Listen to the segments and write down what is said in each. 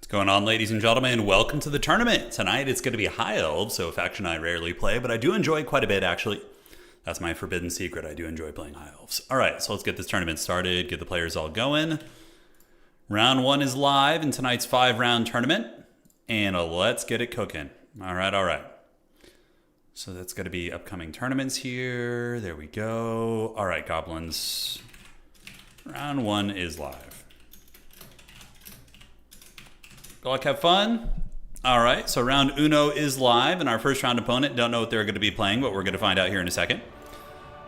Going on, ladies and gentlemen? Welcome to the tournament. Tonight it's going to be High Elves, so a faction I rarely play, but I do enjoy quite a bit, actually. That's my forbidden secret. I do enjoy playing High Elves. All right, so let's get this tournament started, get the players all going. Round 1 is live in tonight's 5-round tournament, and let's get it cooking. All right. So that's going to be upcoming tournaments here. There we go. All right, Goblins. Round 1 is live. Good luck, have fun. All right, so round uno is live, and our first round opponent, don't know what they're going to be playing, but we're going to find out here in a second.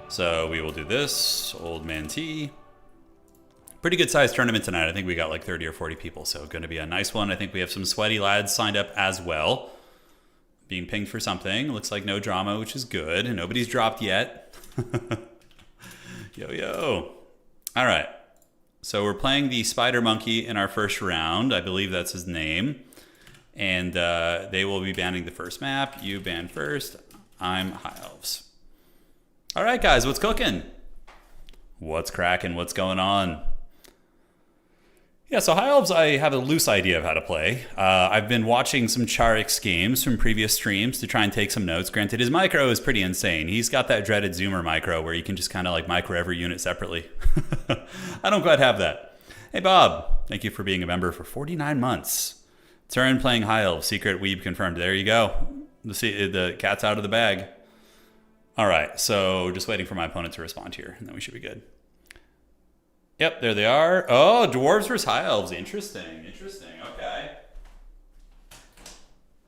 So we will do this, Old Man T. Pretty good sized tournament tonight. I think we got like 30 or 40 people, so going to be a nice one. I think we have some sweaty lads signed up as well. Being pinged for something. Looks like no drama, which is good. Nobody's dropped yet. Yo. All right. So we're playing the Spider Monkey in our first round. I believe that's his name. And they will be banning the first map. You ban first. I'm High Elves. All right, guys, what's cooking? What's cracking? What's going on? Yeah, so High Elves, I have a loose idea of how to play. I've been watching some Charix games from previous streams to try and take some notes. Granted, his micro is pretty insane. He's got that dreaded zoomer micro where you can just kind of like micro every unit separately. I don't quite have that. Hey, Bob, thank you for being a member for 49 months. Turin playing High Elves, secret weeb confirmed. There you go. The cat's out of the bag. All right, so just waiting for my opponent to respond here, and then we should be good. Yep, there they are. Oh, Dwarves versus High Elves. Interesting. Okay.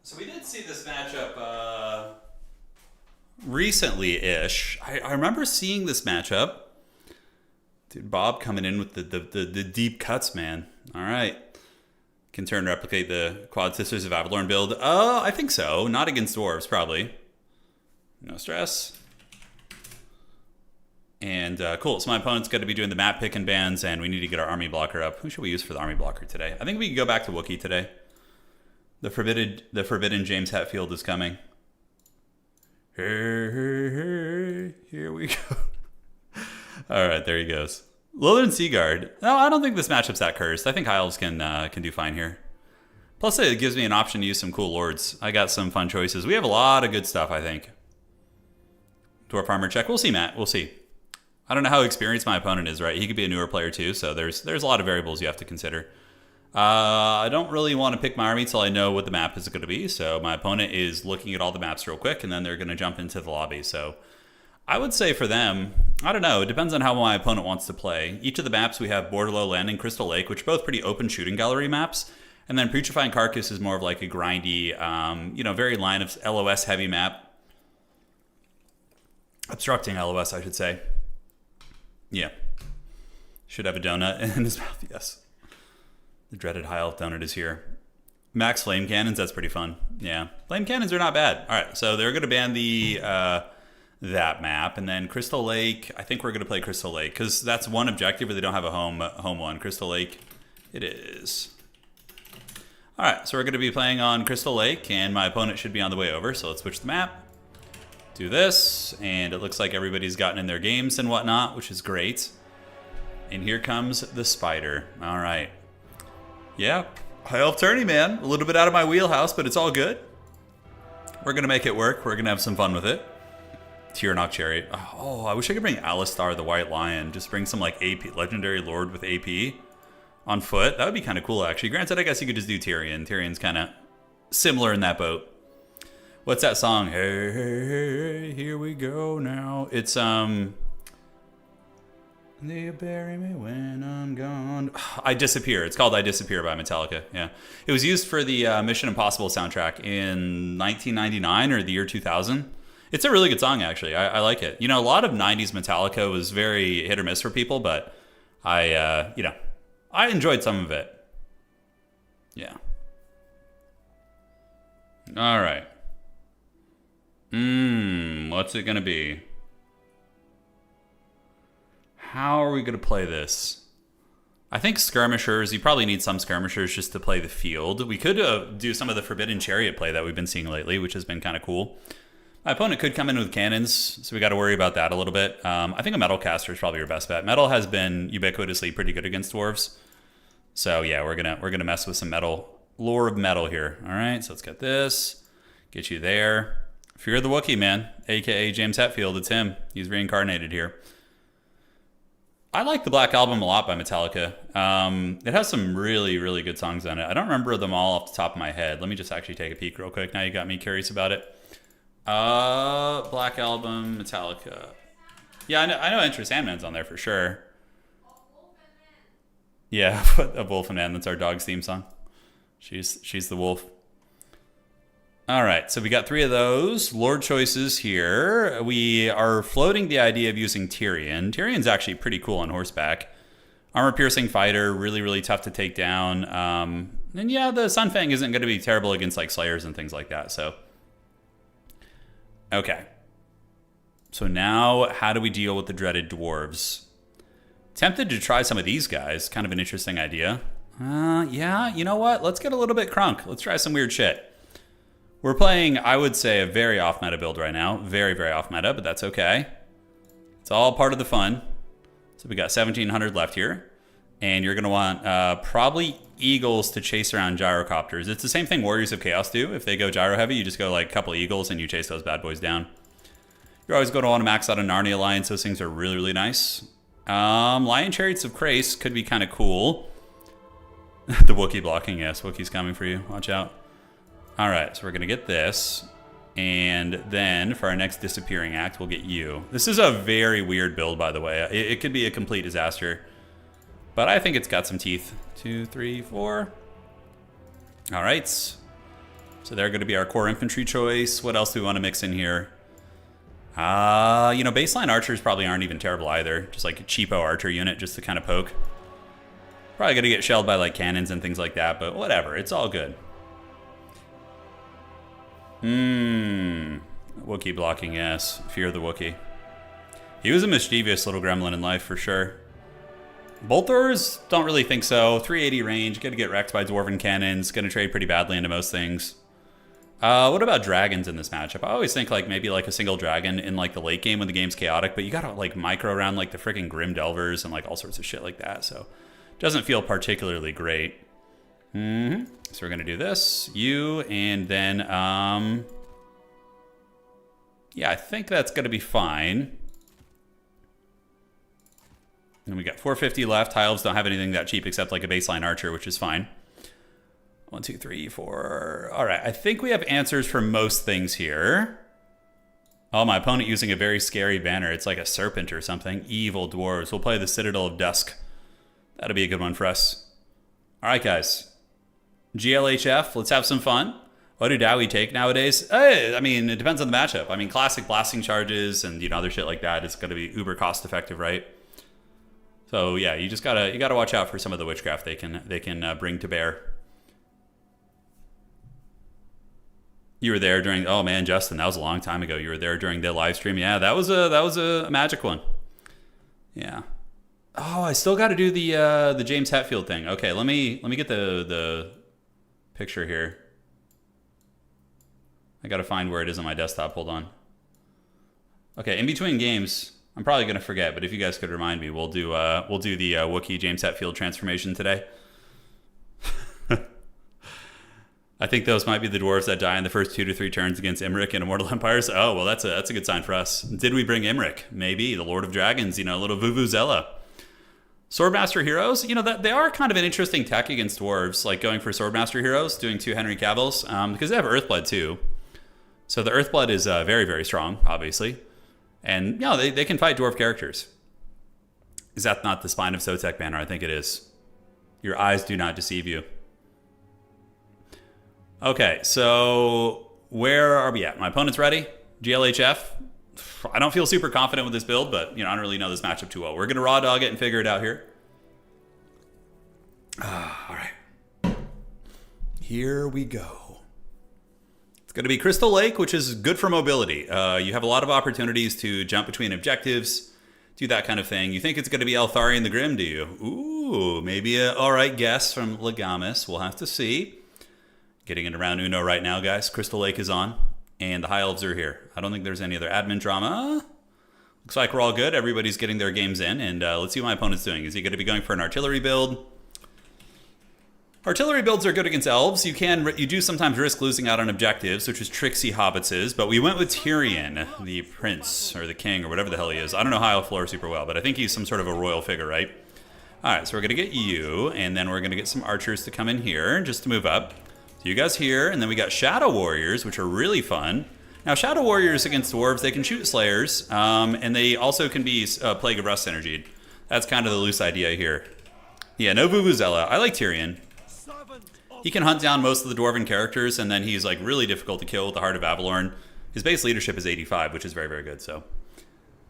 So we did see this matchup recently-ish. I remember seeing this matchup. Dude, Bob coming in with the deep cuts, man. All right. Can turn replicate the Quad Sisters of Avalorn build. I think so. Not against Dwarves, probably. No stress. And cool, so my opponent's going to be doing the map pick and bans, and we need to get our army blocker up. Who should we use for the army blocker today? I think we can go back to Wookiee today. The forbidden James Hetfield is coming. Here we go. All right, there he goes. Lillian Seaguard. No, I don't think this matchup's that cursed. I think High Elves can do fine here. Plus, it gives me an option to use some cool lords. I got some fun choices. We have a lot of good stuff, I think. Dwarf armor check. We'll see, Matt. We'll see. I don't know how experienced my opponent is, right? He could be a newer player too, so there's a lot of variables you have to consider. I don't really want to pick my army till I know what the map is going to be, so my opponent is looking at all the maps real quick, and then they're going to jump into the lobby. So I would say for them, I don't know, it depends on how my opponent wants to play. Each of the maps we have Borderlow Landing, Crystal Lake, which are both pretty open shooting gallery maps, and then Putrefying Carcass is more of like a grindy, very line of LOS heavy map. Obstructing LOS, I should say. Yeah. Should have a donut in his mouth, yes. The dreaded High Elf donut is here. Max Flame Cannons, that's pretty fun. Yeah. Flame Cannons are not bad. All right, so they're going to ban the that map. And then Crystal Lake, I think we're going to play Crystal Lake because that's one objective where they don't have a home one. Crystal Lake, it is. All right, so we're going to be playing on Crystal Lake, and my opponent should be on the way over. So let's switch the map. do this, and it looks like everybody's gotten in their games and whatnot, which is great. And here comes the spider. All right. Yeah, High Elf tourney, man. A little bit out of my wheelhouse, but it's all good. We're going to make it work. We're going to have some fun with it. Turin Chariot. Oh, I wish I could bring Alistar the White Lion. Just bring some like AP, Legendary Lord with AP on foot. That would be kind of cool, actually. Granted, I guess you could just do Tyrion. Tyrion's kind of similar in that boat. What's that song? Hey, hey, hey, here we go now. It's, They bury me when I'm gone. I Disappear. It's called I Disappear by Metallica. Yeah. It was used for the Mission Impossible soundtrack in 1999 or the year 2000. It's a really good song, actually. I like it. You know, a lot of 90s Metallica was very hit or miss for people, but I enjoyed some of it. Yeah. All right. What's it going to be? How are we going to play this? I think skirmishers. You probably need some skirmishers just to play the field. We could do some of the Forbidden Chariot play that we've been seeing lately, which has been kind of cool. My opponent could come in with cannons, so we got to worry about that a little bit. I think a Metal Caster is probably your best bet. Metal has been ubiquitously pretty good against dwarves. So yeah, we're gonna mess with some metal, lore of metal here. All right, so let's get this, get you there. Fear the Wookiee, man, aka James Hetfield. It's him. He's reincarnated here. I like the Black Album a lot by Metallica. It has some really, really good songs on it. I don't remember them all off the top of my head. Let me just actually take a peek real quick. Now you got me curious about it. Black Album, Metallica. Yeah, I know Enter Sandman's on there for sure. Yeah, a Wolf and Man. That's our dog's theme song. She's the wolf. All right, so we got 3 of those. Lord choices here. We are floating the idea of using Tyrion. Tyrion's actually pretty cool on horseback. Armor-piercing fighter, really, really tough to take down. And yeah, the Sunfang isn't going to be terrible against like Slayers and things like that, so... Okay. So now, how do we deal with the dreaded dwarves? Tempted to try some of these guys. Kind of an interesting idea. Yeah, you know what? Let's get a little bit crunk. Let's try some weird shit. We're playing, I would say, a very off-meta build right now. Very, very off-meta, but that's okay. It's all part of the fun. So we got 1,700 left here. And you're going to want probably Eagles to chase around Gyrocopters. It's the same thing Warriors of Chaos do. If they go Gyro heavy, you just go like a couple Eagles and you chase those bad boys down. You're always going to want to max out a Narnia Alliance. Those things are really, really nice. Lion Chariots of Krace could be kind of cool. The Wookiee blocking, yes. Wookiee's coming for you. Watch out. All right, so we're going to get this. And then for our next Disappearing Act, we'll get you. This is a very weird build, by the way. It could be a complete disaster. But I think it's got some teeth. 2, 3, 4. All right. So they're going to be our core infantry choice. What else do we want to mix in here? Baseline archers probably aren't even terrible either. Just like a cheapo archer unit just to kind of poke. Probably going to get shelled by like cannons and things like that, but whatever. It's all good. Wookiee blocking, yes. Fear the Wookiee. He was a mischievous little gremlin in life for sure. Bolt throwers, don't really think so. 380 range, gonna get wrecked by dwarven cannons, gonna trade pretty badly into most things. What about dragons in this matchup? I always think like maybe like a single dragon in like the late game when the game's chaotic, but you gotta like micro around like the freaking Grim Delvers and like all sorts of shit like that, so doesn't feel particularly great. So we're gonna do this, you, and then yeah, I think that's gonna be fine. And we got 450 left. High Elves don't have anything that cheap except like a baseline archer, which is fine. 1, 2, 3, 4. All right, I think we have answers for most things here. Oh, my opponent using a very scary banner. It's like a serpent or something. Evil dwarves. We'll play the Citadel of Dusk. That'll be a good one for us. All right, guys. GLHF, let's have some fun. What do Dowie take nowadays? I mean, it depends on the matchup. I mean, classic blasting charges and other shit like that is going to be uber cost effective, right? So yeah, you gotta watch out for some of the witchcraft they can bring to bear. You were there during, oh man, Justin, that was a long time ago. You were there during the live stream. Yeah, that was a magic one. Yeah. Oh, I still got to do the James Hetfield thing. Okay, let me get the picture here. I got to find where it is on my desktop. Hold on. Okay, in between games, I'm probably gonna forget, but if you guys could remind me, we'll do the Wookiee James Hetfield transformation today. I think those might be the dwarves that die in the first 2 to 3 turns against Imric and Immortal Empires. Oh, well, that's a good sign for us. Did we bring Imric? Maybe the Lord of Dragons. You know, a little Vuvuzela. Swordmaster heroes. You know that they are kind of an interesting tech against dwarves, like going for Swordmaster heroes, doing 2 Henry Cavills, because they have Earthblood too. So the Earthblood is very, very strong, obviously. And, you know, they can fight dwarf characters. Is that not the Spine of Sotek banner? I think it is. Your eyes do not deceive you. Okay, so where are we at? My opponent's ready. GLHF. I don't feel super confident with this build, but, you know, I don't really know this matchup too well. We're going to raw dog it and figure it out here. All right. Here we go. It's going to be Crystal Lake, which is good for mobility. You have a lot of opportunities to jump between objectives, do that kind of thing. You think it's going to be Eltharion the Grim, do you? Ooh, maybe a all right guess from Legamus. We'll have to see. Getting into round uno right now, guys. Crystal Lake is on, and the High Elves are here. I don't think there's any other admin drama. Looks like we're all good. Everybody's getting their games in, and let's see what my opponent's doing. Is he going to be going for an artillery build? Artillery builds are good against Elves. You do sometimes risk losing out on objectives, which is tricksy hobbitses, but we went with Tyrion, the prince, or the king, or whatever the hell he is. I don't know High Elf lore super well, but I think he's some sort of a royal figure, right? All right, so we're going to get you, and then we're going to get some archers to come in here, just to move up. You guys here, and then we got Shadow Warriors, which are really fun. Now, Shadow Warriors against dwarves, they can shoot Slayers, and they also can be Plague of Rust synergied. That's kind of the loose idea here. Yeah, no Vuvuzela. I like Tyrion. He can hunt down most of the dwarven characters, and then he's like really difficult to kill with the Heart of Avalorn. His base leadership is 85, which is very, very good. So,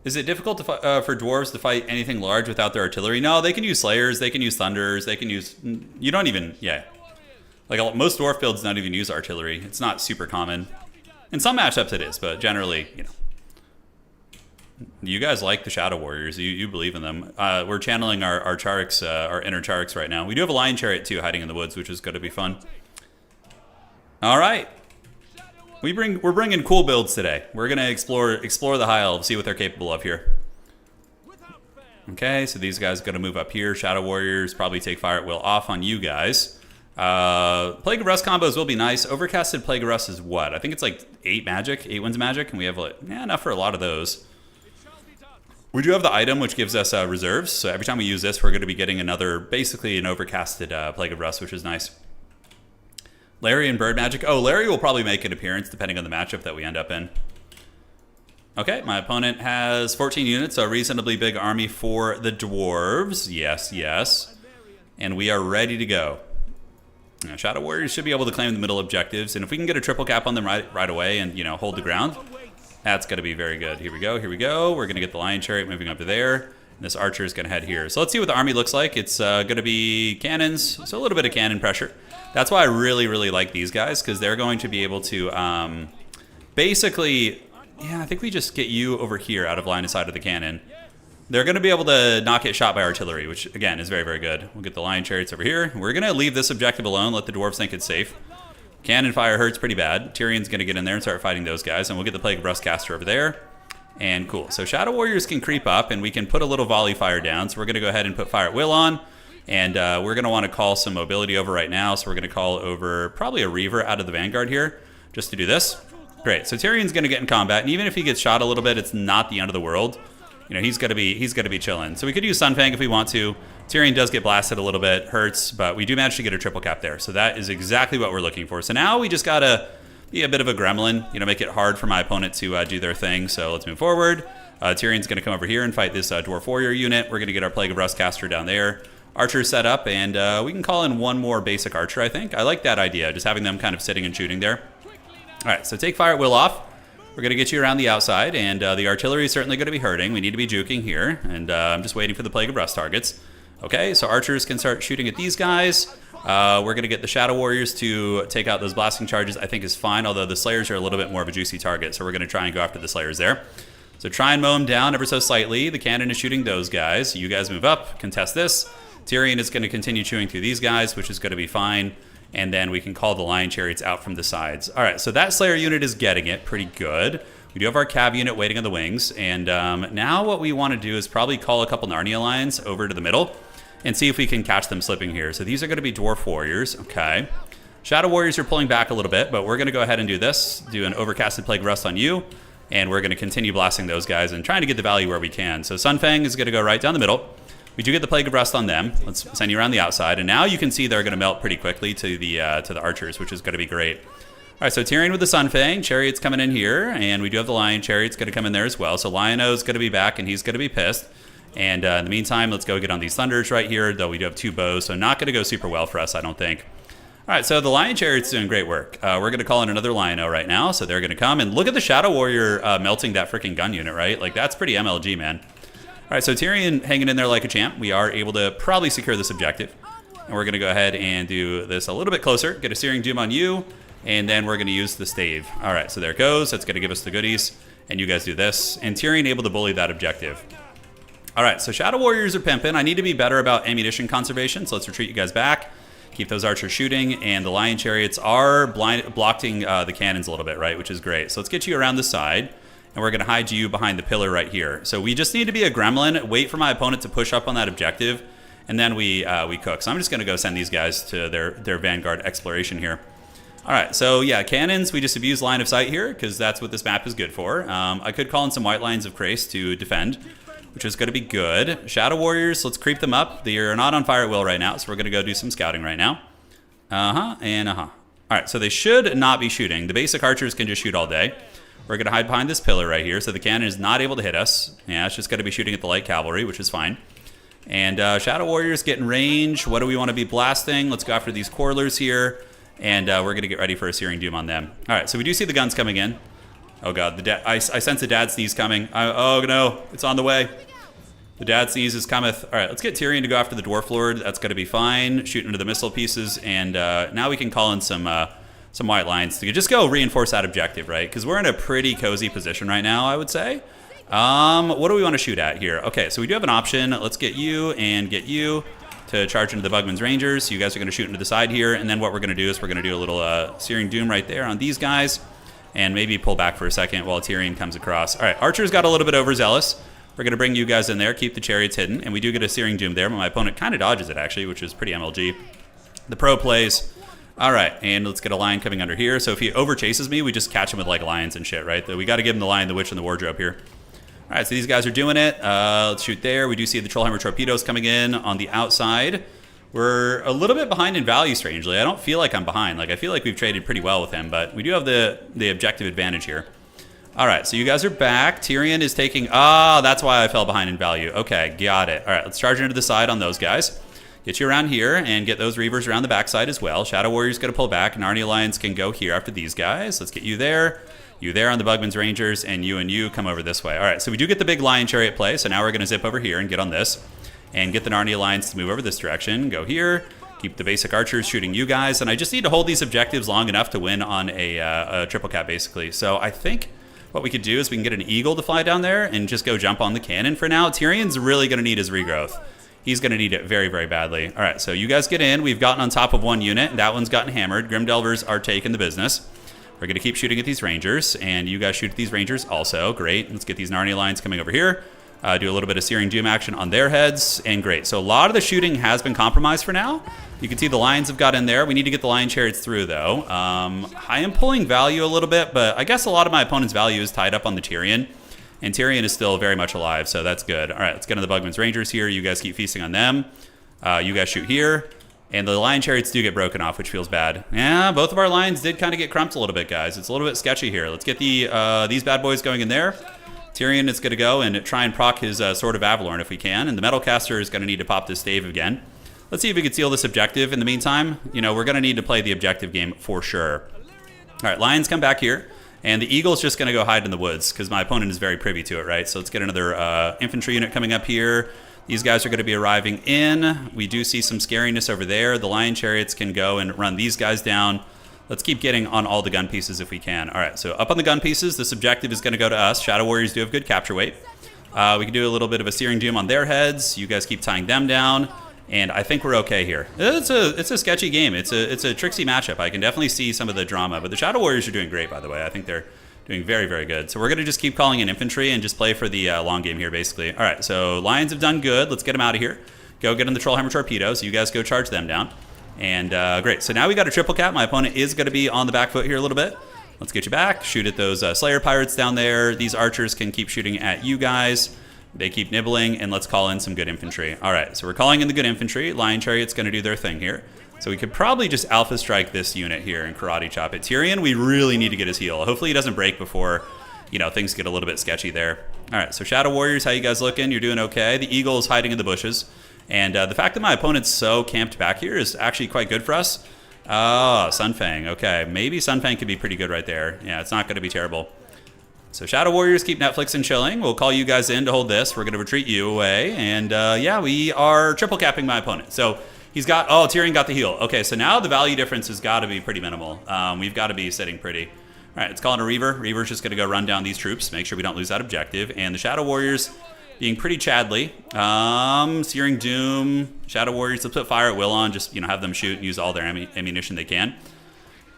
is it difficult to for dwarves to fight anything large without their artillery? No, they can use Slayers, they can use Thunders, they can use... You don't even... Yeah. Like, most dwarf builds don't even use artillery. It's not super common. In some matchups it is, but generally, you know. You guys like the Shadow Warriors. You believe in them. We're channeling our Charics, our inner Charics right now. We do have a Lion Chariot, too, hiding in the woods, which is going to be fun. All right. We're bringing cool builds today. We're going to explore the High Elves, see what they're capable of here. Okay, so these guys are going to move up here. Shadow Warriors probably take Fire at Will off on you guys. Plague of Rust combos will be nice. Overcasted Plague of Rust is what? I think it's like 8 wins magic, and we have like, enough for a lot of those. We do have the item which gives us reserves, so every time we use this, we're going to be getting another, basically an overcasted Plague of Rust, which is nice. Larry and Bird Magic. Oh, Larry will probably make an appearance depending on the matchup that we end up in. Okay, my opponent has 14 units, so a reasonably big army for the dwarves. Yes, yes. And we are ready to go. Now, Shadow Warriors should be able to claim the middle objectives, and if we can get a triple cap on them right away and, you know, hold the ground, that's going to be very good. Here we go, here we go. We're going to get the Lion Chariot moving up to there, and this archer is going to head here. So let's see what the army looks like. It's going to be cannons, so a little bit of cannon pressure. That's why I really, really like these guys, because they're going to be able to basically, yeah, I think we just get you over here out of line of sight of the cannon. They're going to be able to not get shot by artillery, which, again, is very, very good. We'll get the Lion Chariots over here. We're going to leave this objective alone, let the dwarves think it's safe. Cannon fire hurts pretty bad. Tyrion's going to get in there and start fighting those guys, and we'll get the Plague of Rust caster over there. And cool. So Shadow Warriors can creep up, and we can put a little volley fire down. So we're going to go ahead and put Fire at Will on, and we're going to want to call some mobility over right now. So we're going to call over probably a Reaver out of the Vanguard here, just to do this. Great. So Tyrion's going to get in combat, and even if he gets shot a little bit, it's not the end of the world. You know, he's gonna be chilling. So we could use Sunfang if we want to. Tyrion does get blasted a little bit, hurts, but we do manage to get a triple cap there. So that is exactly what we're looking for. So now we just gotta be a bit of a gremlin, you know, make it hard for my opponent to do their thing. So let's move forward. Tyrion's gonna come over here and fight this Dwarf Warrior unit. We're gonna get our Plague of Rust caster down there. Archer set up, and we can call in one more basic archer, I think. I like that idea, just having them kind of sitting and shooting there. All right, so take Fire at Will off. We're going to get you around the outside, and the artillery is certainly going to be hurting. We need to be juking here, and I'm just waiting for the Plague of Rust targets. Okay, so archers can start shooting at these guys. We're going to get the Shadow Warriors to take out those blasting charges, I think is fine, although the Slayers are a little bit more of a juicy target, so we're going to try and go after the Slayers there. So try and mow them down ever so slightly. The cannon is shooting those guys. You guys move up, contest this. Tyrion is going to continue chewing through these guys, which is going to be fine. And then we can call the Lion Chariots out from the sides. All right, so that Slayer unit is getting it pretty good. We do have our Cav unit waiting on the wings. And now what we want to do is probably call a couple Narnia lines over to the middle and see if we can catch them slipping here. So these are going to be Dwarf Warriors. Okay. Shadow Warriors are pulling back a little bit, but we're going to go ahead and do this. Do an Overcasted Plague Rust on you. And we're going to continue blasting those guys and trying to get the value where we can. So Sunfang is going to go right down the middle. We do get the Plague of Rust on them. Let's send you around the outside. And now you can see they're going to melt pretty quickly to the archers, which is going to be great. All right, so Tyrion with the Sunfang. Chariot's coming in here. And we do have the Lion. Chariot's going to come in there as well. So Lion-O's going to be back, and he's going to be pissed. And in the meantime, let's go get on these Thunders right here, though we do have 2 bows. So not going to go super well for us, I don't think. All right, so the Lion Chariot's doing great work. We're going to call in another Lion-O right now. So they're going to come. And look at the Shadow Warrior melting that freaking gun unit, right? Like, that's pretty MLG, man. All right, so Tyrion hanging in there like a champ. We are able to probably secure this objective. And we're going to go ahead and do this a little bit closer. Get a Searing Doom on you. And then we're going to use the stave. All right, so there it goes. That's going to give us the goodies. And you guys do this. And Tyrion able to bully that objective. All right, so Shadow Warriors are pimping. I need to be better about ammunition conservation. So let's retreat you guys back. Keep those archers shooting, and the Lion Chariots are blocking the cannons a little bit, right, which is great. So let's get you around the side, and we're going to hide you behind the pillar right here. So we just need to be a gremlin, wait for my opponent to push up on that objective, and then we cook. So I'm just going to go send these guys to their Vanguard exploration here. All right, so yeah, cannons, we just abuse line of sight here, because that's what this map is good for. I could call in some White Lines of Krace to defend, which is going to be good. Shadow Warriors, let's creep them up. They are not on fire at will right now, so we're going to go do some scouting right now. And All right, so they should not be shooting. The basic archers can just shoot all day. We're going to hide behind this pillar right here, so the cannon is not able to hit us. Yeah, it's just going to be shooting at the light cavalry, which is fine. And Shadow Warriors get in range. What do we want to be blasting? Let's go after these Quarlers here, and we're going to get ready for a Searing Doom on them. All right, so we do see the guns coming in. Oh god, I sense a dad sneeze coming. Oh no, it's on the way. The dad sneeze is cometh. All right, let's get Tyrion to go after the Dwarf Lord. That's going to be fine. Shoot into the missile pieces, and now we can call in some White Lines to just go reinforce that objective, right? Because we're in a pretty cozy position right now, I would say. What do we want to shoot at here? Okay, so we do have an option. Let's get you and get you to charge into the Bugman's Rangers. You guys are going to shoot into the side here, and then what we're going to do is we're going to do a little Searing Doom right there on these guys. And maybe pull back for a second while Tyrion comes across. All right, Archer's got a little bit overzealous. We're going to bring you guys in there, keep the Chariots hidden, and we do get a Searing Doom there, but my opponent kind of dodges it, actually, which is pretty MLG. The pro plays. All right, and let's get a Lion coming under here. So if he overchases me, we just catch him with, like, lions and shit, right? We got to give him the Lion, the Witch, and the Wardrobe here. All right, so these guys are doing it. Let's shoot there. We do see the Trollhammer torpedoes coming in on the outside. We're a little bit behind in value, strangely. I don't feel like I'm behind. Like, I feel like we've traded pretty well with him, but we do have the objective advantage here. All right, so you guys are back. Tyrion is taking... that's why I fell behind in value. Okay, got it. All right, let's charge into the side on those guys. Get you around here and get those Reavers around the backside as well. Shadow Warrior's going to pull back. Narnia Lions can go here after these guys. Let's get you there. You there on the Bugman's Rangers, and you come over this way. All right, so we do get the big Lion Chariot play, so now we're going to zip over here and get on this. And get the Narnia Lions to move over this direction. Go here. Keep the basic archers shooting you guys. And I just need to hold these objectives long enough to win on a triple cap, basically. So I think what we could do is we can get an Eagle to fly down there and just go jump on the cannon for now. Tyrion's really going to need his regrowth. He's going to need it very, very badly. All right, so you guys get in. We've gotten on top of one unit. That one's gotten hammered. Grimdelvers are taking the business. We're going to keep shooting at these Rangers. And you guys shoot at these Rangers also. Great. Let's get these Narnia Lions coming over here. Do a little bit of Searing Doom action on their heads, and great. So a lot of the shooting has been compromised for now. You can see the Lions have got in there. We need to get the Lion Chariots through, though. I am pulling value a little bit, but I guess a lot of my opponent's value is tied up on the Tyrion, and Tyrion is still very much alive, so that's good. All right, let's get into the Bugman's Rangers here. You guys keep feasting on them. You guys shoot here, and the Lion Chariots do get broken off, which feels bad. Yeah, both of our Lions did kind of get crumped a little bit, guys. It's a little bit sketchy here. Let's get these bad boys going in there. Tyrion is going to go and try and proc his Sword of Avalorn if we can. And the Metalcaster is going to need to pop this stave again. Let's see if we can seal this objective. In the meantime, we're going to need to play the objective game for sure. All right, Lions come back here. And the Eagle's just going to go hide in the woods because my opponent is very privy to it, right? So let's get another infantry unit coming up here. These guys are going to be arriving in. We do see some scariness over there. The Lion Chariots can go and run these guys down. Let's keep getting on all the gun pieces if we can. All right, so up on the gun pieces, this objective is going to go to us. Shadow Warriors do have good capture weight. We can do a little bit of a Searing Doom on their heads. You guys keep tying them down, and I think we're okay here. It's a sketchy game. It's a tricksy matchup. I can definitely see some of the drama, but the Shadow Warriors are doing great, by the way. I think they're Doing very, very good. So we're going to just keep calling in infantry and just play for the long game here, basically. All right, so Lions have done good. Let's get them out of here. Go get them the Trollhammer Torpedoes. You guys go charge them down. And great. So now we got a triple cap. My opponent is going to be on the back foot here a little bit. Let's get you back. Shoot at those Slayer Pirates down there. These archers can keep shooting at you guys. They keep nibbling, and let's call in some good infantry. All right, so we're calling in the good infantry. Lion Chariot's going to do their thing here. So we could probably just alpha strike this unit here and karate chop it. Tyrion, we really need to get his heal. Hopefully he doesn't break before, you know, things get a little bit sketchy there. All right, so Shadow Warriors, how you guys looking? You're doing okay. The Eagle is hiding in the bushes. And the fact that my opponent's so camped back here is actually quite good for us. Oh, Sunfang. Okay, maybe Sunfang could be pretty good right there. Yeah, it's not going to be terrible. So Shadow Warriors keep Netflix and chilling. We'll call you guys in to hold this. We're going to retreat you away. And yeah, we are triple capping my opponent. So he's got, oh, Tyrion got the heal. Okay, so now the value difference has got to be pretty minimal. We've got to be sitting pretty. All right, let's call it a Reaver. Reaver's just going to go run down these troops, make sure we don't lose that objective. And the Shadow Warriors being pretty Chadly. Searing Doom, Shadow Warriors, let's put Fire at Will on, just, you know, have them shoot and use all their ammunition they can.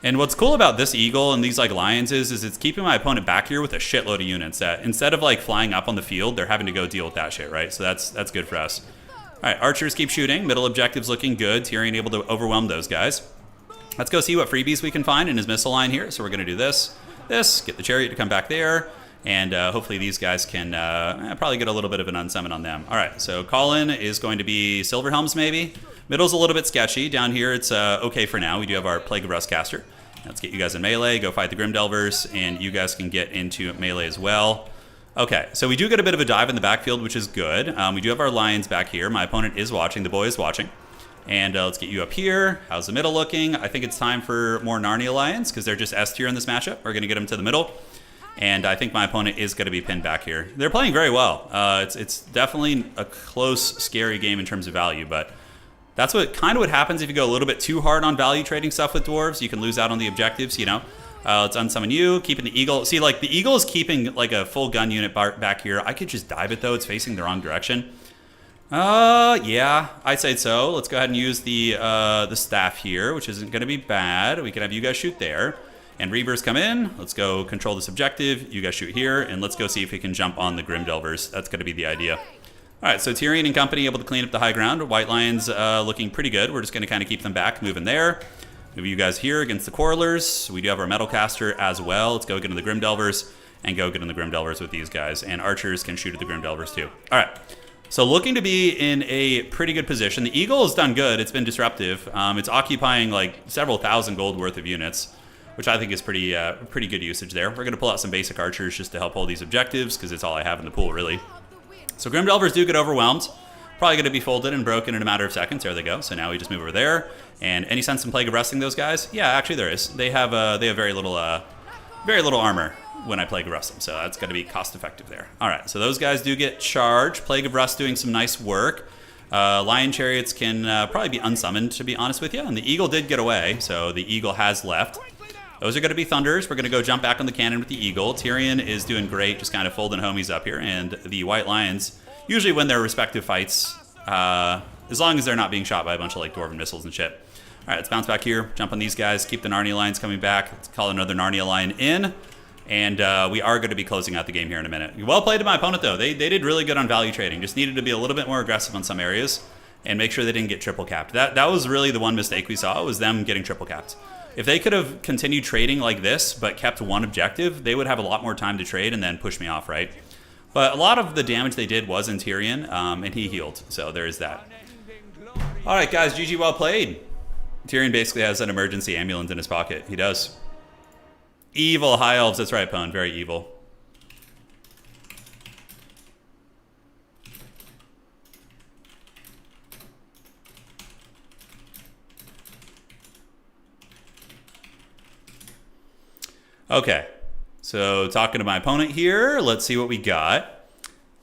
And what's cool about this Eagle and these like Lions is it's keeping my opponent back here with a shitload of units that instead of like flying up on the field, they're having to go deal with that shit, right? So that's good for us. All right, archers keep shooting. Middle objective's looking good. Tyrion able to overwhelm those guys. Let's go see what freebies we can find in his missile line here. So we're going to do this, get the chariot to come back there, and hopefully these guys can probably get a little bit of an unsummon on them. All right, so Colin is going to be Silverhelms maybe. Middle's a little bit sketchy. Down here it's okay for now. We do have our Plague of Rust caster. Let's get you guys in melee, go fight the Grimdelvers, and you guys can get into melee as well. Okay, so we do get a bit of a dive in the backfield, which is good. We do have our Lions back here. My opponent is watching. The boy is watching. And let's get you up here. How's the middle looking? I think it's time for more Narnia Lions because they're just S tier in this matchup. We're going to get them to the middle. And I think my opponent is going to be pinned back here. They're playing very well. It's definitely a close, scary game in terms of value, but that's what happens if you go a little bit too hard on value trading stuff with dwarves. You can lose out on the objectives, you know. Let's unsummon you, keeping the Eagle. See, like, the Eagle is keeping, like, a full gun unit back here. I could just dive it, though. It's facing the wrong direction. Yeah, I'd say so. Let's go ahead and use the staff here, which isn't going to be bad. We can have you guys shoot there. And Reavers come in. Let's go control this objective. You guys shoot here, and let's go see if we can jump on the Grimdelvers. That's going to be the idea. All right, so Tyrion and company able to clean up the high ground. White Lions looking pretty good. We're just going to kind of keep them back, moving there. Move you guys here against the Quarrelers. We do have our Metal Caster as well. Let's go get into the Grimdelvers and go get in the Grimdelvers with these guys. And archers can shoot at the Grimdelvers too. All right, so looking to be in a pretty good position. The Eagle has done good. It's been disruptive. It's occupying like several thousand gold worth of units, which I think is pretty good usage there. We're going to pull out some basic archers just to help hold these objectives because it's all I have in the pool, really. So Grimdelvers do get overwhelmed. Probably going to be folded and broken in a matter of seconds. There they go. So now we just move over there. And any sense in Plague of Rusting those guys? Yeah, actually there is. They have very little armor when I Plague of Rust them. So that's going to be cost effective there. All right. So those guys do get charged. Plague of Rust doing some nice work. Lion Chariots can probably be unsummoned, to be honest with you. And the Eagle did get away. So the Eagle has left. Those are going to be Thunders. We're going to go jump back on the cannon with the Eagle. Tyrion is doing great, just kind of folding homies up here. And the White Lions usually win their respective fights, as long as they're not being shot by a bunch of like Dwarven missiles and shit. All right, let's bounce back here, jump on these guys, keep the Narnia Lions coming back. Let's call another Narnia Lion in. And we are going to be closing out the game here in a minute. Well played to my opponent, though. They did really good on value trading. Just needed to be a little bit more aggressive on some areas and make sure they didn't get triple capped. That was really the one mistake we saw, was them getting triple capped. If they could have continued trading like this but kept one objective, they would have a lot more time to trade and then push me off, right? But a lot of the damage they did was in Tyrion, and he healed. So there is that. All right, guys, GG, well played. Tyrion basically has an emergency ambulance in his pocket. He does. Evil High Elves. That's right, Pwn. Very evil. Okay, so talking to my opponent here, let's see what we got.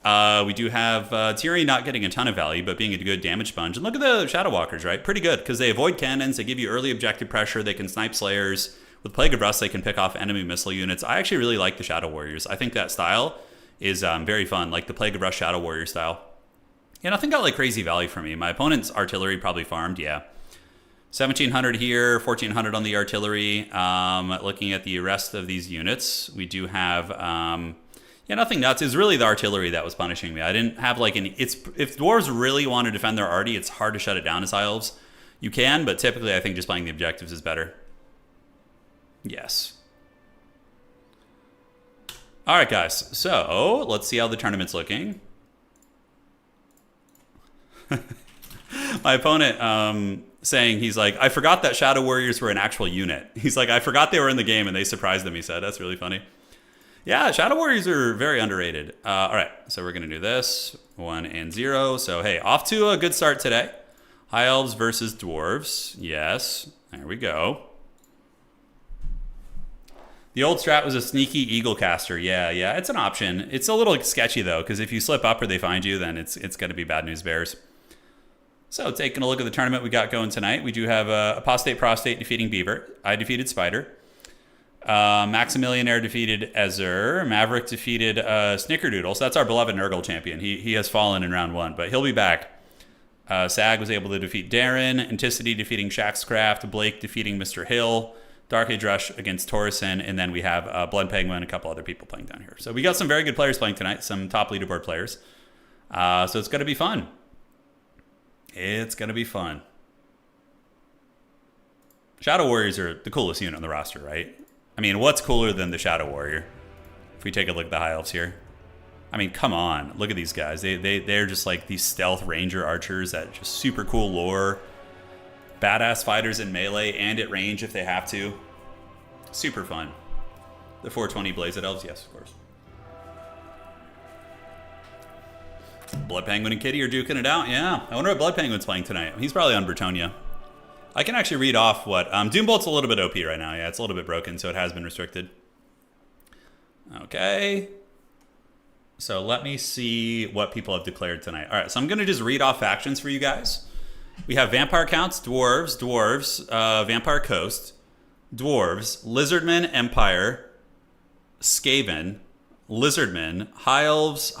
We do have Tyrion not getting a ton of value, but being a good damage sponge. And look at the Shadow Walkers, right? Pretty good, because they avoid cannons, they give you early objective pressure, they can snipe Slayers. With Plague of Rust, they can pick off enemy missile units. I actually really like the Shadow Warriors. I think that style is very fun, like the Plague of Rust Shadow Warrior style. Yeah, nothing got like crazy value for me. My opponent's artillery probably farmed, yeah. 1700 here, 1400 on the artillery. Looking at the rest of these units, we do have, yeah, nothing nuts. It's really the artillery that was punishing me. I didn't have like any, if dwarves really want to defend their arty, it's hard to shut it down as high elves. You can, but typically I think just playing the objectives is better. Yes. All right, guys. So let's see how the tournament's looking. My opponent saying, he's like, I forgot that Shadow Warriors were an actual unit. He's like, I forgot they were in the game and they surprised them, he said. That's really funny. Yeah, Shadow Warriors are very underrated. All right, so we're going to do this. 1 and 0. So, hey, off to a good start today. High Elves versus Dwarves. Yes, there we go. The old strat was a sneaky Eagle caster. Yeah, it's an option. It's a little sketchy, though, because if you slip up or they find you, then it's going to be bad news bears. So taking a look at the tournament we got going tonight, we do have Apostate Prostate defeating Beaver. I defeated Spider. Maximilianaire defeated Ezer. Maverick defeated Snickerdoodle. So that's our beloved Nurgle champion. He has fallen in round 1, but he'll be back. Sag was able to defeat Darren. Anticity defeating Shaxcraft. Blake defeating Mr. Hill. Dark Age Rush against Torreson. And then we have Blood Penguin and a couple other people playing down here. So we got some very good players playing tonight. Some top leaderboard players. So it's going to be fun. It's going to be fun. Shadow Warriors are the coolest unit on the roster, right? I mean, what's cooler than the Shadow Warrior? If we take a look at the High Elves here. I mean, come on. Look at these guys. They're just like these stealth ranger archers that just super cool lore. Badass fighters in melee and at range if they have to. Super fun. The 420 Blazed Elves, yes, of course. Blood Penguin and Kitty are duking it out. Yeah, I wonder what Blood Penguin's playing tonight. He's probably on Bretonia. I can actually read off what... Doombolt's a little bit OP right now. Yeah, it's a little bit broken, so it has been restricted. Okay. So let me see what people have declared tonight. All right, so I'm going to just read off factions for you guys. We have Vampire Counts, Dwarves, Vampire Coast, Dwarves, Lizardmen, Empire, Skaven, Lizardmen, High Elves,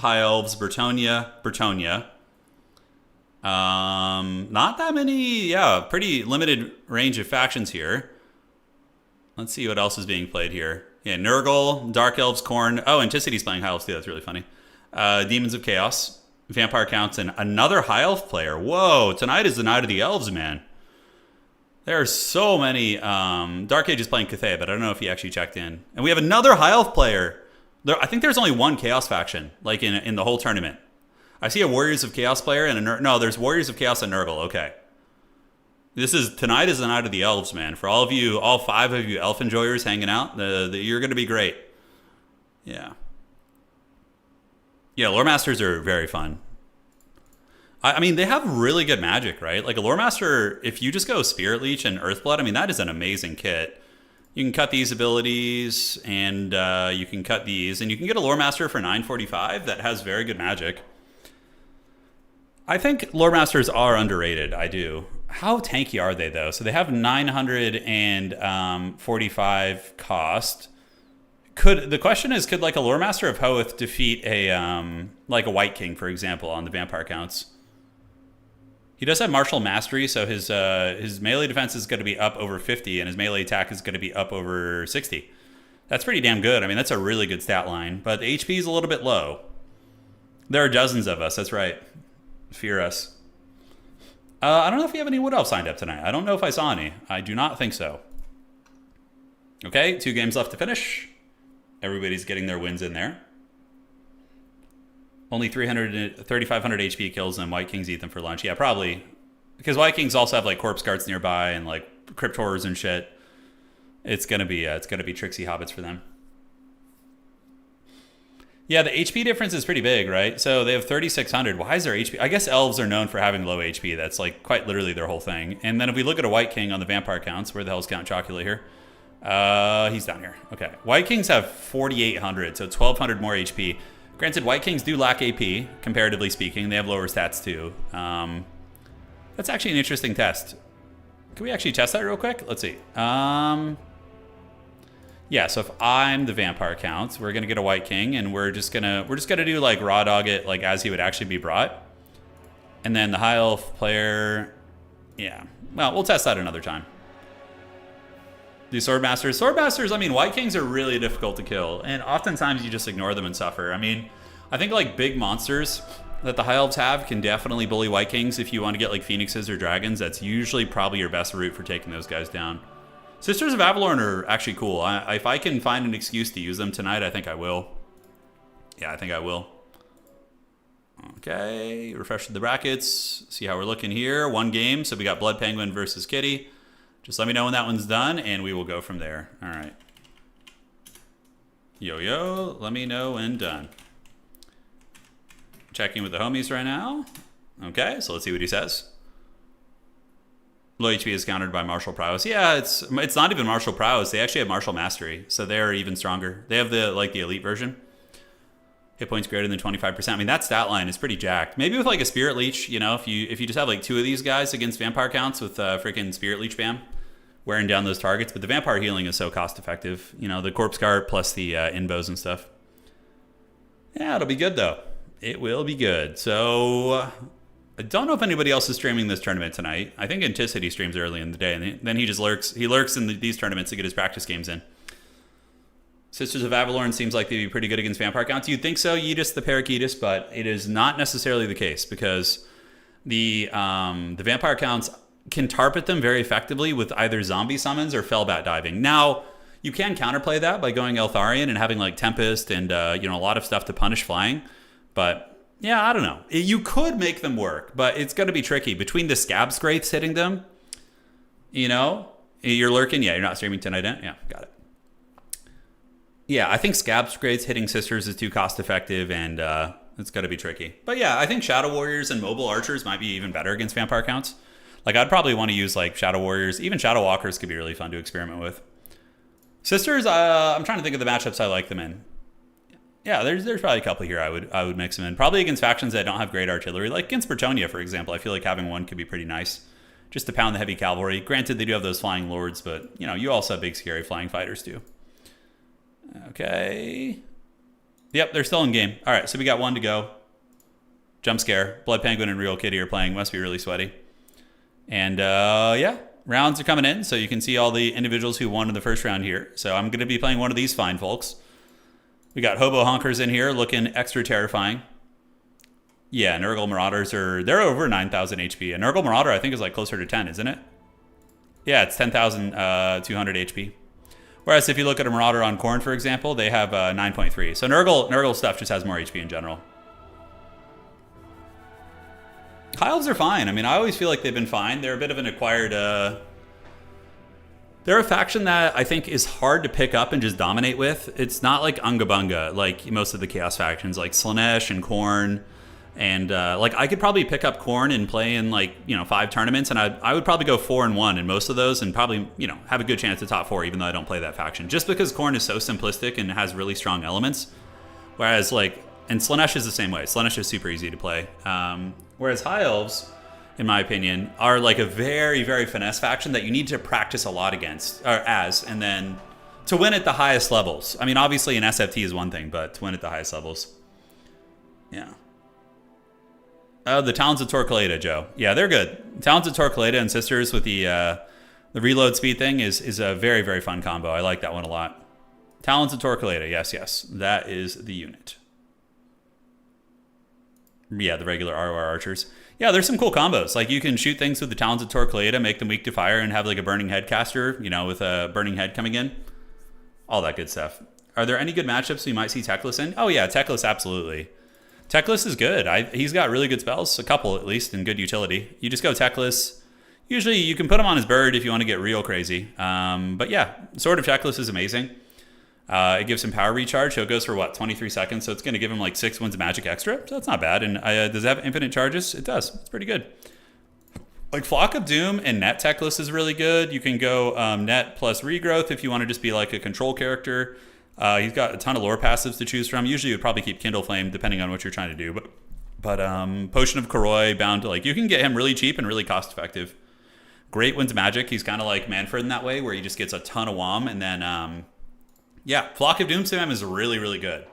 Bretonia. Not that many, yeah, pretty limited range of factions here. Let's see what else is being played here. Yeah, Nurgle, Dark Elves, Khorne. Oh, Anticity's playing High Elves too, that's really funny. Demons of Chaos, Vampire Counts, and another High Elf player. Whoa, tonight is the night of the Elves, man. There are so many. Dark Age is playing Cathay, but I don't know if he actually checked in. And we have another High Elf player. I think there's only one Chaos faction, like in the whole tournament. I see a Warriors of Chaos player and a no. There's Warriors of Chaos and Nurgle. Okay, tonight is the night of the Elves, man. For all of you, all 5 of you Elf enjoyers hanging out, you're going to be great. Yeah, Lore Masters are very fun. I mean, they have really good magic, right? Like a Lore Master, if you just go Spirit Leech and Earthblood, I mean, that is an amazing kit. You can cut these abilities, and you can cut these, and you can get a Lore Master for 945 that has very good magic. I think Lore Masters are underrated. I do. How tanky are they, though? So they have 945 cost. The question is, could like a Lore Master of Hoeth defeat a like a White King, for example, on the Vampire Counts? He does have Martial Mastery, so his melee defense is going to be up over 50, and his melee attack is going to be up over 60. That's pretty damn good. I mean, that's a really good stat line, but the HP is a little bit low. There are dozens of us, that's right. Fear us. I don't know if we have any Wood Elf signed up tonight. I don't know if I saw any. I do not think so. Okay, 2 games left to finish. Everybody's getting their wins in there. Only 3,500 HP kills, and White Kings eat them for lunch. Yeah, probably. Because White Kings also have like corpse guards nearby and like crypt horrors and shit. It's gonna be tricksy hobbits for them. Yeah, the HP difference is pretty big, right? So they have 3,600. Why is their HP? I guess Elves are known for having low HP. That's like quite literally their whole thing. And then if we look at a White King on the Vampire Counts, where the hell is Count Chocula here? He's down here. Okay. White Kings have 4,800, so 1,200 more HP. Granted, White Kings do lack AP, comparatively speaking. They have lower stats, too. That's actually an interesting test. Can we actually test that real quick? Let's see. Yeah, so if I'm the Vampire Counts, we're gonna get a White King, and we're just gonna do like raw dog it like as he would actually be brought. And then the High Elf player, Yeah. Well, we'll test that another time. The Swordmasters, I mean, White Kings are really difficult to kill, and oftentimes you just ignore them and suffer. I mean, I think like big monsters that the High Elves have can definitely bully White Kings. If you want to get like Phoenixes or Dragons, that's usually probably your best route for taking those guys down. Sisters of Avalorn are actually cool. If I can find an excuse to use them tonight, I think I will. Yeah, I think I will. Okay, refresh the brackets. See how we're looking here. One game, so we got Blood Penguin versus Kitty. Just let me know when that one's done, and we will go from there. All right. Yo, let me know when done. Checking with the homies right now. Okay, so let's see what he says. Low HP is countered by martial prowess. Yeah, it's not even martial prowess. They actually have martial mastery, so they're even stronger. They have the elite version. Hit points greater than 25%. I mean, that stat line is pretty jacked. Maybe with like a Spirit Leech, you know, if you just have like 2 of these guys against Vampire counts with freaking Spirit Leech bam, wearing down those targets. But the Vampire healing is so cost effective. You know, the Corpse Guard plus the Inbos and stuff. Yeah, it'll be good though. It will be good. So I don't know if anybody else is streaming this tournament tonight. I think Anticity streams early in the day, and then he just lurks. He lurks in these tournaments to get his practice games in. Sisters of Avalorn seems like they'd be pretty good against Vampire counts. You'd think so, Yeetus the Parakeetus, but it is not necessarily the case because the Vampire counts can target them very effectively with either zombie summons or Fellbat diving. Now, you can counterplay that by going Eltharion and having like Tempest and a lot of stuff to punish flying. But yeah, I don't know. You could make them work, but it's going to be tricky. Between the Scab Scraths hitting them, you're lurking. Yeah, you're not streaming tonight, eh? Yeah, got it. Yeah, I think Scab Scraths hitting Sisters is too cost effective, and it's going to be tricky. But yeah, I think Shadow Warriors and Mobile Archers might be even better against Vampire counts. Like, I'd probably want to use like Shadow Warriors. Even Shadow Walkers could be really fun to experiment with. Sisters, I'm trying to think of the matchups I like them in. Yeah, there's probably a couple here I would mix them in. Probably against factions that don't have great artillery. Like against Bretonnia, for example. I feel like having one could be pretty nice. Just to pound the heavy cavalry. Granted, they do have those flying lords, but, you also have big, scary flying fighters, too. Okay. Yep, they're still in game. All right, so we got one to go. Jump Scare. Blood Penguin and Real Kitty are playing. Must be really sweaty. And, yeah, rounds are coming in, so you can see all the individuals who won in the first round here. So I'm going to be playing one of these fine folks. We got Hobo Honkers in here looking extra terrifying. Yeah, Nurgle Marauders they're over 9,000 HP. A Nurgle Marauder, I think, is like closer to 10, isn't it? Yeah, it's 10,200 HP. Whereas if you look at a Marauder on Khorne, for example, they have 9.3. So Nurgle stuff just has more HP in general. High Elves are fine. I mean, I always feel like they've been fine. They're a bit of an acquired... They're a faction that I think is hard to pick up and just dominate with. It's not like Unga Bunga, like most of the Chaos factions, like Slaanesh and Khorne. And like I could probably pick up Khorne and play in like 5 tournaments, and I would probably go 4-1 in most of those, and probably have a good chance to top 4, even though I don't play that faction, just because Khorne is so simplistic and has really strong elements. Whereas and Slaanesh is the same way. Slaanesh is super easy to play. Whereas High Elves, in my opinion, are like a very, very finesse faction that you need to practice a lot against, and then to win at the highest levels. I mean, obviously an SFT is one thing, but to win at the highest levels. Yeah. The Talons of Torquelada, Joe. Yeah, they're good. Talons of Torquelada and Sisters with the reload speed thing is a very, very fun combo. I like that one a lot. Talons of Torquelada, yes. That is the unit. Yeah, the regular ROR archers. Yeah, there's some cool combos. Like, you can shoot things with the Talons of Torquelada, make them weak to fire, and have like a Burning Head caster, with a Burning Head coming in. All that good stuff. Are there any good matchups we might see Teclis in? Oh yeah, Teclis, absolutely. Teclis is good. He's got really good spells, a couple at least, and good utility. You just go Teclis. Usually you can put him on his bird if you want to get real crazy. But yeah, Sword of Teclis is amazing. It gives him power recharge, so it goes for 23 seconds, so it's going to give him like 6 winds of magic extra, so that's not bad. And does it have infinite charges? It does. It's pretty good. Like Flock of Doom and Net Teclis is really good. You can go Net plus Regrowth if you want to just be like a control character. He's got a ton of lore passives to choose from. Usually you would probably keep Kindle Flame depending on what you're trying to do. But Potion of Koroi, bound to you can get him really cheap and really cost effective. Great Winds Magic. He's kind of like Manfred in that way, where he just gets a ton of WOM. And then, yeah, Flock of Doomsday is really, really good.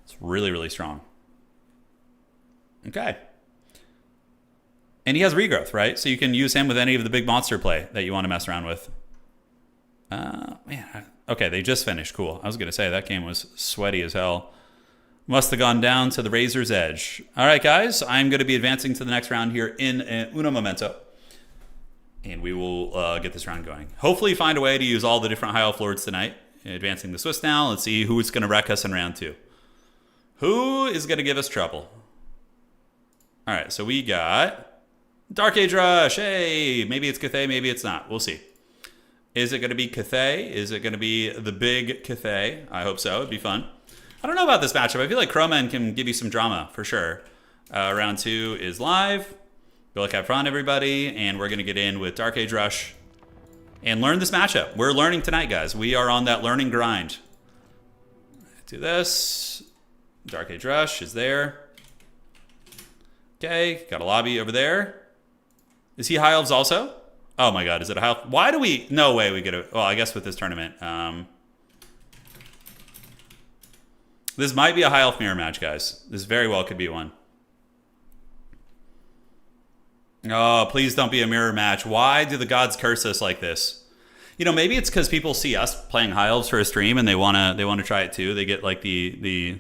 It's really, really strong. Okay. And he has regrowth, right? So you can use him with any of the big monster play that you want to mess around with. Man. Okay, they just finished. Cool. I was going to say, that game was sweaty as hell. Must have gone down to the razor's edge. All right, guys. I'm going to be advancing to the next round here in uno momento. And we will get this round going. Hopefully find a way to use all the different high elf lords tonight. Advancing the Swiss now. Let's see who's going to wreck us in round 2. Who is going to give us trouble? All right, so we got Dark Age Rush. Hey, maybe it's Cathay, maybe it's not. We'll see. Is it going to be Cathay? Is it going to be the big Cathay? I hope so. It'd be fun. I don't know about this matchup. I feel like Crowman can give you some drama for sure. Round 2 is live. Good luck, have fun, everybody. And we're going to get in with Dark Age Rush and learn this matchup. We're learning tonight, guys. We are on that learning grind. Do this. Dark Age Rush is there. Okay, got a lobby over there. Is he High Elves also? Oh my god, is it a High Elf? Why do we... No way we get a... Well, I guess with this tournament. This might be a High Elf mirror match, guys. This very well could be one. Oh, please don't be a mirror match. Why do the gods curse us like this? You know, maybe it's because people see us playing High Elves for a stream and they wanna try it too. They get like the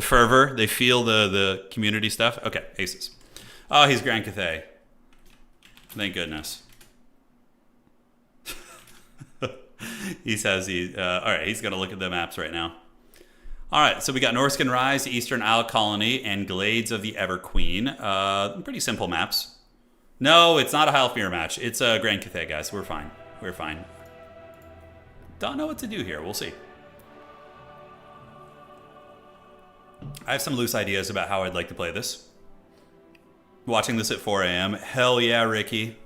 fervor. They feel the community stuff. Okay, aces. Oh, he's Grand Cathay. Thank goodness. He says all right, he's going to look at the maps right now. All right, so we got Norscan Rise, Eastern Isle Colony, and Glades of the Everqueen. Pretty simple maps. No, it's not a High Elf mirror match. It's a Grand Cathay, guys. We're fine. We're fine. Don't know what to do here. We'll see. I have some loose ideas about how I'd like to play this. Watching this at 4 a.m. Hell yeah, Ricky.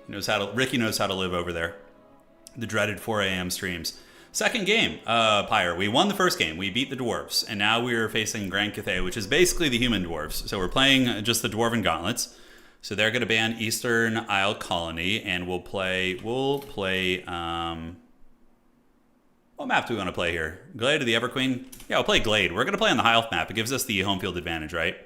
Ricky knows how to live over there. The dreaded 4 a.m. streams. Second game, Pyre. We won the first game. We beat the dwarves. And now we're facing Grand Cathay, which is basically the human dwarves. So we're playing just the dwarven gauntlets. So they're going to ban Eastern Isle Colony. And we'll play... what map do we want to play here? Glade of the Everqueen? Yeah, we'll play Glade. We're going to play on the High Elf map. It gives us the home field advantage, right?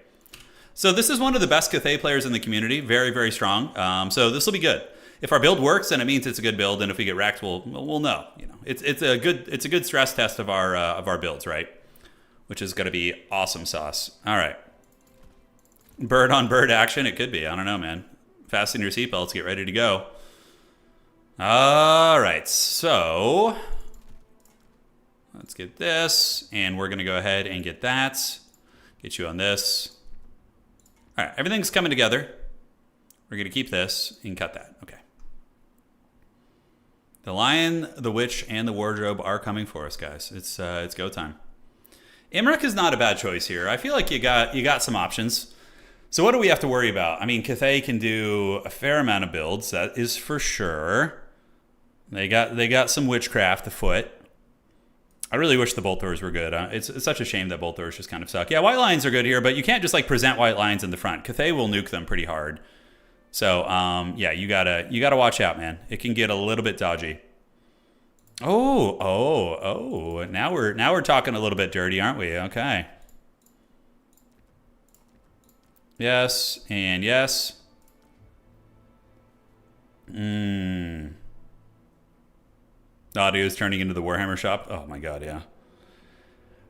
So this is one of the best Cathay players in the community. Very, very strong. So this will be good. If our build works, then it means it's a good build, and if we get wrecked, we'll know. You know, it's a good stress test of our builds, right? Which is going to be awesome sauce. All right, bird on bird action. It could be. I don't know, man. Fasten your seatbelts. Get ready to go. All right, so let's get this, and we're going to go ahead and get that. Get you on this. All right, everything's coming together. We're going to keep this and cut that. Okay. The Lion, the Witch, and the Wardrobe are coming for us, guys. It's go time. Imric is not a bad choice here. I feel like you got some options. So what do we have to worry about? I mean, Cathay can do a fair amount of builds. That is for sure. They got some witchcraft afoot. I really wish the Bolt Throwers were good. It's such a shame that Bolt Throwers just kind of suck. Yeah, White Lions are good here, but you can't just like present White Lions in the front. Cathay will nuke them pretty hard. So, yeah, you gotta watch out, man. It can get a little bit dodgy. Oh! Now we're talking a little bit dirty, aren't we? Okay. Yes and yes. The audio is turning into the Warhammer shop. Oh my god, yeah.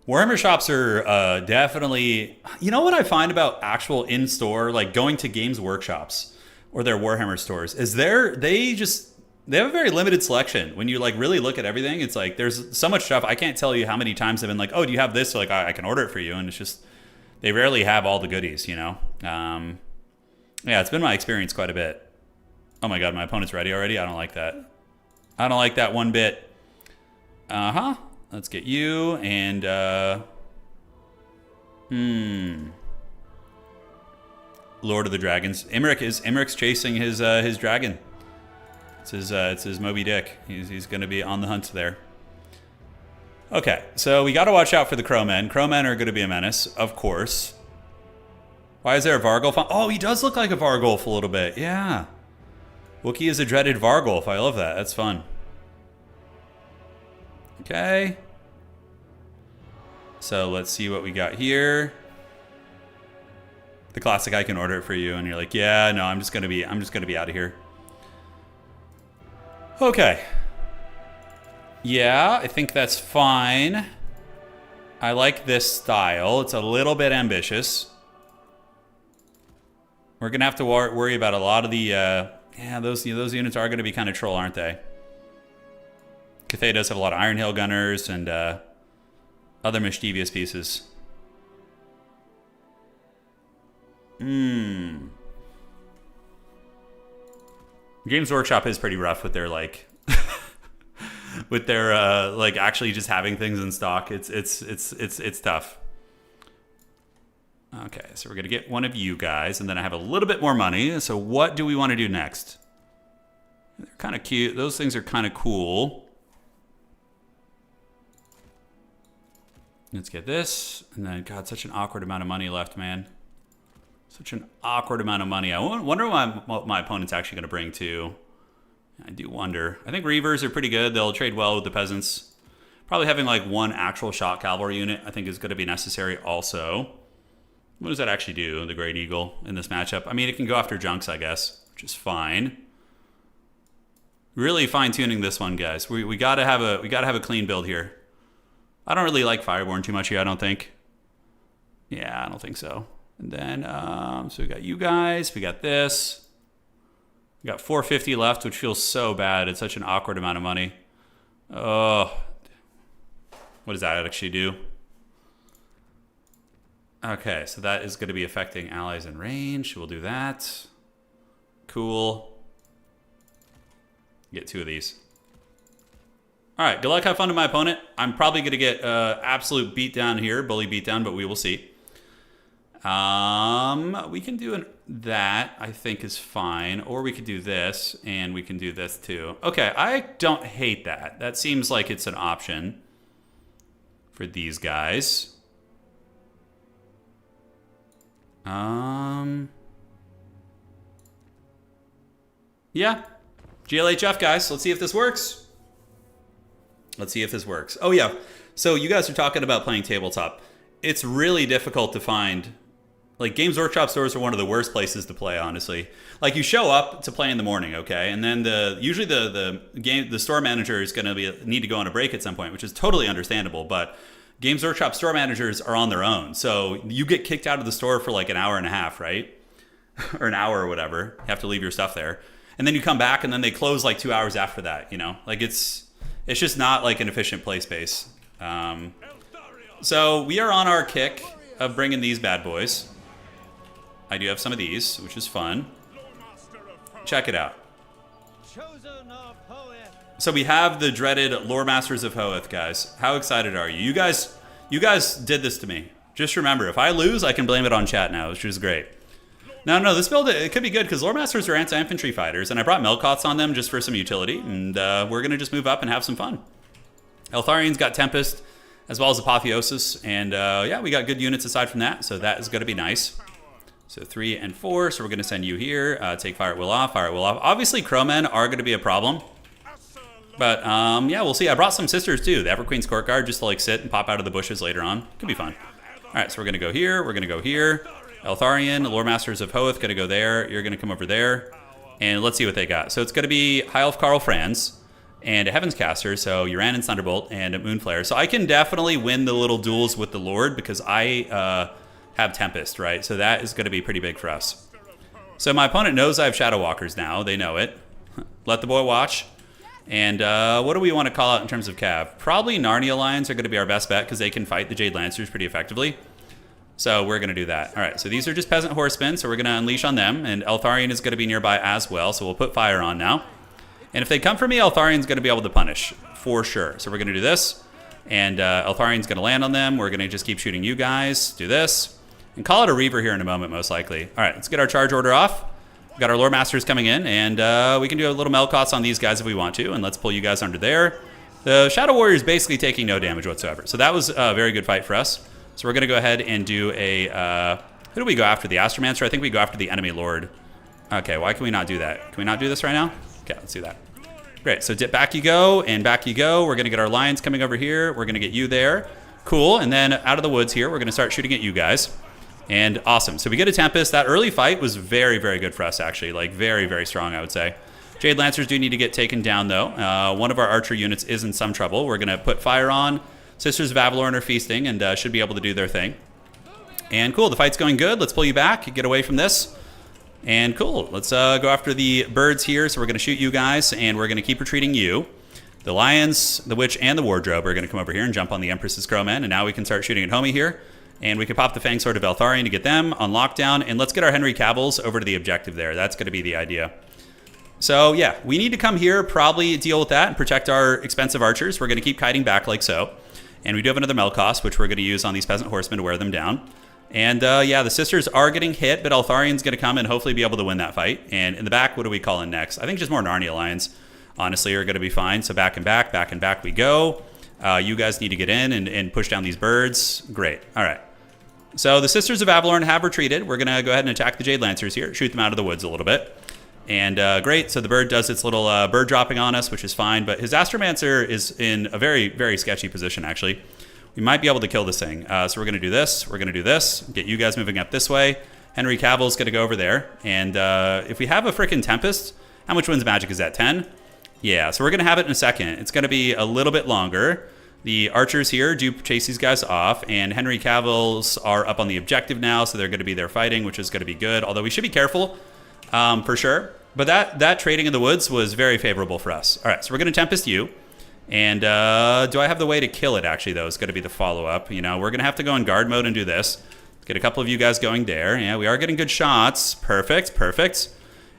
Warhammer shops are definitely... You know what I find about actual in-store, like going to Games Workshops or their Warhammer stores, is they have a very limited selection. When you like really look at everything, it's like there's so much stuff. I can't tell you how many times I've been like, oh, do you have this? So like I can order it for you. And it's just, they rarely have all the goodies, you know? Yeah, it's been my experience quite a bit. Oh my god, my opponent's ready already? I don't like that. I don't like that one bit. Let's get you and Lord of the Dragons. Imric's chasing his dragon. It's his Moby Dick. He's going to be on the hunt there. Okay, so we got to watch out for the Crowmen. Crowmen are going to be a menace, of course. Why is there a Vargulf? Oh, he does look like a Vargulf a little bit. Yeah. Wookiee is a dreaded Vargulf. I love that. That's fun. Okay. So let's see what we got here. The classic, I can order it for you, and you're like, yeah, no, I'm just gonna be out of here. Okay. Yeah, I think that's fine. I like this style. It's a little bit ambitious. We're gonna have to worry about a lot of the, yeah, those units are gonna be kind of troll, aren't they? Cathay does have a lot of Iron Hail Gunners and other mischievous pieces. Games Workshop is pretty rough with their like with their like actually just having things in stock. It's tough. Okay, so we're gonna get one of you guys, and then I have a little bit more money. So what do we want to do next? They're kind of cute. Those things are kind of cool. Let's get this, and then God, such an awkward amount of money left, man. Such an awkward amount of money. I wonder what my opponent's actually going to bring too. I do wonder. I think Reavers are pretty good. They'll trade well with the peasants. Probably having like one actual shot cavalry unit I think is going to be necessary also. What does that actually do, the Great Eagle, in this matchup? I mean, it can go after junks, I guess, which is fine. Really fine-tuning this one, guys. We gotta have a clean build here. I don't really like Fireborn too much here, I don't think. Yeah, I don't think so. And then, so we got you guys, we got this. We got 450 left, which feels so bad. It's such an awkward amount of money. Oh, what does that actually do? Okay, so that is going to be affecting allies in range. We'll do that. Cool. Get 2 of these. All right, good luck, have fun to my opponent. I'm probably going to get absolute beatdown here, bully beatdown, but we will see. We can do that, I think is fine. Or we could do this, and we can do this too. Okay, I don't hate that. That seems like it's an option for these guys. Yeah. GLHF, guys. Let's see if this works. Let's see if this works. Oh, yeah. So you guys are talking about playing tabletop. It's really difficult to find. Like, Games Workshop stores are one of the worst places to play, honestly. Like, you show up to play in the morning, okay? And then usually the store manager is going to need to go on a break at some point, which is totally understandable. But Games Workshop store managers are on their own. So you get kicked out of the store for like an hour and a half, right? Or an hour or whatever. You have to leave your stuff there. And then you come back and then they close like 2 hours after that, you know? Like it's just not like an efficient play space. So we are on our kick of bringing these bad boys. I do have some of these, which is fun. Check it out. So we have the dreaded Lore Masters of Hoeth, guys. How excited are you? You guys did this to me. Just remember, if I lose, I can blame it on chat now, which is great. No, this build, it could be good because Lore Masters are anti-infantry fighters, and I brought Melkoths on them just for some utility, and we're going to just move up and have some fun. Eltharian's got Tempest, as well as Apotheosis, and yeah, we got good units aside from that, so that is going to be nice. So 3 and 4, so we're going to send you here. Take Fire at Will off, Fire at Will off. Obviously, Crowmen are going to be a problem. But, yeah, we'll see. I brought some sisters, too. The Everqueen's Court Guard, just to, like, sit and pop out of the bushes later on. Could be fun. All right, so we're going to go here. We're going to go here. Eltharian, Lore Masters of Hoeth, going to go there. You're going to come over there. And let's see what they got. So it's going to be High Elf Carl Franz and a Heaven's Caster. So Uran and Thunderbolt and a Moonflare. So I can definitely win the little duels with the Lord because I have Tempest, right? So that is going to be pretty big for us. So my opponent knows I have Shadow Walkers now. They know it. Let the boy watch. And what do we want to call out in terms of Cav? Probably Narnia Lions are going to be our best bet because they can fight the Jade Lancers pretty effectively. So we're going to do that. All right, so these are just Peasant Horsemen, so we're going to unleash on them. And Eltharian is going to be nearby as well, so we'll put fire on now. And if they come for me, Eltharian's going to be able to punish, for sure. So we're going to do this. And Eltharian's going to land on them. We're going to just keep shooting you guys. Do this. And call it a Reaver here in a moment, most likely. All right, let's get our charge order off. We've got our Lore Masters coming in, and we can do a little Melkoths on these guys if we want to, and let's pull you guys under there. The Shadow Warrior is basically taking no damage whatsoever, so that was a very good fight for us. So we're going to go ahead and do a... who do we go after? The Astromancer? I think we go after the Enemy Lord. Okay, why can we not do that? Can we not do this right now? Okay, let's do that. Great, so dip back you go, and back you go. We're going to get our Lions coming over here. We're going to get you there. Cool, and then out of the woods here, we're going to start shooting at you guys. And awesome. So we get a Tempest. That early fight was very, very good for us, actually. Like, very, very strong, I would say. Jade Lancers do need to get taken down, though. One of our archer units is in some trouble. We're going to put fire on. Sisters of Avalorn are feasting and should be able to do their thing. And cool, the fight's going good. Let's pull you back, get away from this. And cool, let's go after the birds here. So we're going to shoot you guys, and we're going to keep retreating you. The Lions, the Witch, and the Wardrobe are going to come over here and jump on the Empress's Crowmen. And now we can start shooting at Homie here. And we can pop the Fang Sword of Eltharion to get them on lockdown. And let's get our Henry Cavils over to the objective there. That's going to be the idea. So, yeah, we need to come here, probably deal with that and protect our expensive archers. We're going to keep kiting back like so. And we do have another Melkoth, which we're going to use on these Peasant Horsemen to wear them down. And, yeah, the Sisters are getting hit, but Eltharion's going to come and hopefully be able to win that fight. And in the back, what do we call in next? I think just more Narnia Lions, honestly, are going to be fine. So back and back we go. You guys need to get in and push down these birds. Great. All right. So the Sisters of Avalorn have retreated. We're going to go ahead and attack the Jade Lancers here, shoot them out of the woods a little bit. And great, so the bird does its little bird dropping on us, which is fine. But his Astromancer is in a very, very sketchy position, actually. We might be able to kill this thing. So we're going to do this. We're going to do this. Get you guys moving up this way. Henry Cavill's going to go over there. And if we have a freaking Tempest, how much wins magic is that? 10? Yeah, so we're going to have it in a second. It's going to be a little bit longer. The archers here do chase these guys off, and Henry Cavils are up on the objective now, so they're going to be there fighting, which is going to be good. Although we should be careful, for sure. But that trading in the woods was very favorable for us. All right, so we're going to Tempest you. And do I have the way to kill it, actually, though? It's going to be the follow-up. You know, we're going to have to go in guard mode and do this. Get a couple of you guys going there. Yeah, we are getting good shots. Perfect, perfect.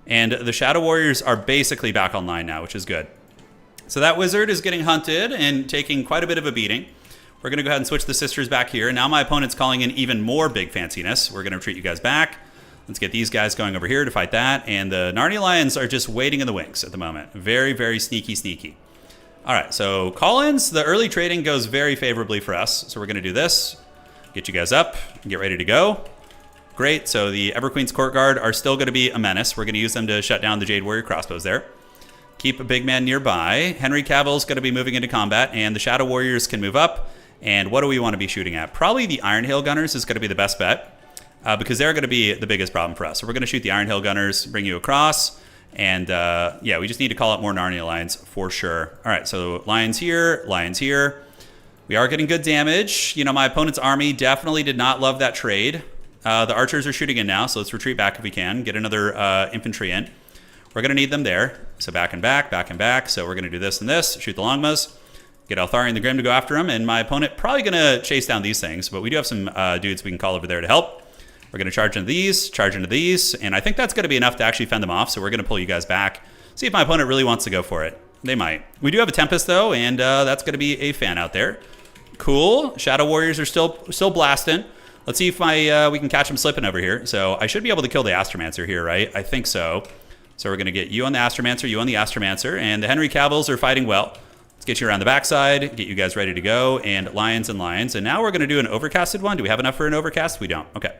And the Shadow Warriors are basically back online now, which is good. So that wizard is getting hunted and taking quite a bit of a beating. We're going to go ahead and switch the Sisters back here. Now my opponent's calling in even more big fanciness. We're going to retreat you guys back. Let's get these guys going over here to fight that. And the Narnia Lions are just waiting in the wings at the moment. Very, very sneaky, sneaky. All right, so call-ins, the early trading goes very favorably for us. So we're going to do this. Get you guys up and get ready to go. Great, so the Everqueen's Court Guard are still going to be a menace. We're going to use them to shut down the Jade Warrior crossbows there. Keep a big man nearby. Henry Cavill's going to be moving into combat, and the Shadow Warriors can move up. And what do we want to be shooting at? Probably the Iron Hail Gunners is going to be the best bet, because they're going to be the biggest problem for us. So we're going to shoot the Iron Hail Gunners, bring you across, and yeah, we just need to call out more Narnia Lions for sure. All right, so Lions here, Lions here. We are getting good damage. You know, my opponent's army definitely did not love that trade. The archers are shooting in now, so let's retreat back if we can. Get another infantry in. We're going to need them there. So back and back, back and back. So we're going to do this and this. Shoot the Longmas. Get Eltharion the Grim to go after him. And my opponent probably going to chase down these things. But we do have some dudes we can call over there to help. We're going to charge into these. And I think that's going to be enough to actually fend them off. So we're going to pull you guys back. See if my opponent really wants to go for it. They might. We do have a Tempest, though. And that's going to be a fan out there. Cool. Shadow Warriors are still blasting. Let's see if we can catch them slipping over here. So I should be able to kill the Astromancer here, right? I think so. So we're going to get you on the Astromancer, you on the Astromancer, and the Henry Cavils are fighting well. Let's get you around the backside, get you guys ready to go, and Lions and Lions. And now we're going to do an overcasted one. Do we have enough for an overcast? We don't. Okay.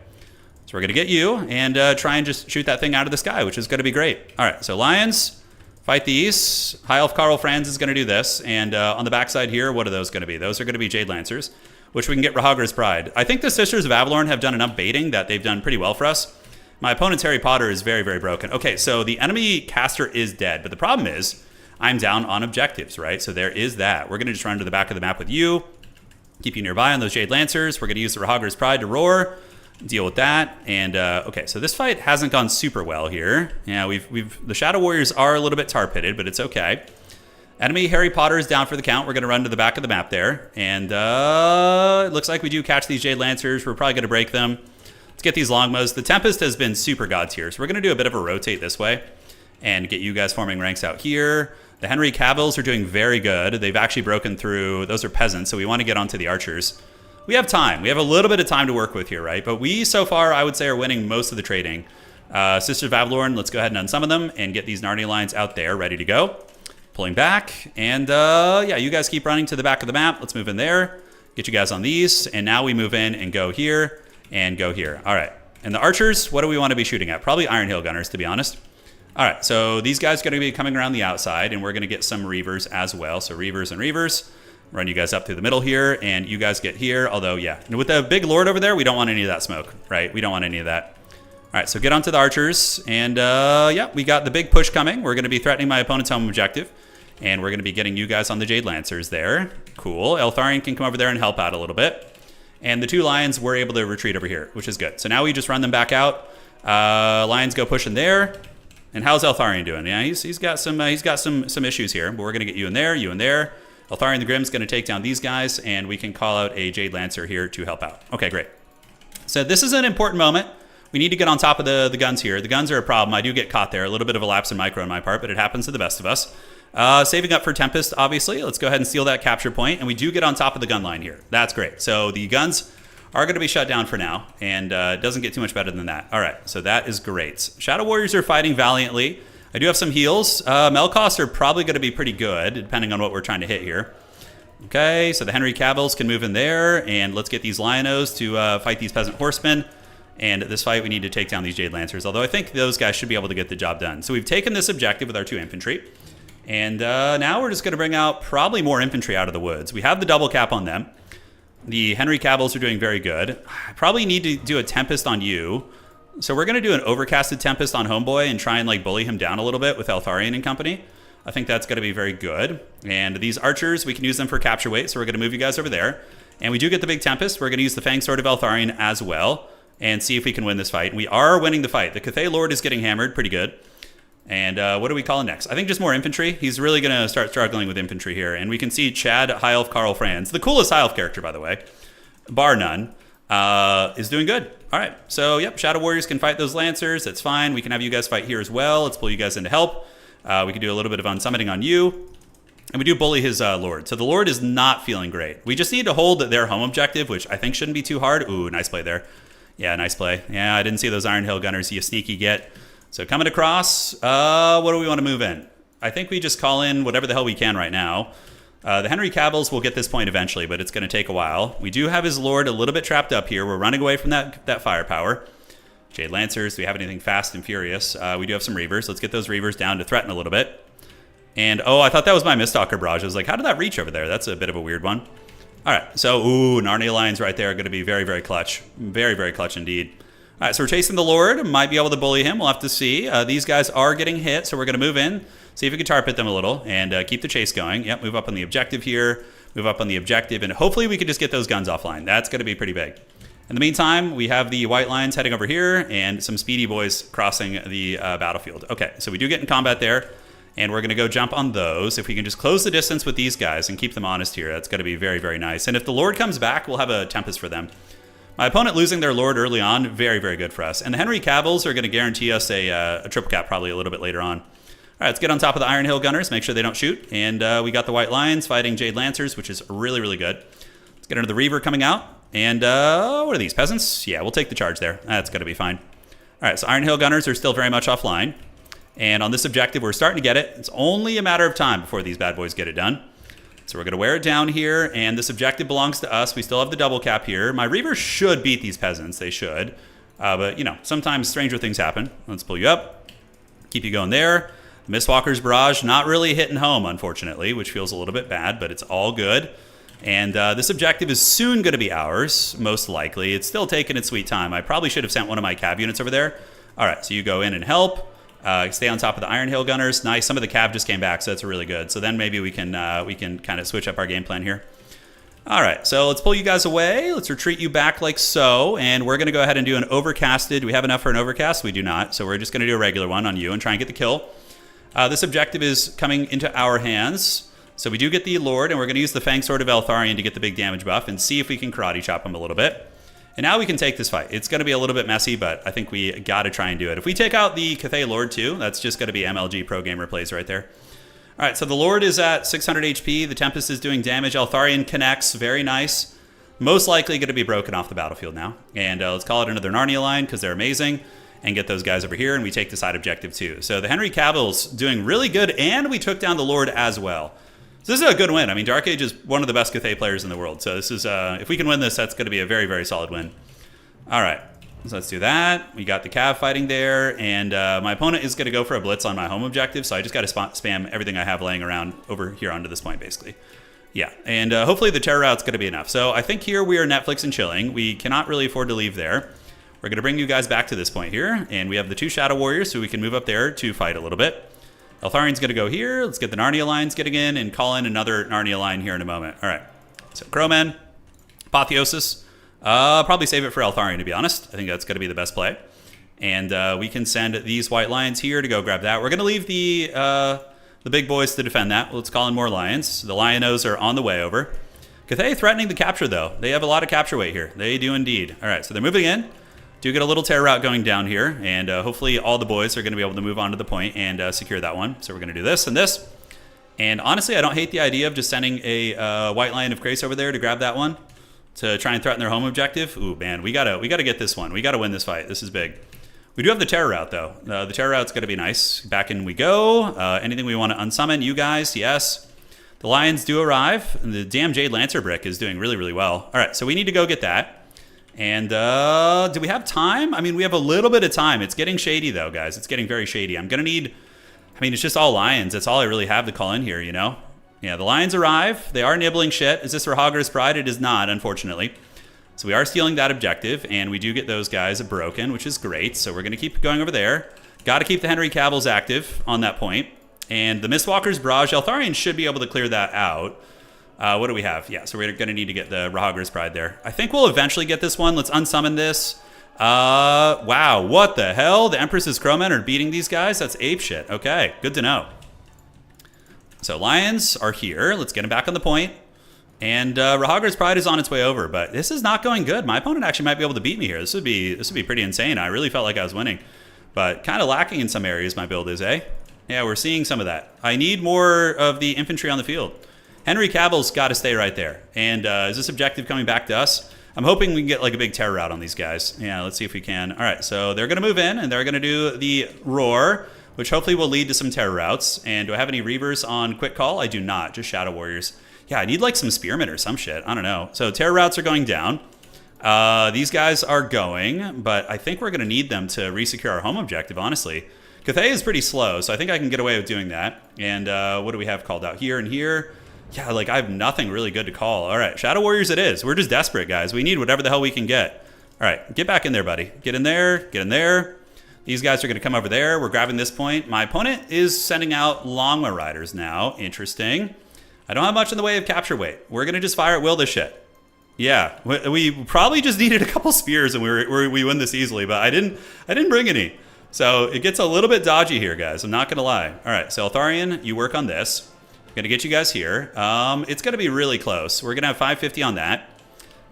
So we're going to get you and try and just shoot that thing out of the sky, which is going to be great. All right, so Lions, fight these. High Elf Carl Franz is going to do this. And on the backside here, what are those going to be? Those are going to be Jade Lancers, which we can get Rahagra's Pride. I think the Sisters of Avalorn have done enough baiting that they've done pretty well for us. My opponent's Harry Potter is very, very broken. Okay, so the enemy caster is dead, but the problem is I'm down on objectives, right? So there is that. We're going to just run to the back of the map with you, keep you nearby on those Jade Lancers. We're going to use the Rahagra's Pride to roar, deal with that. And okay, so this fight hasn't gone super well here. Yeah, the Shadow Warriors are a little bit tar-pitted, but it's okay. Enemy Harry Potter is down for the count. We're going to run to the back of the map there. And it looks like we do catch these Jade Lancers. We're probably going to break them. Let's get these Longmas. The Tempest has been super god tier, so we're going to do a bit of a rotate this way and get you guys forming ranks out here. The Henry Cavils are doing very good. They've actually broken through. Those are peasants, so we want to get onto the archers. We have time. We have a little bit of time to work with here, right? But we, so far, I would say, are winning most of the trading. Sisters of Avalorn, let's go ahead and unsummon them and get these Narnia Lions out there ready to go. Pulling back. And, yeah, you guys keep running to the back of the map. Let's move in there. Get you guys on these. And now we move in and go here. And go here. All right. And the archers, what do we want to be shooting at? Probably Iron Hail Gunners, to be honest. All right. So these guys are going to be coming around the outside, and we're going to get some Reavers as well. So Reavers and Reavers. Run you guys up through the middle here, and you guys get here. Although, yeah, with the big lord over there, we don't want any of that smoke, right? We don't want any of that. All right, so get onto the archers, and yeah, we got the big push coming. We're going to be threatening my opponent's home objective, and we're going to be getting you guys on the Jade Lancers there. Cool. Eltharion can come over there and help out a little bit. And the 2 lions were able to retreat over here, which is good. So now we just run them back out. Lions go pushing there. And how's Eltharion doing? Yeah, he's got some issues here, but we're going to get you in there, you in there. Eltharion the Grim's going to take down these guys, and we can call out a Jade Lancer here to help out. Okay, great. So this is an important moment. We need to get on top of the guns here. The guns are a problem. I do get caught there. A little bit of a lapse in micro on my part, but it happens to the best of us. Saving up for Tempest, obviously. Let's go ahead and steal that capture point, and we do get on top of the gun line here. That's great. So the guns are going to be shut down for now, and it doesn't get too much better than that. All right, so that is great. Shadow Warriors are fighting valiantly. I do have some heals. Melkoths are probably going to be pretty good, depending on what we're trying to hit here. Okay, so the Henry Cavils can move in there, and let's get these Lionos to fight these Peasant Horsemen. And this fight, we need to take down these Jade Lancers, although I think those guys should be able to get the job done. So we've taken this objective with our 2 infantry, and now we're just going to bring out probably more infantry out of the woods. We have the double cap on them. The Henry Cavils are doing very good. I probably need to do a Tempest on you. So we're going to do an overcasted Tempest on Homeboy and try and like bully him down a little bit with Eltharion and company. I think that's going to be very good. And these archers, we can use them for capture weight, so we're going to move you guys over there. And we do get the big Tempest. We're going to use the Fang Sword of Eltharion as well and see if we can win this fight. And we are winning the fight. The Cathay Lord is getting hammered pretty good. And what are we calling next? I think just more infantry. He's really going to start struggling with infantry here. And we can see Chad High Elf Carl Franz, the coolest High Elf character, by the way, bar none, is doing good. All right, so yep, Shadow Warriors can fight those Lancers. That's fine. We can have you guys fight here as well. Let's pull you guys in to help. We can do a little bit of unsummoning on you. And we do bully his Lord. So the Lord is not feeling great. We just need to hold their home objective, which I think shouldn't be too hard. Ooh, nice play there. Yeah, nice play. Yeah, I didn't see those Iron Hill Gunners. You sneaky get. So coming across, what do we want to move in? I think we just call in whatever the hell we can right now. The Henry Cavils will get this point eventually, but it's going to take a while. We do have his Lord a little bit trapped up here. We're running away from that firepower. Jade Lancers, do we have anything fast and furious? We do have some Reavers. Let's get those Reavers down to threaten a little bit. And, oh, I thought that was my Mistalker barrage. I was like, how did that reach over there? That's a bit of a weird one. All right, so, ooh, Narnia Lions right there are going to be very, very clutch. Very, very clutch indeed. All right, so we're chasing the Lord. Might be able to bully him. We'll have to see. These guys are getting hit, so we're going to move in, see if we can tar pit them a little, and keep the chase going. Yep, move up on the objective here, move up on the objective, and hopefully we can just get those guns offline. That's going to be pretty big. In the meantime, we have the White Lions heading over here, and some speedy boys crossing the battlefield. Okay, so we do get in combat there, and we're going to go jump on those. If we can just close the distance with these guys and keep them honest here, that's going to be very, very nice. And if the Lord comes back, we'll have a Tempest for them. My opponent losing their Lord early on, very, very good for us. And the Henry Cavils are going to guarantee us a triple cap probably a little bit later on. All right, let's get on top of the Iron Hill Gunners, make sure they don't shoot. And we got the White Lions fighting Jade Lancers, which is really, really good. Let's get into the Reaver coming out. And what are these, peasants? Yeah, we'll take the charge there. That's going to be fine. All right, so Iron Hill Gunners are still very much offline. And on this objective, we're starting to get it. It's only a matter of time before these bad boys get it done. So we're going to wear it down here, and this objective belongs to us. We still have the double cap here. My Reavers should beat these peasants. They should. But, you know, sometimes stranger things happen. Let's pull you up. Keep you going there. Mistwalker's Barrage, not really hitting home, unfortunately, which feels a little bit bad, but it's all good. And this objective is soon going to be ours, most likely. It's still taking its sweet time. I probably should have sent one of my cav units over there. All right, so you go in and help. Stay on top of the Iron Hill Gunners. Nice. Some of the cav just came back, so that's really good. So then maybe we can kind of switch up our game plan here. All right, so let's pull you guys away. Let's retreat you back like so, and we're going to go ahead and do an overcasted. Do we have enough for an overcast? We do not, so we're just going to do a regular one on you and try and get the kill. This objective is coming into our hands. So we do get the Lord, and we're going to use the Fang Sword of Eltharion to get the big damage buff and see if we can karate chop him a little bit. And now we can take this fight. It's going to be a little bit messy, but I think we got to try and do it. If we take out the Cathay Lord too, that's just going to be MLG Pro Gamer plays right there. All right, so the Lord is at 600 HP. The Tempest is doing damage. Eltharion connects. Very nice. Most likely going to be broken off the battlefield now. And let's call it another Narnia line because they're amazing. And get those guys over here, and we take the side objective too. So the Henry Cavils doing really good, and we took down the Lord as well. So this is a good win. I mean, Dark Age is one of the best Cathay players in the world. So this is, if we can win this, that's going to be a very, very solid win. All right, so let's do that. We got the Cav fighting there, and my opponent is going to go for a blitz on my home objective, so I just got to spam everything I have laying around over here onto this point, basically. Yeah, and hopefully the terror route's going to be enough. So I think here we are Netflix and chilling. We cannot really afford to leave there. We're going to bring you guys back to this point here, and we have the 2 Shadow Warriors, so we can move up there to fight a little bit. Eltharian's going to go here. Let's get the Narnia lines getting in and call in another Narnia line here in a moment. All right, so Crowmen, Apotheosis. Probably save it for Eltharian, to be honest. I think that's going to be the best play. And we can send these white lions here to go grab that. We're going to leave the big boys to defend that. Let's call in more lions. The Lionos are on the way over. Cathay threatening the capture, though. They have a lot of capture weight here. They do indeed. All right, so they're moving in. Do get a little terror route going down here, and hopefully all the boys are going to be able to move on to the point and secure that one. So we're going to do this and this. And honestly, I don't hate the idea of just sending a white lion of grace over there to grab that one to try and threaten their home objective. Ooh, man, we gotta get this one. We gotta win this fight. This is big. We do have the terror route, though. The terror route's going to be nice. Back in we go. Anything we want to unsummon, you guys, yes. The lions do arrive. And the damn Jade Lancer brick is doing really, really well. All right, so we need to go get that. And do we have time? I mean, we have a little bit of time. It's getting shady, though, guys. It's getting very shady. I'm going to need... I mean, it's just all lions. That's all I really have to call in here, you know? Yeah, the lions arrive. They are nibbling shit. Is this Rahagar's Pride? It is not, unfortunately. So we are stealing that objective, and we do get those guys broken, which is great. So we're going to keep going over there. Got to keep the Henry Cavils active on that point. And the Mistwalker's Barrage, Eltharian should be able to clear that out. What do we have? Yeah, so we're going to need to get the Rahagar's Pride there. I think we'll eventually get this one. Let's unsummon this. Wow, what the hell? The Empress's Crowmen are beating these guys? That's apeshit. Okay, good to know. So lions are here. Let's get them back on the point. And Rahagar's Pride is on its way over, but this is not going good. My opponent actually might be able to beat me here. This would be pretty insane. I really felt like I was winning, but kind of lacking in some areas. My build is, eh? Yeah, we're seeing some of that. I need more of the infantry on the field. Henry Cavill's got to stay right there. And is this objective coming back to us? I'm hoping we can get like a big terror route on these guys. Yeah, let's see if we can. All right, so they're going to move in, and they're going to do the roar, which hopefully will lead to some terror routes. And do I have any Reavers on quick call? I do not, just Shadow Warriors. Yeah, I need like some Spearmen or some shit. I don't know. So terror routes are going down. These guys are going, but I think we're going to need them to resecure our home objective, honestly. Cathay is pretty slow, so I think I can get away with doing that. And what do we have called out here and here? Yeah, like I have nothing really good to call. All right, Shadow Warriors it is. We're just desperate, guys. We need whatever the hell we can get. All right, get back in there, buddy. Get in there, get in there. These guys are going to come over there. We're grabbing this point. My opponent is sending out Longma Riders now. Interesting. I don't have much in the way of capture weight. We're going to just fire at will this shit. Yeah, we probably just needed a couple spears and we win this easily, but I didn't bring any. So it gets a little bit dodgy here, guys. I'm not going to lie. All right, so Eltharian, you work on this. I'm going to get you guys here. It's going to be really close. We're going to have 550 on that.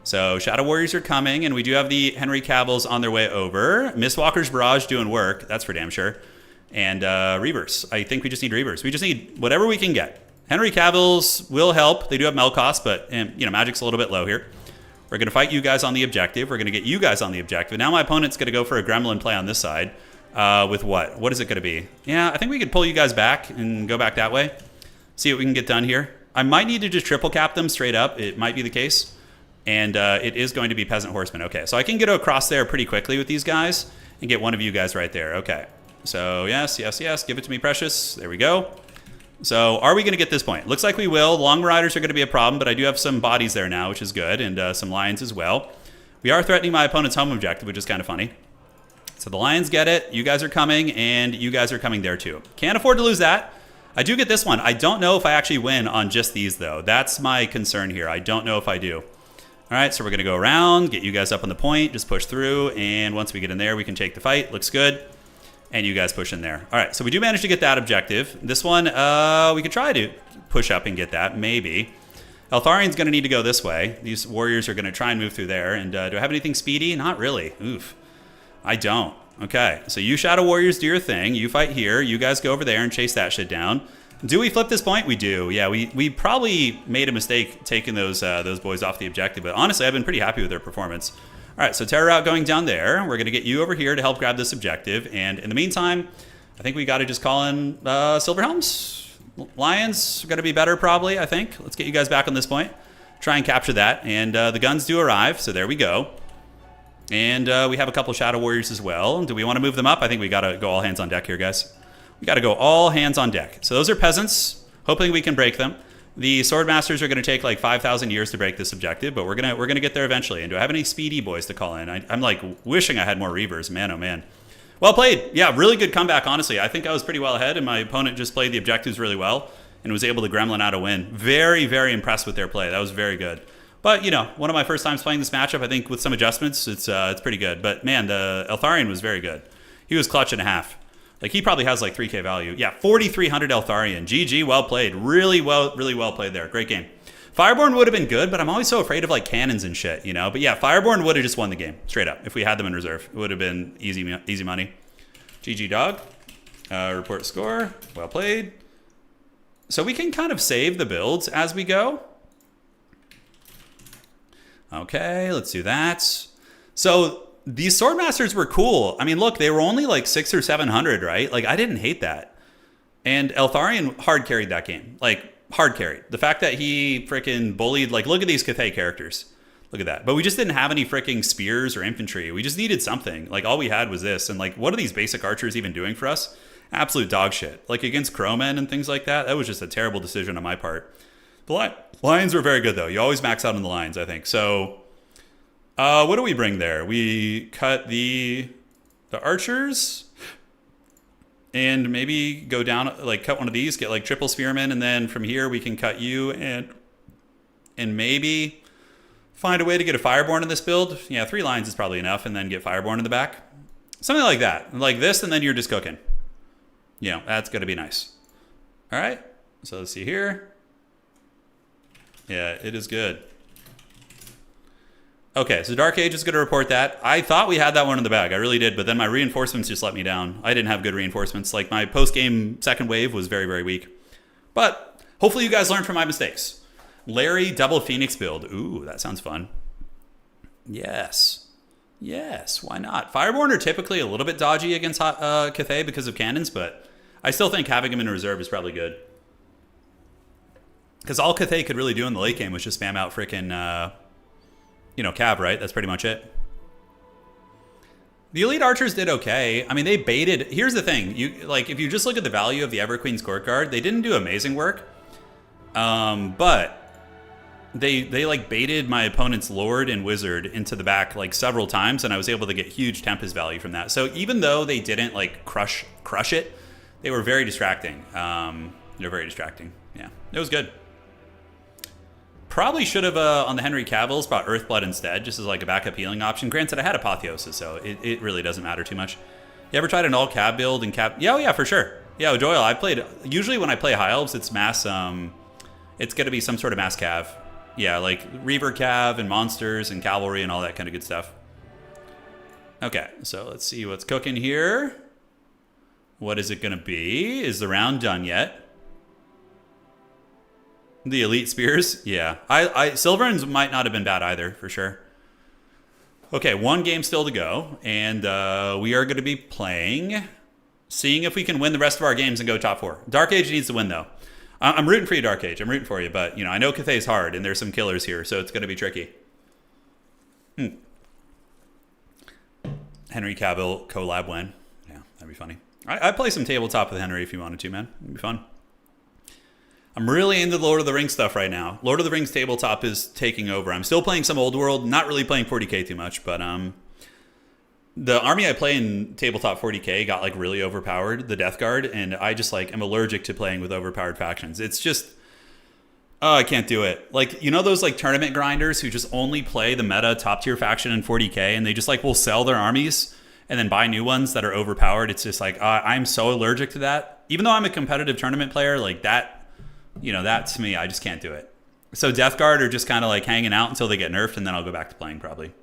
So Shadow Warriors are coming, and we do have the Henry Cavils on their way over. Mistwalker's Barrage doing work. That's for damn sure. And Reavers. I think we just need Reavers. We just need whatever we can get. Henry Cavils will help. They do have Mel cost, but you know, Magic's a little bit low here. We're going to fight you guys on the objective. We're going to get you guys on the objective. Now my opponent's going to go for a Gremlin play on this side. With what? What is it going to be? Yeah, I think we could pull you guys back and go back that way. See what we can get done here. I might need to just triple cap them straight up. It might be the case. And it is going to be Peasant Horsemen. Okay, so I can get across there pretty quickly with these guys and get one of you guys right there. Okay, so yes, yes, yes. Give it to me, Precious. There we go. So are we going to get this point? Looks like we will. Long Riders are going to be a problem, but I do have some bodies there now, which is good, and some lions as well. We are threatening my opponent's home objective, which is kind of funny. So the lions get it. You guys are coming, and you guys are coming there too. Can't afford to lose that. I do get this one. I don't know if I actually win on just these, though. That's my concern here. I don't know if I do. All right, so we're going to go around, get you guys up on the point, just push through, and once we get in there, we can take the fight. Looks good. And you guys push in there. All right, so we do manage to get that objective. This one, we could try to push up and get that, maybe. Eltharian's going to need to go this way. These warriors are going to try and move through there. And do I have anything speedy? Not really. Oof. I don't. Okay, so you Shadow Warriors do your thing. You fight here. You guys go over there and chase that shit down. Do we flip this point? We do. Yeah, we probably made a mistake taking those boys off the objective, but honestly, I've been pretty happy with their performance. All right, so terror route going down there. We're going to get you over here to help grab this objective, and in the meantime, I think we got to just call in Silver Helms. Lions are going to be better probably, I think. Let's get you guys back on this point. Try and capture that, and the guns do arrive, so there we go. And we have a couple Shadow Warriors as well. Do we want to move them up? I think we got to go all hands on deck here, guys. We got to go all hands on deck. So those are peasants. Hoping we can break them. The Swordmasters are going to take like 5,000 years to break this objective, but we're gonna get there eventually. And do I have any speedy boys to call in? I'm like wishing I had more Reavers. Man, oh man. Well played. Yeah, really good comeback, honestly. I think I was pretty well ahead, and my opponent just played the objectives really well and was able to gremlin out a win. Very, very impressed with their play. That was very good. But, you know, one of my first times playing this matchup, I think with some adjustments, it's pretty good. But, man, the Eltharion was very good. He was clutch and a half. Like, he probably has like 3K value. Yeah, 4,300 Eltharion. GG, well played. Really well played there. Great game. Fireborn would have been good, but I'm always so afraid of like cannons and shit, you know? But yeah, Fireborn would have just won the game, straight up. If we had them in reserve, it would have been easy money. GG, dog. Report score. Well played. So we can kind of save the builds as we go. Okay, let's do that. So these Swordmasters were cool. I mean, look, they were only like 600 or 700, right? Like, I didn't hate that. And Eltharion hard carried that game. Like, hard carried. The fact that he freaking bullied, like, look at these Cathay characters. Look at that. But we just didn't have any freaking spears or infantry. We just needed something. Like, all we had was this. And, like, what are these basic archers even doing for us? Absolute dog shit. Like, against crowmen and things like that, that was just a terrible decision on my part. The lions were very good, though. You always max out on the lions, I think. So, what do we bring there? We cut the archers and maybe go down, like, cut one of these, get, like, triple spearmen, and then from here we can cut you and maybe find a way to get a Fireborn in this build. Yeah, 3 lines is probably enough, and then get Fireborn in the back. Something like that. Like this, and then you're just cooking. You know, that's going to be nice. All right, so let's see here. Yeah, it is good. Okay, so Dark Age is going to report that. I thought we had that one in the bag. I really did, but then my reinforcements just let me down. I didn't have good reinforcements. Like, my post-game second wave was very, very weak. But hopefully you guys learned from my mistakes. Larry double Phoenix build. Ooh, that sounds fun. Yes. Yes, why not? Fireborn are typically a little bit dodgy against Cathay because of cannons, but I still think having him in reserve is probably good. Because all Cathay could really do in the late game was just spam out freaking, you know, Cav, right? That's pretty much it. The Elite Archers did okay. I mean, they baited. Here's the thing. Like, if you just look at the value of the Everqueen's Court Guard, they didn't do amazing work. But they like baited my opponent's Lord and Wizard into the back like several times, and I was able to get huge Tempest value from that. So even though they didn't like crush it, they were very distracting. They're very distracting. Yeah, it was good. Probably should have, on the Henry Cavils, brought Earthblood instead, just as like a backup healing option. Granted, I had Apotheosis, so it really doesn't matter too much. You ever tried an all-Cav build and Cav? Yeah, oh yeah, for sure. Yeah, Joel, I played... Usually when I play High Elves, it's mass... it's going to be some sort of mass Cav. Yeah, like Reaver Cav and Monsters and Cavalry and all that kind of good stuff. Okay, so let's see what's cooking here. What is it going to be? Is the round done yet? The Elite Spears? Yeah. Silverins might not have been bad either, for sure. Okay, one game still to go. And we are going to be playing, seeing if we can win the rest of our games and go top 4. Dark Age needs to win, though. I'm rooting for you, Dark Age. I'm rooting for you. But, you know, I know Cathay's hard, and there's some killers here, so it's going to be tricky. Henry Cavill collab win. Yeah, that'd be funny. I'd play some tabletop with Henry if you wanted to, man. It'd be fun. I'm really into the Lord of the Rings stuff right now. Lord of the Rings tabletop is taking over. I'm still playing some Old World, not really playing 40k too much, but the army I play in tabletop 40k got like really overpowered, the Death Guard, and I just like am allergic to playing with overpowered factions. It's just, oh, I can't do it. Like, you know those like tournament grinders who just only play the meta top tier faction in 40k, and they just like will sell their armies and then buy new ones that are overpowered. It's just like, I'm so allergic to that. Even though I'm a competitive tournament player, like that, you know, that to me, I just can't do it. So Death Guard are just kind of like hanging out until they get nerfed, and then I'll go back to playing probably.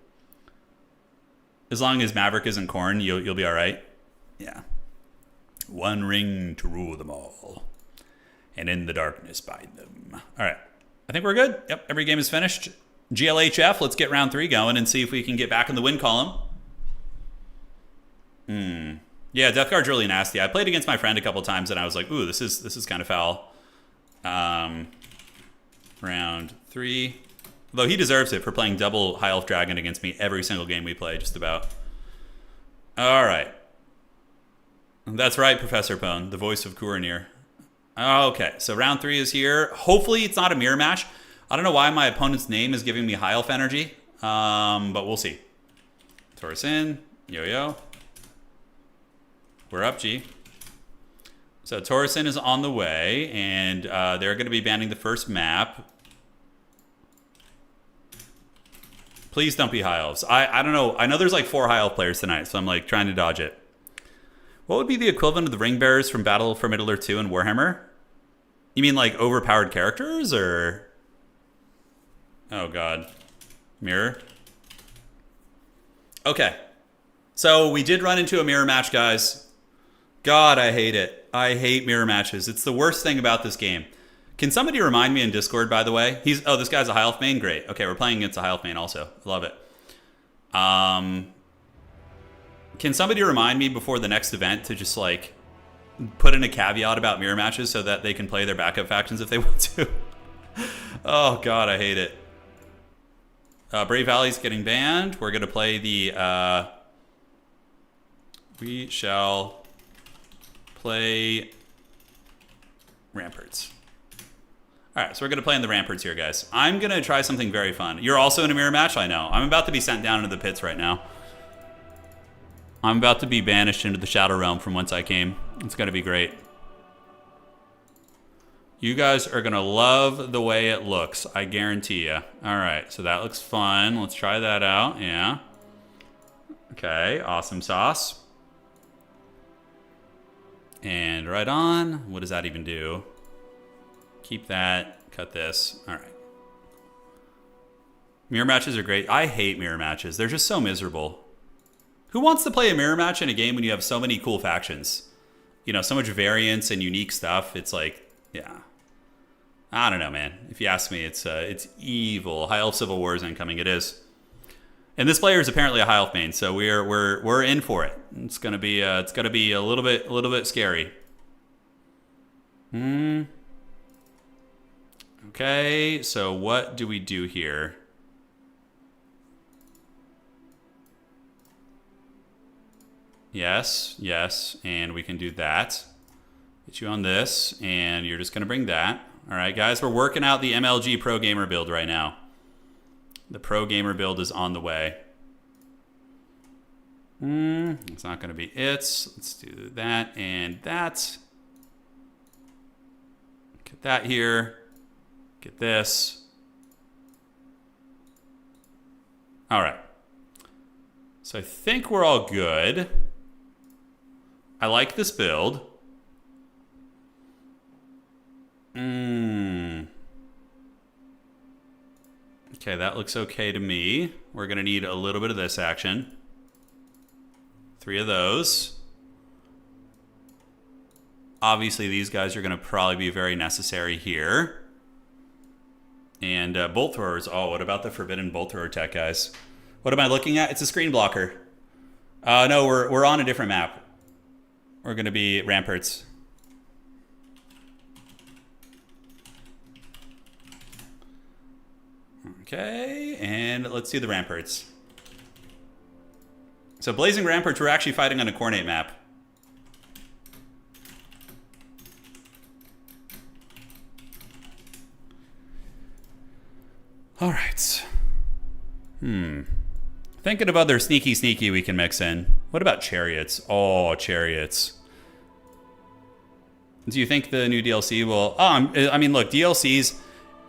As long as Maverick isn't Khorne, you'll be all right. Yeah. One ring to rule them all, and in the darkness bind them. All right. I think we're good. Yep, every game is finished. GLHF, let's get round 3 going and see if we can get back in the win column. Yeah, Death Guard's really nasty. I played against my friend a couple times, and I was like, ooh, this is kind of foul. Round 3. Though he deserves it for playing double High Elf Dragon against me every single game we play, just about. All right. That's right, Professor Pone, the voice of Kuranir. Okay, so round 3 is here. Hopefully it's not a mirror match. I don't know why my opponent's name is giving me high elf energy, but we'll see. Taurus in, yo-yo. We're up, G. So Taurus in is on the way, and they're going to be banning the first map. Please don't be high elves. I don't know. I know there's like 4 high elf players tonight, so I'm like trying to dodge it. What would be the equivalent of the ring bearers from Battle for Middle-earth 2 and Warhammer? You mean like overpowered characters, or... Oh, God. Mirror. Okay. So we did run into a mirror match, guys. God, I hate it. I hate mirror matches. It's the worst thing about this game. Can somebody remind me in Discord, by the way? Oh, this guy's a high elf main? Great. Okay, we're playing against a high elf main also. Love it. Can somebody remind me before the next event to just, like, put in a caveat about mirror matches so that they can play their backup factions if they want to? Oh, God, I hate it. Brave Valley's getting banned. We're going to play the... we shall play Ramparts. All right, so we're going to play in the Ramparts here, guys. I'm going to try something very fun. You're also in a mirror match? I know. I'm about to be sent down into the pits right now. I'm about to be banished into the Shadow Realm from whence I came. It's going to be great. You guys are going to love the way it looks. I guarantee you. All right, so that looks fun. Let's try that out. Yeah. Okay, awesome sauce. And right on. What does that even do? Keep that. Cut this. All right. Mirror matches are great. I hate mirror matches. They're just so miserable. Who wants to play a mirror match in a game when you have so many cool factions? You know, so much variance and unique stuff. It's like, yeah. I don't know, man. If you ask me, it's evil. High Elf Civil War is incoming. It is. And this player is apparently a high elf main, so we're in for it. It's gonna be a little bit scary. Okay, so what do we do here? Yes, and we can do that. Get you on this, and you're just gonna bring that. All right, guys, we're working out the MLG Pro Gamer build right now. The Pro Gamer build is on the way. It's not gonna be it. Let's do that and that. Get that here. Get this. All right. So I think we're all good. I like this build. Okay, that looks okay to me. We're going to need a little bit of this action. 3 of those. Obviously, these guys are going to probably be very necessary here. And bolt throwers. Oh, what about the forbidden bolt thrower tech, guys? What am I looking at? It's a screen blocker. No, we're on a different map. We're going to be Ramparts. Okay, and let's see the Ramparts. So Blazing Ramparts, we're actually fighting on a Coordinate map. All right. Thinking of other sneaky we can mix in. What about Chariots? Oh, Chariots. Do you think the new DLC will... I mean, look, DLCs...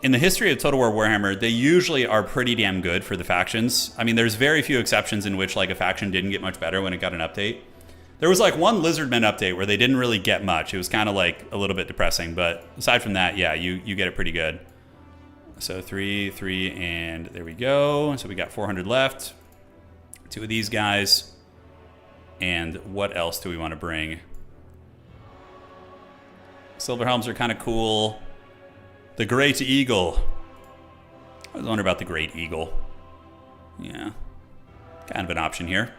In the history of Total War Warhammer, they usually are pretty damn good for the factions. I mean, there's very few exceptions in which like a faction didn't get much better when it got an update. There was like one Lizardmen update where they didn't really get much. It was kind of like a little bit depressing, but aside from that, yeah, you get it pretty good. So 3, and there we go. So we got 400 left. 2 of these guys. And what else do we want to bring? Silver Helms are kind of cool. The Great Eagle. I was wondering about the Great Eagle. Yeah. Kind of an option here.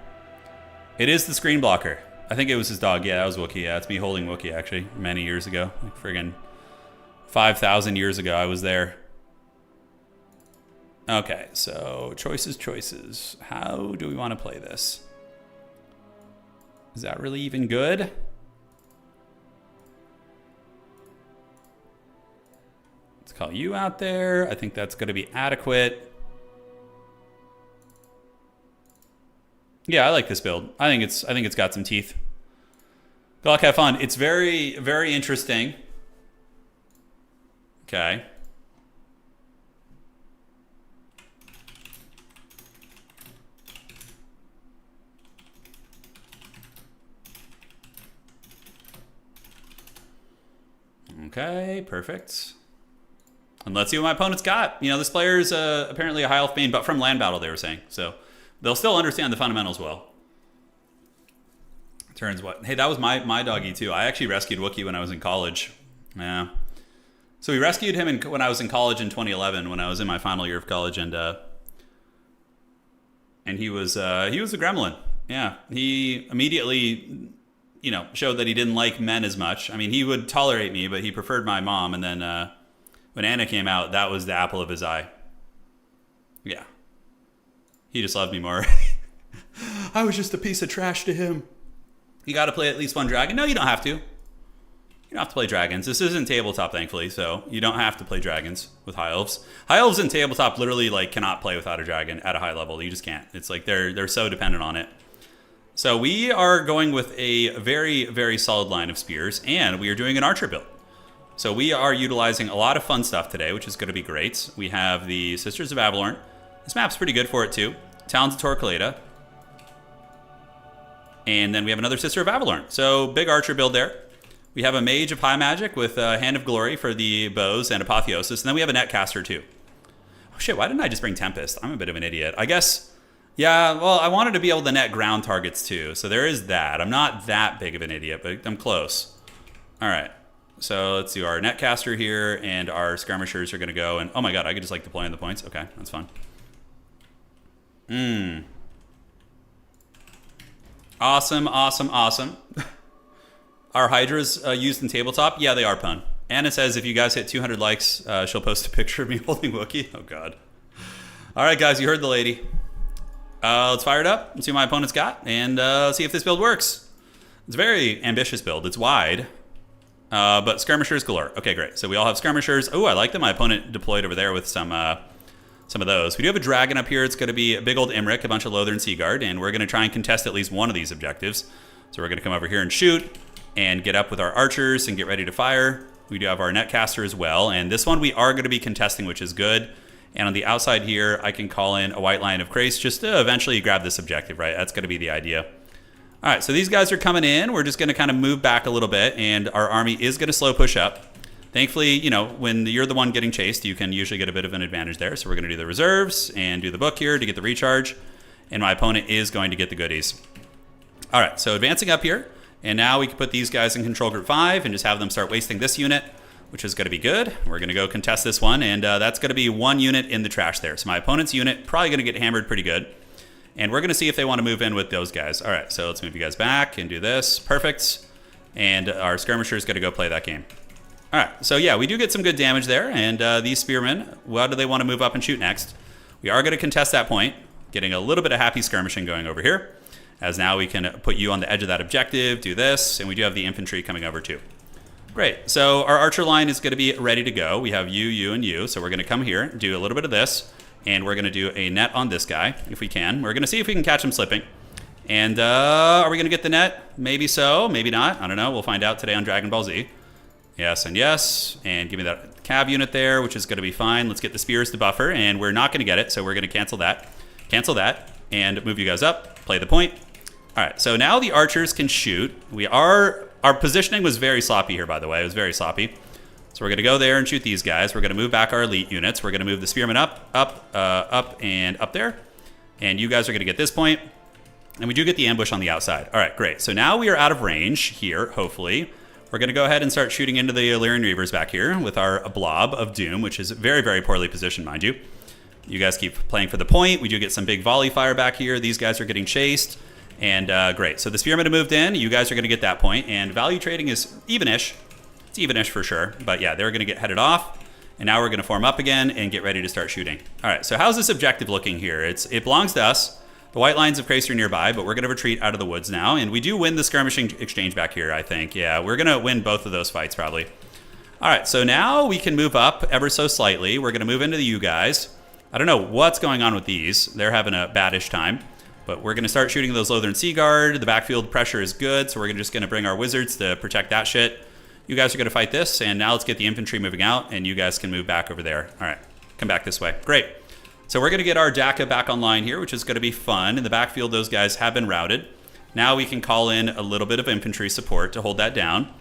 It is the screen blocker. I think it was his dog. Yeah, that was Wookiee. Yeah, it's me holding Wookiee, actually, many years ago. Like friggin' 5,000 years ago, I was there. Okay, so choices. How do we want to play this? Is that really even good? call you out there. I think that's going to be adequate. Yeah, I like this build. I think it's got some teeth. Good luck, have fun. It's very, very interesting. Okay. Okay, perfect. And let's see what my opponent's got. You know, this player's apparently a high elf main, but from land battle, they were saying. So they'll still understand the fundamentals well. Turns what? Hey, that was my doggy too. I actually rescued Wookiee when I was in college. Yeah. So we rescued him when I was in college in 2011, when I was in my final year of college, and he was a gremlin. Yeah, he immediately, you know, showed that he didn't like men as much. I mean, he would tolerate me, but he preferred my mom. And then when Anna came out, that was the apple of his eye. Yeah, he just loved me more. I was just a piece of trash to him. You got to play at least one dragon. No, you don't have to. You don't have to play dragons. This isn't tabletop, thankfully, so you don't have to play dragons with high elves. High elves in tabletop literally like cannot play without a dragon at a high level. You just can't. It's like they're so dependent on it. So we are going with a very, very solid line of spears, and we are doing an archer build. So we are utilizing a lot of fun stuff today, which is going to be great. We have the Sisters of Avalorn. This map's pretty good for it too. Talons of Torquelada. And then we have another Sister of Avalorn. So big archer build there. We have a Mage of High Magic with a Hand of Glory for the bows and Apotheosis. And then we have a Netcaster too. Oh shit, why didn't I just bring Tempest? I'm a bit of an idiot. I guess, yeah, well, I wanted to be able to net ground targets too. So there is that. I'm not that big of an idiot, but I'm close. All right. So let's do our Netcaster here, and our Skirmishers are going to go. And oh my god, I could just like deploy on the points. Okay, that's fun. Awesome, awesome, awesome. Our Hydras used in tabletop? Yeah, they are, Pun. Anna says if you guys hit 200 likes, she'll post a picture of me holding Wookiee. Oh, God. All right, guys, you heard the lady. Let's fire it up and see what my opponent's got, and see if this build works. It's a very ambitious build. It's wide, but Skirmishers galore. Okay, great. So we all have Skirmishers. Oh, I like them. My opponent deployed over there with some of those. We do have a dragon up here. It's going to be a big old Imric, a bunch of Lothern Seaguard, and we're going to try and contest at least one of these objectives. So we're going to come over here and shoot and get up with our archers and get ready to fire. We do have our Netcaster as well, and this one we are going to be contesting, which is good. And on the outside here, I can call in a White Lion of Grace just to eventually grab this objective, right? That's going to be the idea. All right, so these guys are coming in. We're just going to kind of move back a little bit, and our army is going to slow push up. Thankfully, you know, when you're the one getting chased, you can usually get a bit of an advantage there. So we're going to do the reserves and do the book here to get the recharge. And my opponent is going to get the goodies. All right, so advancing up here. And now we can put these guys in control group 5 and just have them start wasting this unit, which is going to be good. We're going to go contest this one, and that's going to be one unit in the trash there. So my opponent's unit probably going to get hammered pretty good. And we're going to see if they want to move in with those guys. All right, so let's move you guys back and do this. Perfect. And our skirmisher is going to go play that game. All right, so yeah, we do get some good damage there. And these spearmen, what do they want to move up and shoot next? We are going to contest that point, getting a little bit of happy skirmishing going over here. As now we can put you on the edge of that objective, do this, and we do have the infantry coming over too. Great, so our archer line is going to be ready to go. We have you, and you, so we're going to come here, do a little bit of this, and we're going to do a net on this guy, if we can. We're going to see if we can catch him slipping. And are we going to get the net? Maybe so, maybe not. I don't know, we'll find out today on Dragon Ball Z. Yes, and give me that cab unit there, which is going to be fine. Let's get the spears to buffer, and we're not going to get it, so we're going to cancel that, and move you guys up, play the point. All right, so now the archers can shoot. Our positioning was very sloppy here, by the way. It was very sloppy. So we're going to go there and shoot these guys. We're going to move back our elite units. We're going to move the spearmen up, and up there. And you guys are going to get this point. And we do get the ambush on the outside. All right, great. So now we are out of range here, hopefully. We're going to go ahead and start shooting into the Illyrian Reavers back here with our blob of doom, which is very, very poorly positioned, mind you. You guys keep playing for the point. We do get some big volley fire back here. These guys are getting chased. And great, so the spearmen have moved in. You guys are going to get that point, and value trading is evenish. It's evenish for sure, but yeah, they're going to get headed off, and now we're going to form up again and get ready to start shooting. All right, so how's this objective looking here? It belongs to us. The White Lines of Crace are nearby, but we're going to retreat out of the woods now, and we do win the skirmishing exchange back here, I think. Yeah, we're going to win both of those fights probably. All right, so now we can move up ever so slightly. We're going to move into the you guys. I don't know what's going on with these. They're having a badish time. But we're going to start shooting those Lothern Sea Guard. The backfield pressure is good, so we're just going to bring our wizards to protect that shit. You guys are going to fight this, and now let's get the infantry moving out, and you guys can move back over there. All right, come back this way. Great. So we're going to get our DACA back online here, which is going to be fun. In the backfield, those guys have been routed. Now we can call in a little bit of infantry support to hold that down.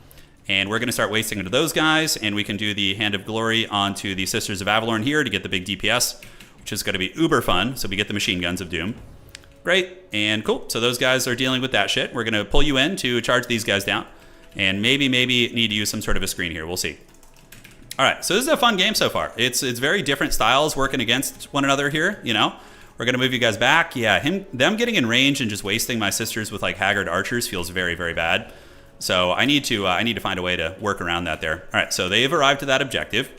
And we're going to start wasting into those guys, and we can do the Hand of Glory onto the Sisters of Avalorn here to get the big DPS, which is going to be uber fun. So we get the Machine Guns of Doom. Great, and cool. So those guys are dealing with that shit. We're going to pull you in to charge these guys down. And maybe need to use some sort of a screen here. We'll see. All right, so this is a fun game so far. It's very different styles working against one another here, you know. We're going to move you guys back. Yeah, them getting in range and just wasting my sisters with like haggard archers feels very, very bad. So I need to find a way to work around that there. All right, so they've arrived to that objective.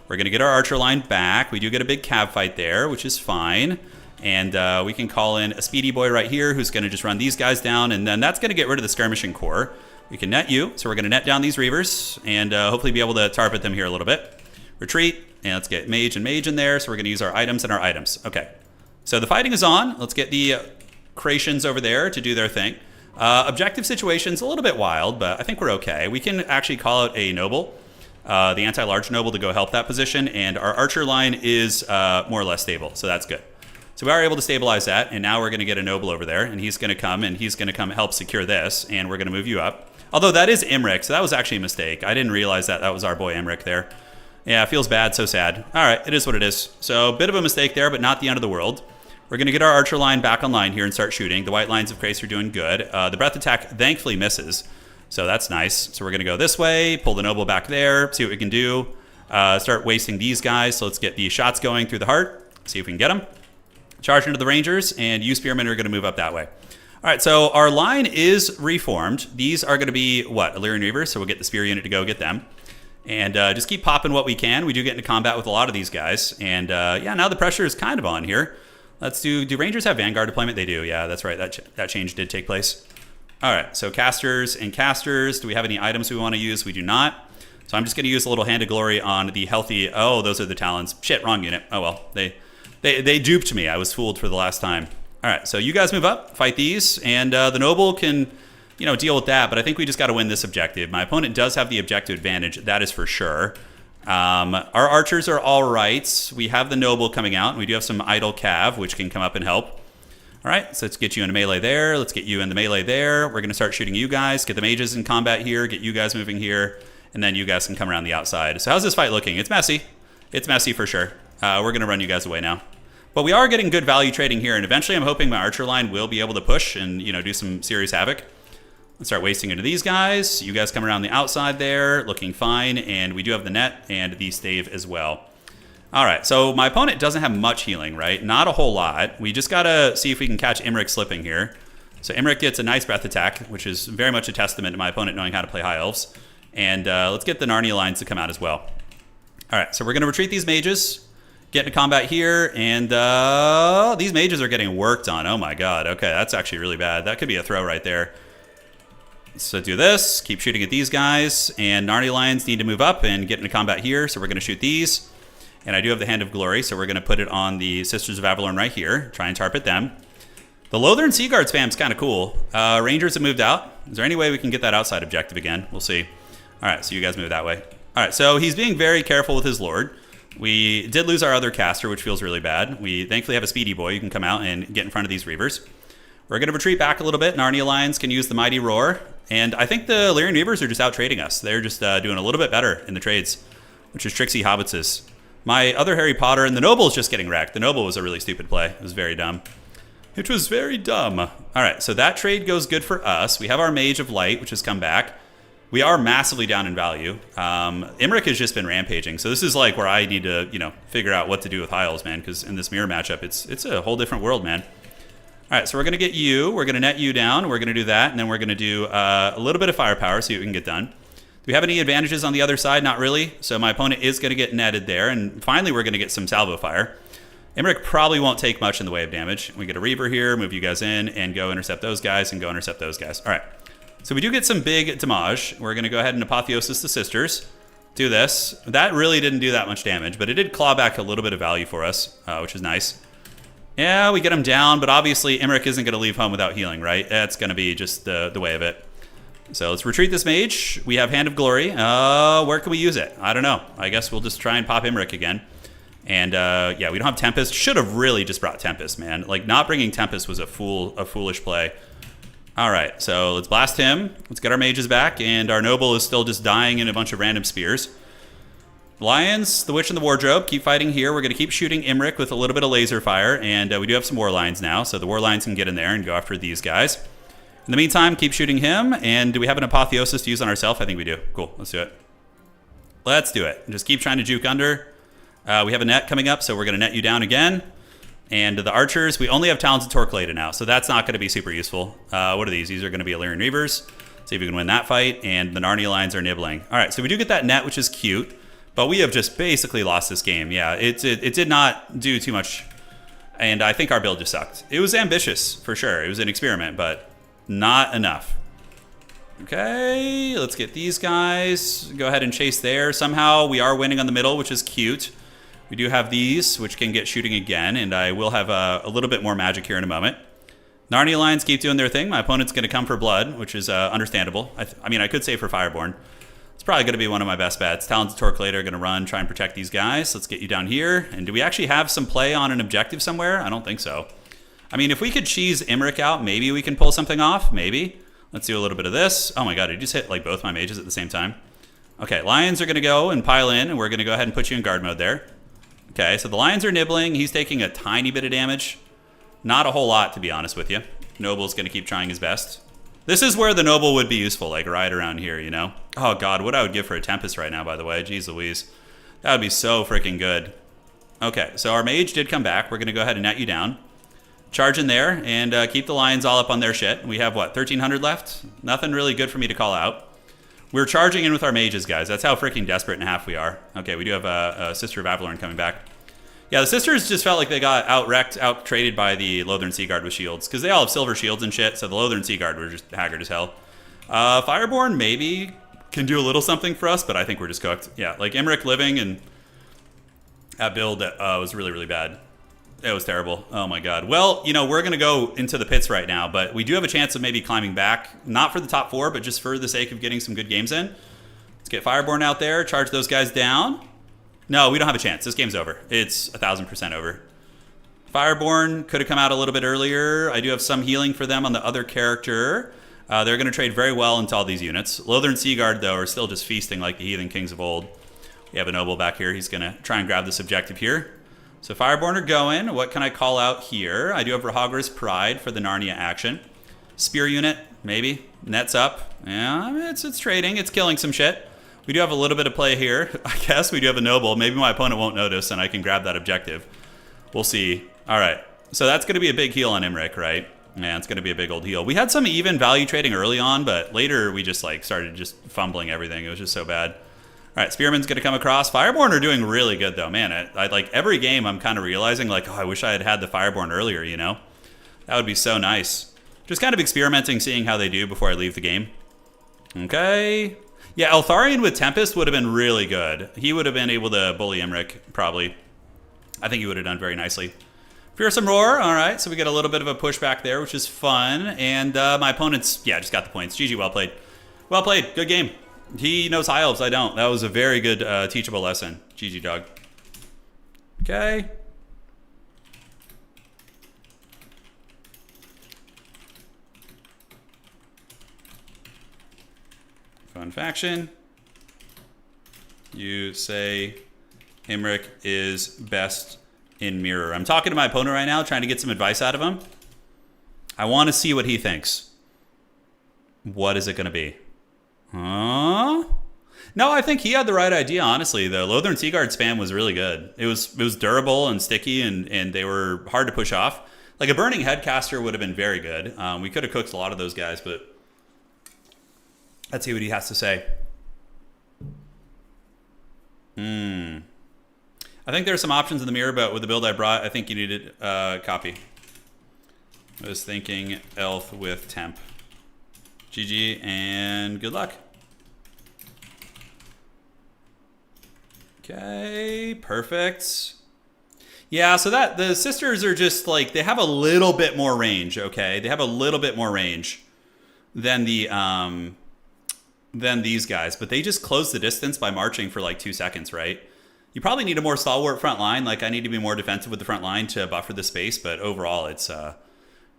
We're going to get our archer line back. We do get a big cav fight there, which is fine. And we can call in a speedy boy right here who's going to just run these guys down. And then that's going to get rid of the skirmishing corps. We can net you. So we're going to net down these reavers and hopefully be able to tarp at them here a little bit. Retreat. And let's get mage and mage in there. So we're going to use our items and our items. Okay. So the fighting is on. Let's get the Creations over there to do their thing. Objective situation's a little bit wild, but I think we're okay. We can actually call out a noble. The anti-large noble to go help that position. And our archer line is more or less stable. So that's good. So we are able to stabilize that, and now we're going to get a noble over there, and he's going to come help secure this, and we're going to move you up. Although that is Imric, so that was actually a mistake. I didn't realize that was our boy Imric there. Yeah, it feels bad, so sad. All right, it is what it is. So a bit of a mistake there, but not the end of the world. We're going to get our archer line back online here and start shooting. The white lines of Grace are doing good. The breath attack thankfully misses, so that's nice. So we're going to go this way, pull the noble back there, see what we can do. Start wasting these guys, so let's get the shots going through the heart, see if we can get them. Charge into the Rangers, and you Spearmen are going to move up that way. All right, so our line is reformed. These are going to be, Illyrian Reavers, so we'll get the Spear unit to go get them. And just keep popping what we can. We do get into combat with a lot of these guys. And yeah, now the pressure is kind of on here. Let's do Rangers have Vanguard deployment? They do, yeah, that's right. That change did take place. All right, so casters and casters. Do we have any items we want to use? We do not. So I'm just going to use a little Hand of Glory on the healthy. Oh, those are the Talons. Shit, wrong unit. Oh, well, They duped me. I was fooled for the last time. All right, so you guys move up, fight these, and the noble can, deal with that. But I think we just got to win this objective. My opponent does have the objective advantage. That is for sure. Our archers are all right. We have the noble coming out, and we do have some idle cav, which can come up and help. All right, so let's get you into melee there. Let's get you in the melee there. We're going to start shooting you guys. Get the mages in combat here. Get you guys moving here, and then you guys can come around the outside. So how's this fight looking? It's messy. It's messy for sure. We're going to run you guys away now. But we are getting good value trading here, and eventually I'm hoping my archer line will be able to push and, do some serious havoc. Let's start wasting into these guys. You guys come around the outside there, looking fine, and we do have the net and the stave as well. All right, so my opponent doesn't have much healing, right? Not a whole lot. We just got to see if we can catch Imric slipping here. So Imric gets a nice breath attack, which is very much a testament to my opponent knowing how to play High Elves. And let's get the Narnia lines to come out as well. All right, so we're going to retreat these mages. Get into combat here, and these mages are getting worked on. Oh my god, okay, that's actually really bad. That could be a throw right there. So do this, keep shooting at these guys, and Narnia Lions need to move up and get into combat here, so we're going to shoot these. And I do have the Hand of Glory, so we're going to put it on the Sisters of Avalorn right here, try and tarp at them. The Lothern Sea Guard spam's kind of cool. Rangers have moved out. Is there any way we can get that outside objective again? We'll see. All right, so you guys move that way. All right, so he's being very careful with his Lord. We did lose our other caster, which feels really bad. We thankfully have a speedy boy. You can come out and get in front of these Reavers. We're going to retreat back a little bit. Narnia Lions can use the Mighty Roar. And I think the Illyrian Reavers are just out trading us. They're just doing a little bit better in the trades, which is Trixie Hobbitses. My other Harry Potter and the Noble is just getting wrecked. The Noble was a really stupid play. It was very dumb. It was very dumb. All right, so that trade goes good for us. We have our Mage of Light, which has come back. We are massively down in value. Imric has just been rampaging, so this is like where I need to, figure out what to do with High Elves, man, because in this mirror matchup, it's a whole different world, man. All right, so we're going to get you. We're going to net you down. We're going to do that, and then we're going to do a little bit of firepower, see what we can get done. Do we have any advantages on the other side? Not really. So my opponent is going to get netted there, and finally we're going to get some salvo fire. Imric probably won't take much in the way of damage. We get a Reaver here, move you guys in, and go intercept those guys, and go intercept those guys. All right. So we do get some big damage. We're going to go ahead and Apotheosis the Sisters. do this. That really didn't do that much damage, but it did claw back a little bit of value for us, which is nice. Yeah, we get him down, but obviously Imric isn't going to leave home without healing, right? That's going to be just the way of it. So let's retreat this mage. We have Hand of Glory. Where can we use it? I don't know. I guess we'll just try and pop Imric again. And yeah, we don't have Tempest. Should have really just brought Tempest, man. Like, not bringing Tempest was a foolish play. All right, so let's blast him. Let's get our mages back, and our noble is still just dying in a bunch of random spears. Lions, the Witch and the Wardrobe, keep fighting here. We're going to keep shooting Imric with a little bit of laser fire, and we do have some War Lions now, so the War Lions can get in there and go after these guys. In the meantime, keep shooting him, and do we have an Apotheosis to use on ourselves? I think we do. Cool, let's do it. Let's do it. Just keep trying to juke under. We have a net coming up, so we're going to net you down again. And the archers, we only have Talons of Torquelada now, so that's not going to be super useful. What are these? These are going to be Illyrian Reavers. See if we can win that fight, and the Narnia Lions are nibbling. All right, so we do get that net, which is cute. But we have just basically lost this game. Yeah, it did not do too much. And I think our build just sucked. It was ambitious, for sure. It was an experiment, but not enough. Okay, let's get these guys. Go ahead and chase there. Somehow we are winning on the middle, which is cute. We do have these, which can get shooting again. And I will have a little bit more magic here in a moment. Narnia Lions keep doing their thing. My opponent's going to come for blood, which is understandable. I mean, I could say for Fireborn. It's probably going to be one of my best bets. Talons of Torquelada are going to run, try and protect these guys. Let's get you down here. And do we actually have some play on an objective somewhere? I don't think so. I mean, if we could cheese Imric out, maybe we can pull something off. Maybe. Let's do a little bit of this. Oh my god, I just hit like both my mages at the same time. Okay, Lions are going to go and pile in, and we're going to go ahead and put you in guard mode there. Okay, so the Lions are nibbling. He's taking a tiny bit of damage. Not a whole lot, to be honest with you. Noble's going to keep trying his best. This is where the Noble would be useful, like right around here, you know? Oh god, what I would give for a Tempest right now, by the way. Jeez Louise. That would be so freaking good. Okay, so our mage did come back. We're going to go ahead and net you down. Charge in there and keep the Lions all up on their shit. We have, what, 1,300 left? Nothing really good for me to call out. We're charging in with our mages, guys. That's how freaking desperate and a half we are. Okay, we do have a Sister of Avalorn coming back. Yeah, the Sisters just felt like they got out-wrecked, out-traded by the Lothern Seaguard with shields. Because they all have silver shields and shit, so the Lothern Seaguard were just haggard as hell. Fireborn maybe can do a little something for us, but I think we're just cooked. Yeah, like Imric living and that build was really, really bad. It was terrible. Oh my god. Well, you know, we're going to go into the pits right now, but we do have a chance of maybe climbing back. Not for the top 4, but just for the sake of getting some good games in. Let's get Fireborn out there, charge those guys down. No, we don't have a chance. This game's over. It's 1,000% over. Fireborn could have come out a little bit earlier. I do have some healing for them on the other character. They're going to trade very well into all these units. Lothern Seaguard, though, are still just feasting like the heathen kings of old. We have a noble back here. He's going to try and grab this objective here. So Fireborn are going. What can I call out here? I do have Rahagri's Pride for the Narnia action. Spear unit, maybe. Nets up. Yeah, it's trading. It's killing some shit. We do have a little bit of play here. I guess we do have a noble. Maybe my opponent won't notice and I can grab that objective. We'll see. All right. So that's going to be a big heal on Imric, right? Yeah, it's going to be a big old heal. We had some even value trading early on, but later we just like started just fumbling everything. It was just so bad. All right, Spearman's going to come across. Fireborn are doing really good though. Man, I like every game I'm kind of realizing like, oh, I wish I had had the Fireborn earlier, you know? That would be so nice. Just kind of experimenting, seeing how they do before I leave the game. Okay. Yeah, Eltharion with Tempest would have been really good. He would have been able to bully Imric, probably. I think he would have done very nicely. Fearsome Roar, all right. So we get a little bit of a pushback there, which is fun. And my opponent's, yeah, just got the points. GG, well played. Well played, good game. He knows High Elves, I don't. That was a very good teachable lesson. GG, dog. Okay. Fun faction. You say Imric is best in mirror. I'm talking to my opponent right now, trying to get some advice out of him. I want to see what he thinks. What is it going to be? Huh? No, I think he had the right idea, honestly. The Lothern Seaguard spam was really good. It was durable and sticky, and they were hard to push off. Like a Burning Headcaster would have been very good. We could have cooked a lot of those guys, but let's see what he has to say. I think there's some options in the mirror, but with the build I brought, I think you needed copy. I was thinking Elf with Temp. GG and good luck. Okay, perfect. Yeah, so that the sisters are just like, they have a little bit more range, okay? They have a little bit more range than these guys, but they just close the distance by marching for like 2 seconds, right? You probably need a more stalwart front line. Like, I need to be more defensive with the front line to buffer the space, but overall it's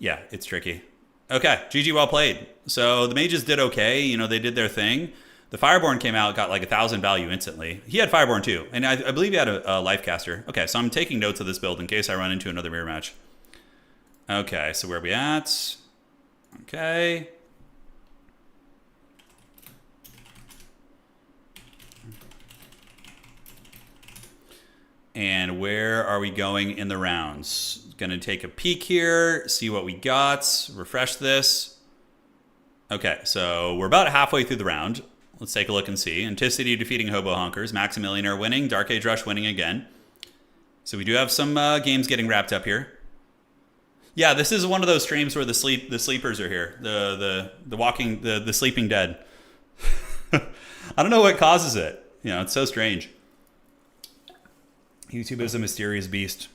yeah, it's tricky. Okay, GG, well played. So the mages did okay, you know, they did their thing. The Fireborn came out, got like 1,000 value instantly. He had Fireborn too, and I believe he had a life caster. Okay, so I'm taking notes of this build in case I run into another mirror match. Okay, so where are we at? Okay. And where are we going in the rounds? Gonna take a peek here, see what we got, refresh this. Okay, so we're about halfway through the round. Let's take a look and see. Anticity defeating Hobo Honkers. Maximillionaire winning. Dark Age Rush winning again. So we do have some games getting wrapped up here. Yeah, this is one of those streams where the sleepers are here. The sleeping dead. I don't know what causes it. You know, it's so strange. YouTube is a mysterious beast.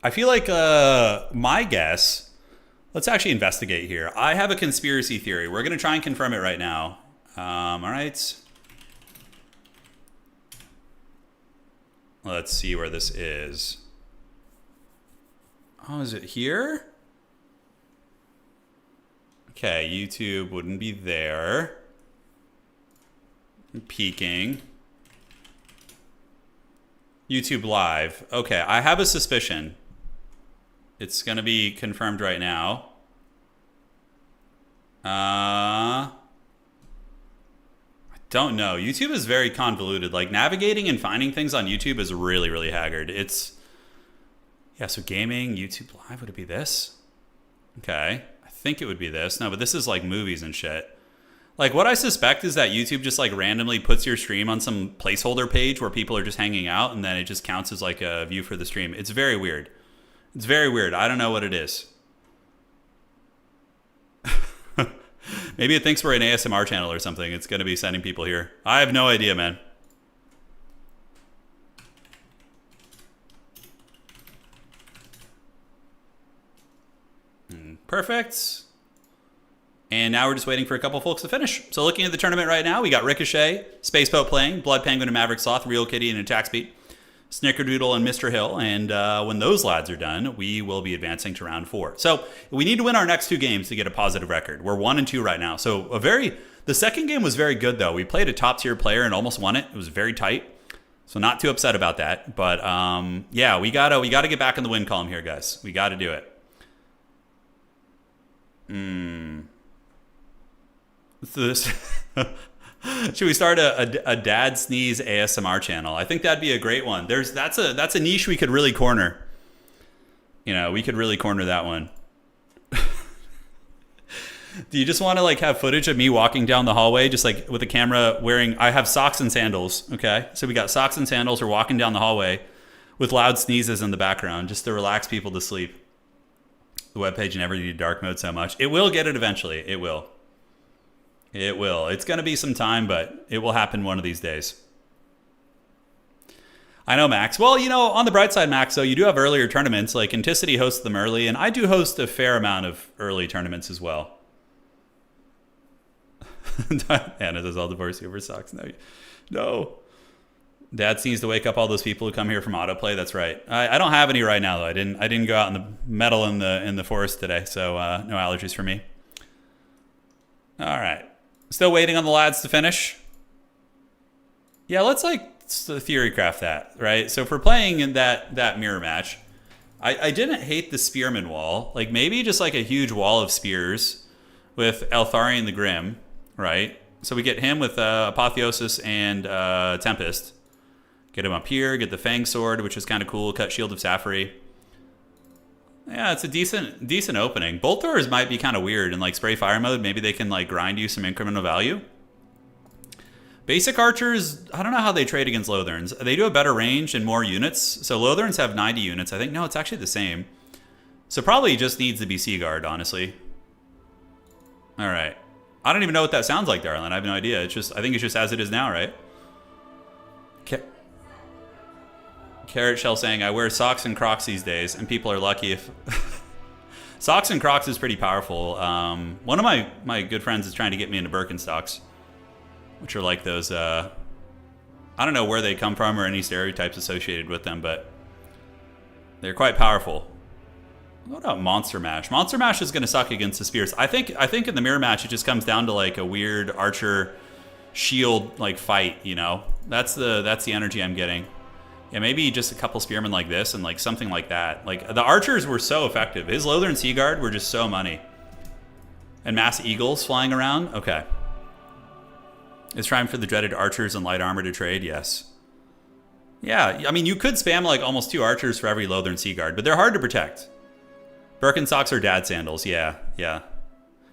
I feel like my guess. Let's actually investigate here. I have a conspiracy theory. We're going to try and confirm it right now. All right. Let's see where this is. Oh, is it here? Okay, YouTube wouldn't be there. I'm peeking. YouTube Live. Okay, I have a suspicion. It's going to be confirmed right now. I don't know. YouTube is very convoluted. Like, navigating and finding things on YouTube is really, really haggard. It's... Yeah, so gaming, YouTube Live, would it be this? Okay. I think it would be this. No, but this is like movies and shit. Like, what I suspect is that YouTube just like randomly puts your stream on some placeholder page where people are just hanging out, and then it just counts as like a view for the stream. It's very weird. It's very weird. I don't know what it is. Maybe it thinks we're an ASMR channel or something. It's going to be sending people here. I have no idea, man. Perfect. And now we're just waiting for a couple folks to finish. So looking at the tournament right now, we got Ricochet, Space Boat playing, Blood Penguin and Maverick Sloth, Real Kitty and Attack Speed, Snickerdoodle and Mr. Hill. And when those lads are done, we will be advancing to round 4. So we need to win our next 2 games to get a positive record. We're 1-2 right now. So the second game was very good though. We played a top tier player and almost won it. It was very tight. So not too upset about that. But yeah, we gotta get back in the win column here, guys. We gotta do it. This should we start a dad sneeze ASMR channel? I think that'd be a great one. That's a niche we could really corner. You know, we could really corner that one. Do you just want to like have footage of me walking down the hallway just like with the camera wearing... I have socks and sandals, okay? So we got socks and sandals. We're walking down the hallway with loud sneezes in the background just to relax people to sleep. The webpage never needed dark mode so much. It will get it eventually. It will. It will. It's going to be some time, but it will happen one of these days. I know, Max. Well, you know, on the bright side, Max, though, you do have earlier tournaments. Like, Anticity hosts them early, and I do host a fair amount of early tournaments as well. Anna does all divorce over socks. No. Dad needs to wake up all those people who come here from autoplay. That's right. I don't have any right now, though. I didn't go out in the metal in the forest today, so no allergies for me. All right. Still waiting on the lads to finish. Yeah, let's like theory craft that, right? So if we're playing in that mirror match, I didn't hate the spearman wall. Like maybe just like a huge wall of spears with Eltharion the Grim, right? So we get him with Apotheosis and Tempest. Get him up here, get the Fang Sword, which is kind of cool. Cut Shield of Safari. Yeah, it's a decent opening. Bolt throwers might be kind of weird in like spray fire mode. Maybe they can like grind you some incremental value. Basic archers, I don't know how they trade against Lotherns. They do a better range and more units. So Lotherns have 90 units. I think, no, it's actually the same. So probably just needs the BC guard, honestly. All right. I don't even know what that sounds like, Darlin. I have no idea. It's just, I think it's just as it is now, right? Okay. Carrot Shell saying, I wear socks and Crocs these days, and people are lucky if... Socks and Crocs is pretty powerful. One of my good friends is trying to get me into Birkenstocks, which are like those... I don't know where they come from or any stereotypes associated with them, but they're quite powerful. What about Monster Mash? Monster Mash is going to suck against the spears. I think in the mirror match, it just comes down to like a weird archer shield like fight, you know? That's the energy I'm getting. Yeah, maybe just a couple spearmen like this and like something like that. Like the archers were so effective. His Lothern Sea Guard were just so money. And mass eagles flying around? Okay. It's time for the dreaded archers and light armor to trade, yes. Yeah, I mean, you could spam like almost 2 archers for every Lothern Sea Guard, but they're hard to protect. Birkenstocks or dad sandals, yeah.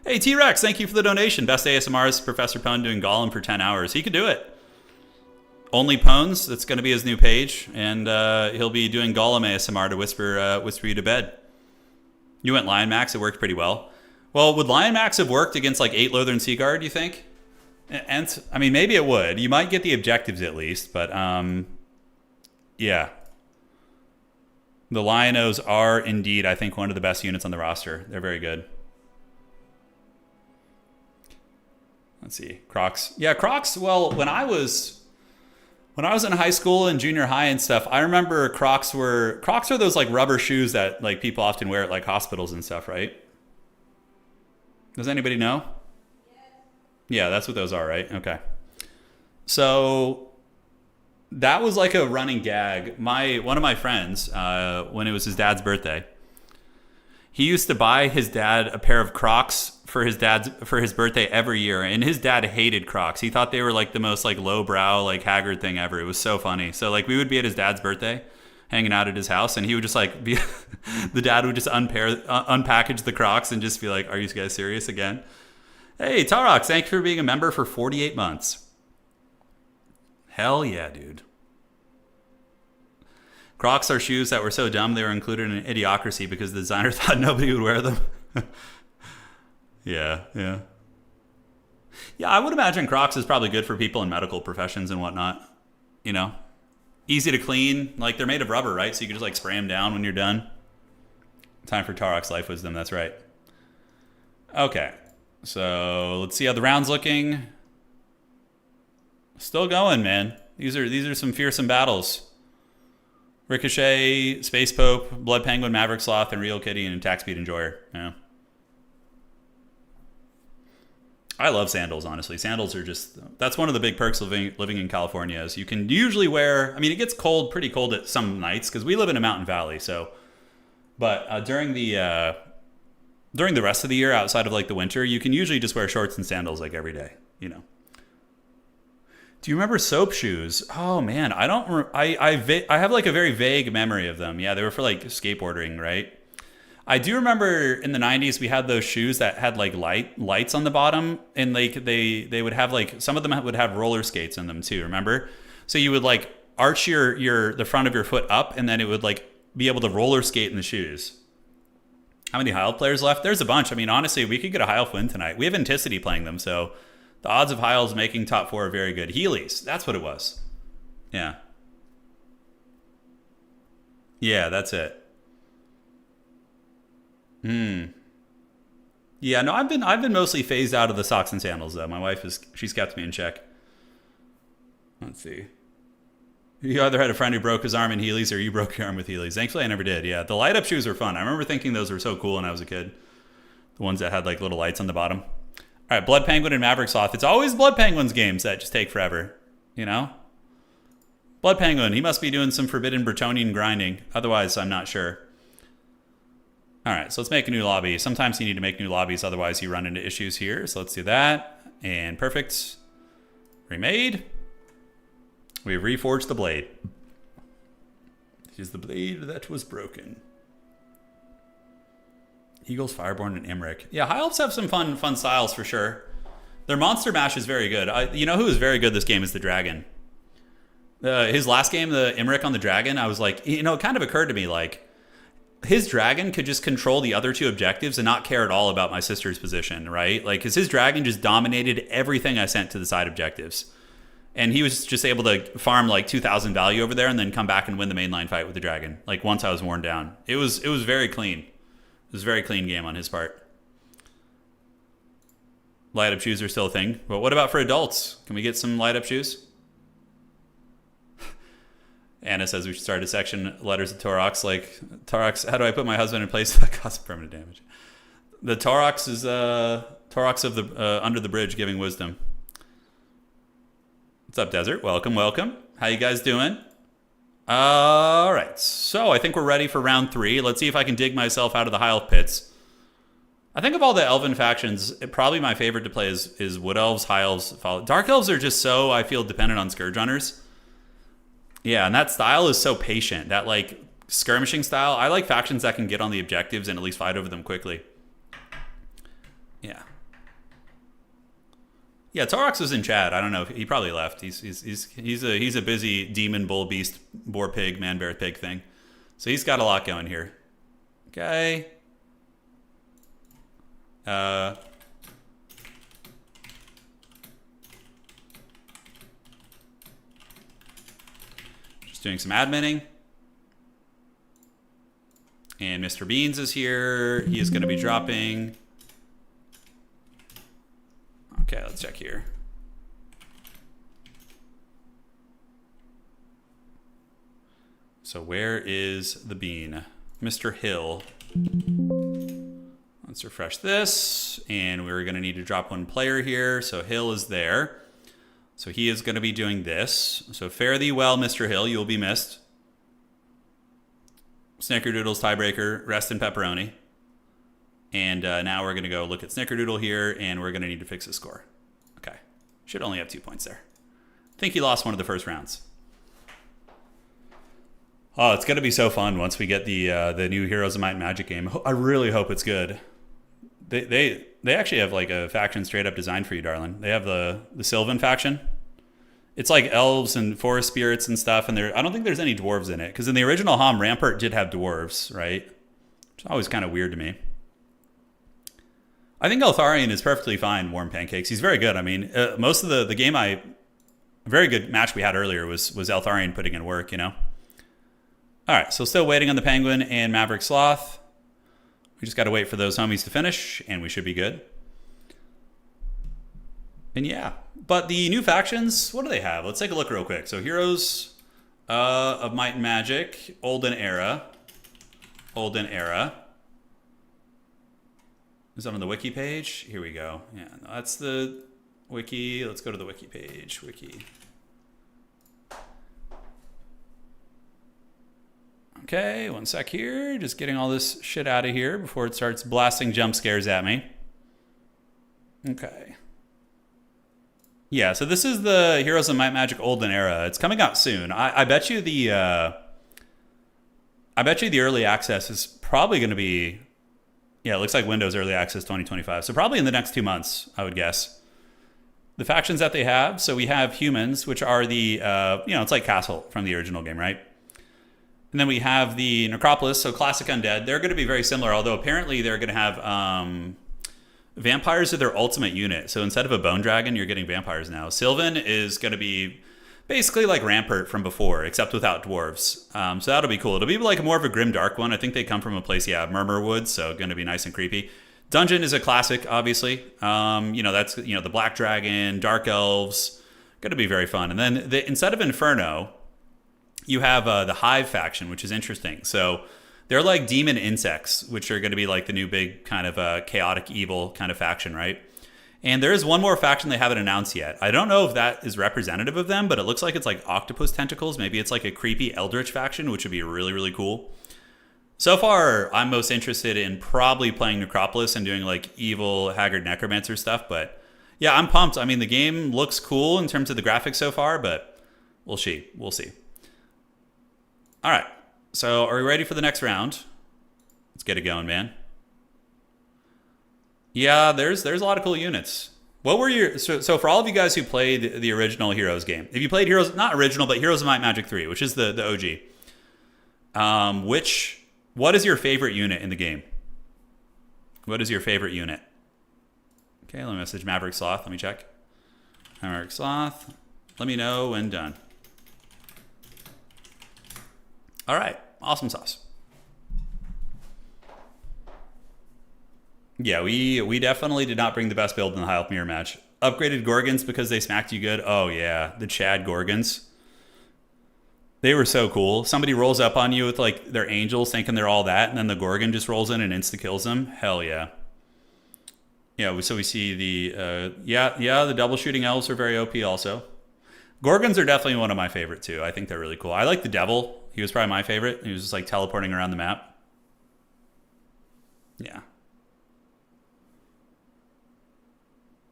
Hey, T-Rex, thank you for the donation. Best ASMR is Professor Pone doing Gollum for 10 hours. He could do it. Only Pones, that's going to be his new page, and he'll be doing Gollum ASMR to whisper you to bed. You went Lion Max, it worked pretty well. Well, would Lion Max have worked against like 8 Lothern Sea Guard, you think? And I mean, maybe it would. You might get the objectives at least, but yeah. The Lionos are indeed, I think, one of the best units on the roster. They're very good. Let's see. Crocs. Yeah, Crocs, well, when I was in high school and junior high and stuff, I remember Crocs are those like rubber shoes that like people often wear at like hospitals and stuff, right? Does anybody know? Yeah, that's what those are, right? Okay. So that was like a running gag. One of my friends, when it was his dad's birthday, he used to buy his dad a pair of Crocs for his birthday every year, and his dad hated Crocs. He thought they were like the most like lowbrow, like haggard thing ever. It was so funny. So like we would be at his dad's birthday, hanging out at his house, and he would just like be the dad would just unpackage the Crocs and just be like, "Are you guys serious again?" Hey, Tarox, thanks for being a member for 48 months. Hell yeah, dude. Crocs are shoes that were so dumb they were included in Idiocracy because the designer thought nobody would wear them. Yeah. Yeah, I would imagine Crocs is probably good for people in medical professions and whatnot. You know? Easy to clean. Like, they're made of rubber, right? So you can just, like, spray them down when you're done. Time for Tarox Life Wisdom, that's right. Okay. So, let's see how the round's looking. Still going, man. These are some fearsome battles. Ricochet, Space Pope, Blood Penguin, Maverick Sloth, and Real Kitty, and Attack Speed Enjoyer. Yeah. I love sandals, honestly. Sandals are just... That's one of the big perks of living in California is you can usually wear... I mean, it gets pretty cold at some nights because we live in a mountain valley, so... But during the rest of the year, outside of like the winter, you can usually just wear shorts and sandals like every day, you know. Do you remember soap shoes? Oh man, I don't. I have like a very vague memory of them. Yeah, they were for like skateboarding, right? I do remember in the 90s we had those shoes that had like lights on the bottom, and like they would have like some of them would have roller skates in them too. Remember? So you would like arch the front of your foot up, and then it would like be able to roller skate in the shoes. How many High Elf players left? There's a bunch. I mean, honestly, we could get a High Elf win tonight. We have Anticity playing them, so the odds of High Elves making top 4 are very good. Heelys, that's what it was. Yeah. Yeah, that's it. Yeah, no, I've been mostly phased out of the socks and sandals though. My wife she's kept me in check. Let's see. You either had a friend who broke his arm in Heelys or you broke your arm with Heelys. Thankfully, I never did. Yeah, the light up shoes were fun. I remember thinking those were so cool when I was a kid. The ones that had like little lights on the bottom. All right, Blood Penguin and Maverick Sloth. It's always Blood Penguin's games that just take forever, you know? Blood Penguin, he must be doing some forbidden Bretonian grinding. Otherwise, I'm not sure. All right, so let's make a new lobby. Sometimes you need to make new lobbies, otherwise you run into issues here. So let's do that. And perfect. Remade. We reforged the blade. This is the blade that was broken. Eagles, Fireborn, and Imric. Yeah, High Elves have some fun styles for sure. Their Monster Mash is very good. You know who is very good this game is the Dragon. His last game, the Imric on the Dragon, I was like, you know, it kind of occurred to me, like, his Dragon could just control the other 2 objectives and not care at all about my sister's position, right? Like, because his Dragon just dominated everything I sent to the side objectives. And he was just able to farm like 2,000 value over there and then come back and win the mainline fight with the dragon. Like once I was worn down. It was very clean. It was a very clean game on his part. Light up shoes are still a thing. But what about for adults? Can we get some light up shoes? Anna says we should start a section, letters of Taurox. Like, Taurox, how do I put my husband in place that causes permanent damage? The Taurox is Taurox of the under the bridge giving wisdom. What's up, Desert? Welcome, welcome. How you guys doing? All right, so I think we're ready for round 3. Let's see if I can dig myself out of the High Elf pits. I think of all the Elven factions, probably my favorite to play is Wood Elves, High Elves, Dark Elves are just so, I feel, dependent on Scourge Runners. Yeah, and that style is so patient. That, like, skirmishing style. I like factions that can get on the objectives and at least fight over them quickly. Yeah. Yeah, Taurox was in chat. I don't know. He probably left. He's a busy demon, bull, beast, boar, pig, man, bear, pig thing. So he's got a lot going here. Okay. Just doing some adminning. And Mr. Beans is here. He is going to be dropping. Okay, let's check here. So where is the bean? Mr. Hill. Let's refresh this. And we're going to need to drop one player here. So Hill is there. So he is going to be doing this. So fare thee well, Mr. Hill. You will be missed. Snickerdoodle's tiebreaker. Rest in pepperoni. And now we're going to go look at Snickerdoodle here, and we're going to need to fix his score. Okay. Should only have 2 points there. I think he lost one of the first rounds. Oh, it's going to be so fun once we get the new Heroes of Might and Magic game. I really hope it's good. They actually have like a faction straight up designed for you, darling. They have the Sylvan faction. It's like elves and forest spirits and stuff, and I don't think there's any dwarves in it, because in the original HOM, Rampart did have dwarves, right? Which is always kind of weird to me. I think Eltharion is perfectly fine, warm pancakes. He's very good. I mean, most of the game a very good match we had earlier was Eltharion putting in work, you know? All right, so still waiting on the Penguin and Maverick Sloth. We just got to wait for those homies to finish, and we should be good. And yeah, but the new factions, what do they have? Let's take a look real quick. So Heroes of Might and Magic, Olden Era. Olden Era. Is that on the wiki page? Here we go. Yeah, no, that's the wiki. Let's go to the wiki page. Wiki. Okay, one sec here. Just getting all this shit out of here before it starts blasting jump scares at me. Okay. Yeah, so this is the Heroes of Might and Magic Olden Era. It's coming out soon. I bet you the early access is probably going to be, yeah, it looks like Windows Early Access 2025. So probably in the next 2 months, I would guess. The factions that they have, so we have humans, which are the, it's like Castle from the original game, right? And then we have the Necropolis, so classic undead. They're going to be very similar, although apparently they're going to have vampires are their ultimate unit. So instead of a bone dragon, you're getting vampires now. Sylvan is going to be basically like Rampart from before, except without dwarves. So that'll be cool. It'll be like more of a grim dark one. I think they come from a place, Murmur Woods, so going to be nice and creepy. Dungeon is a classic, obviously. That's the Black Dragon, Dark Elves, going to be very fun. And then instead of Inferno, you have the Hive faction, which is interesting. So they're like demon insects, which are going to be like the new big kind of chaotic evil kind of faction, right? And there is one more faction they haven't announced yet. I don't know if that is representative of them, but it looks like it's like octopus tentacles. Maybe it's like a creepy eldritch faction, which would be really, really cool. So far, I'm most interested in probably playing Necropolis and doing like evil Haggard Necromancer stuff. But yeah, I'm pumped. I mean, the game looks cool in terms of the graphics so far, but we'll see. We'll see. All right. So are we ready for the next round? Let's get it going, man. Yeah, there's a lot of cool units. What were your so for all of you guys who played the original Heroes game, if you played Heroes, not original, but Heroes of Might and Magic 3, which is the OG, what is your favorite unit in the game? What is your favorite unit? Okay, let me message Maverick Sloth. Let me check. Maverick Sloth. Let me know when done. All right, awesome sauce. Yeah, we definitely did not bring the best build in the High Elf Mirror match. Upgraded Gorgons because they smacked you good. Oh yeah, the Chad Gorgons. They were so cool. Somebody rolls up on you with like their angels thinking they're all that, and then the Gorgon just rolls in and insta-kills them. Hell yeah. Yeah, so we see the, the double shooting elves are very OP also. Gorgons are definitely one of my favorite too. I think they're really cool. I like the devil. He was probably my favorite. He was just like teleporting around the map. Yeah.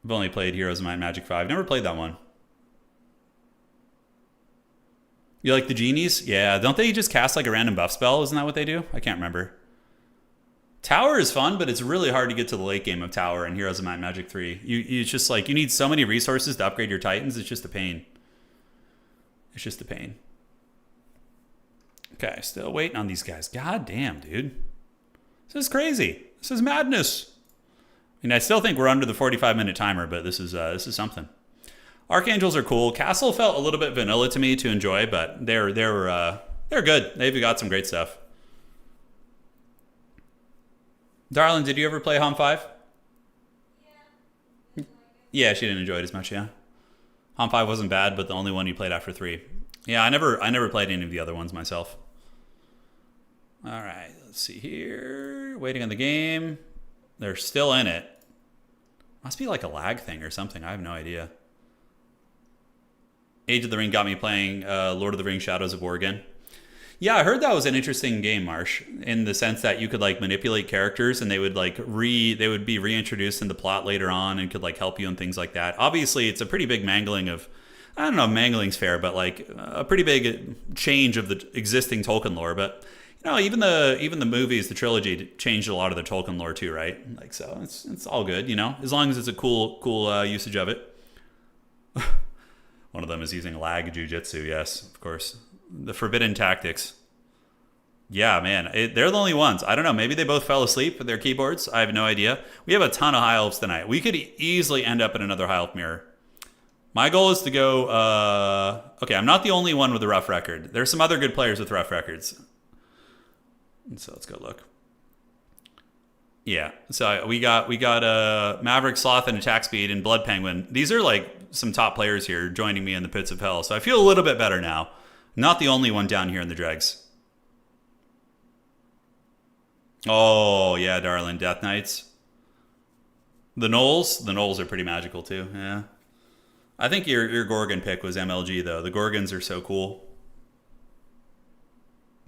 I've only played Heroes of Might and Magic 5. Never played that one. You like the genies? Yeah, don't they just cast like a random buff spell? Isn't that what they do? I can't remember. Tower is fun, but it's really hard to get to the late game of Tower in Heroes of Might and Magic 3. It's just like, you need so many resources to upgrade your Titans. It's just a pain. It's just a pain. Okay, still waiting on these guys. God damn, dude. This is crazy. This is madness. I mean, I still think we're under the 45-minute timer, but this is something. Archangels are cool. Castle felt a little bit vanilla to me to enjoy, but they're good. They've got some great stuff. Darlin, did you ever play Hom 5? Yeah. Yeah, she didn't enjoy it as much, yeah. Hom 5 wasn't bad, but the only one you played after 3. Yeah, I never played any of the other ones myself. All right, let's see here. Waiting on the game. They're still in it. Must be like a lag thing or something. I have no idea. Age of the Ring got me playing Lord of the Rings Shadows of War again. Yeah, I heard that was an interesting game, Marsh, in the sense that you could like manipulate characters and they would like they would be reintroduced in the plot later on and could like help you and things like that. Obviously, it's a pretty big mangling of, I don't know if mangling's fair, but like a pretty big change of the existing Tolkien lore. But you know, even the movies, the trilogy changed a lot of the Tolkien lore too, right? Like, so it's all good, you know, as long as it's a cool usage of it. One of them is using lag jujitsu. Yes, of course. The forbidden tactics. Yeah, man. They're the only ones. I don't know. Maybe they both fell asleep with their keyboards. I have no idea. We have a ton of High Elves tonight. We could easily end up in another High Elf mirror. My goal is to go... okay, I'm not the only one with a rough record. There's some other good players with rough records. So let's go look. Yeah, so we got Maverick, Sloth, and Attack Speed, and Blood Penguin. These are like some top players here joining me in the pits of hell. So I feel a little bit better now. Not the only one down here in the dregs. Oh, yeah, darling. Death Knights. The Gnolls are pretty magical too. Yeah. I think your Gorgon pick was MLG though. The Gorgons are so cool.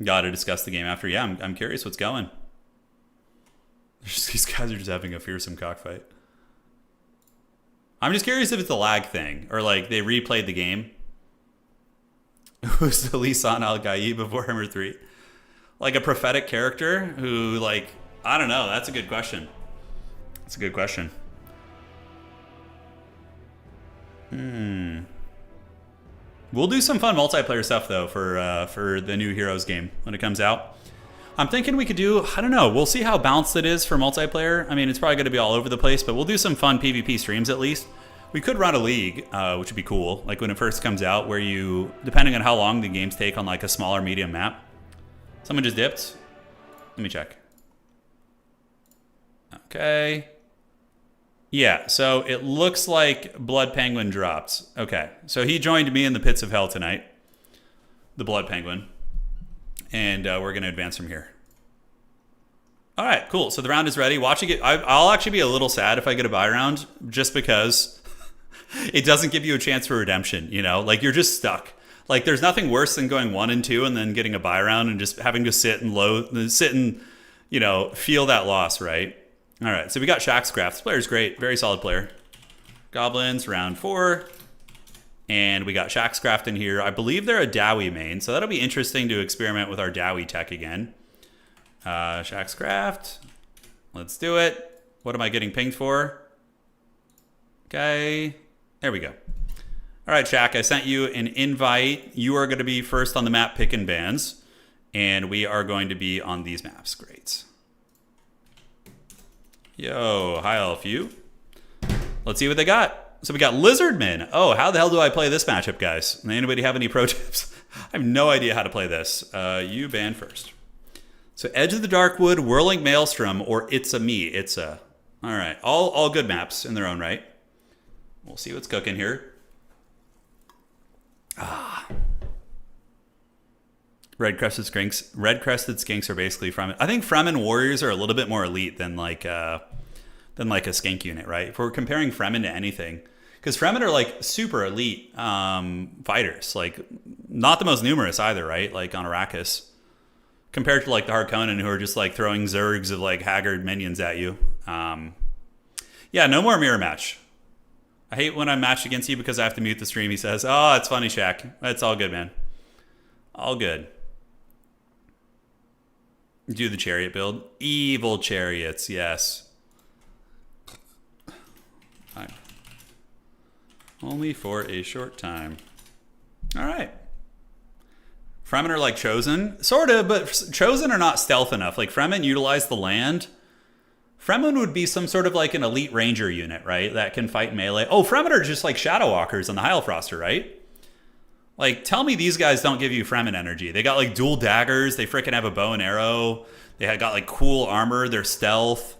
Gotta discuss the game after. Yeah, I'm curious what's going. These guys are just having a fearsome cockfight. I'm just curious if it's a lag thing or like they replayed the game. Who's the Lisan Al-Gaib before Hammer 3? Like a prophetic character who, like, I don't know. That's a good question. That's a good question. We'll do some fun multiplayer stuff, though, for the new Heroes game when it comes out. I'm thinking we could do, I don't know. We'll see how balanced it is for multiplayer. I mean, it's probably going to be all over the place, but we'll do some fun PvP streams at least. We could run a league, which would be cool. Like when it first comes out, where you, depending on how long the games take on like a smaller medium map. Someone just dipped. Let me check. Okay. Yeah, so it looks like Blood Penguin dropped. Okay, so he joined me in the pits of hell tonight. The Blood Penguin. And we're going to advance from here. All right, cool. So the round is ready. Watching it, I'll actually be a little sad if I get a buy round, just because it doesn't give you a chance for redemption, you know? Like, you're just stuck. Like, there's nothing worse than going 1 and 2 and then getting a buy round and just having to sit and, you know, feel that loss, right? All right, so we got Shaxcraft. This player's great. Very solid player. Goblins, round 4. And we got Shaxcraft in here. I believe they're a Dowie main, so that'll be interesting to experiment with our Dowie tech again. Shaxcraft. Let's do it. What am I getting pinged for? Okay. There we go. All right, Shaq, I sent you an invite. You are going to be first on the map picking bands, and we are going to be on these maps. Great. Yo, hi, Elf, you. Let's see what they got. So we got Lizardmen. Oh, how the hell do I play this matchup, guys? Anybody have any pro tips? I have no idea how to play this. You ban first. So Edge of the Darkwood, Whirling Maelstrom, or It's a Me. It's a... All right. All good maps in their own right. We'll see what's cooking here. Red Crested Skinks are basically Fremen. I think Fremen warriors are a little bit more elite than like a skink unit, right? If we're comparing Fremen to anything, because Fremen are like super elite fighters, like not the most numerous either, right? Like on Arrakis, compared to like the Harkonnen, who are just like throwing zergs of like haggard minions at you. Yeah, no more mirror match. I hate when I'm matched against you because I have to mute the stream. He says, "Oh, it's funny, Shaq. It's all good, man. All good." Do the chariot build. Evil chariots, yes. Fine. Only for a short time. All right. Fremen are like Chosen. Sort of, but Chosen are not stealth enough. Like Fremen utilize the land. Fremen would be some sort of like an elite ranger unit, right? That can fight melee. Oh, Fremen are just like Shadow Walkers on the Heilfroster, right? Like, tell me these guys don't give you Fremen energy. They got like dual daggers. They freaking have a bow and arrow. They had got like cool armor. They're stealth.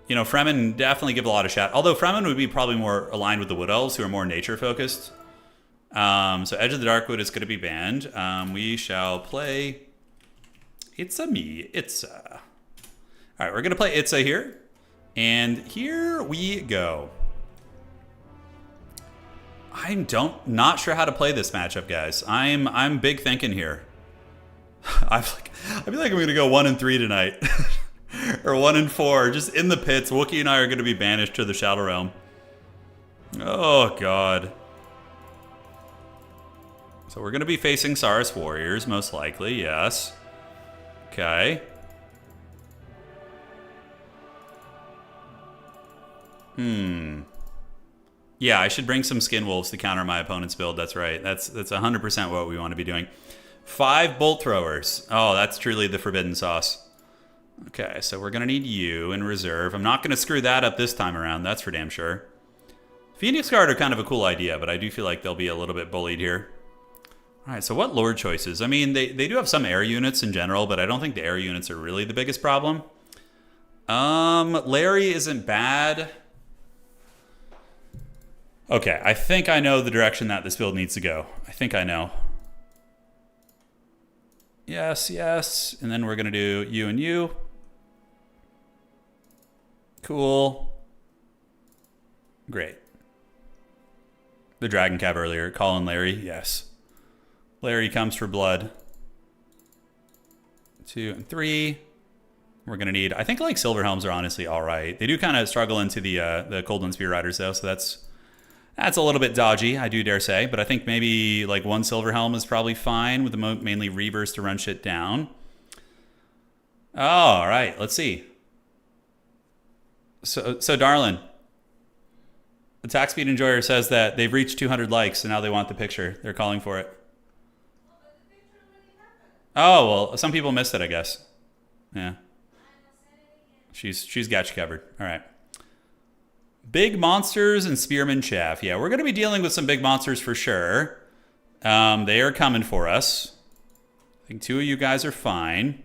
You know, Fremen definitely give a lot of shot. Although Fremen would be probably more aligned with the Wood Elves, who are more nature focused. So Edge of the Darkwood is going to be banned. We shall play It's a Me. It's a... All right, we're going to play It's a here. And here we go. I'm not sure how to play this matchup, guys. I'm big thinking here. I feel like I'm gonna go 1-3 tonight, or 1-4, just in the pits. Wookiee and I are gonna be banished to the Shadow Realm. Oh God. So we're gonna be facing Saurus warriors, most likely. Yes. Okay. Yeah, I should bring some skin wolves to counter my opponent's build. That's right. That's 100% what we want to be doing. 5 bolt throwers. Oh, that's truly the forbidden sauce. Okay, so we're going to need you in reserve. I'm not going to screw that up this time around. That's for damn sure. Phoenix Guard are kind of a cool idea, but I do feel like they'll be a little bit bullied here. All right, so what Lord choices? I mean, they do have some air units in general, but I don't think the air units are really the biggest problem. Larry isn't bad. Okay, I think I know the direction that this build needs to go. I think I know. Yes, yes. And then we're going to do you and you. Cool. Great. The Dragon Cav earlier. Colin Larry, yes. Larry comes for blood. 2 and 3. We're going to need... I think like Silver Helms are honestly all right. They do kind of struggle into the Coldwind Spear Riders though, so that's a little bit dodgy, I do dare say. But I think maybe like 1 Silver Helm is probably fine with the mainly Reavers to run shit down. Oh, all right. Let's see. So Darlin, Attack Speed Enjoyer says that they've reached 200 likes, and now they want the picture. They're calling for it. Oh, well, some people missed it, I guess. Yeah. She's got you covered. All right. Big monsters and spearman chaff. Yeah, we're going to be dealing with some big monsters for sure. They are coming for us. I think 2 of you guys are fine.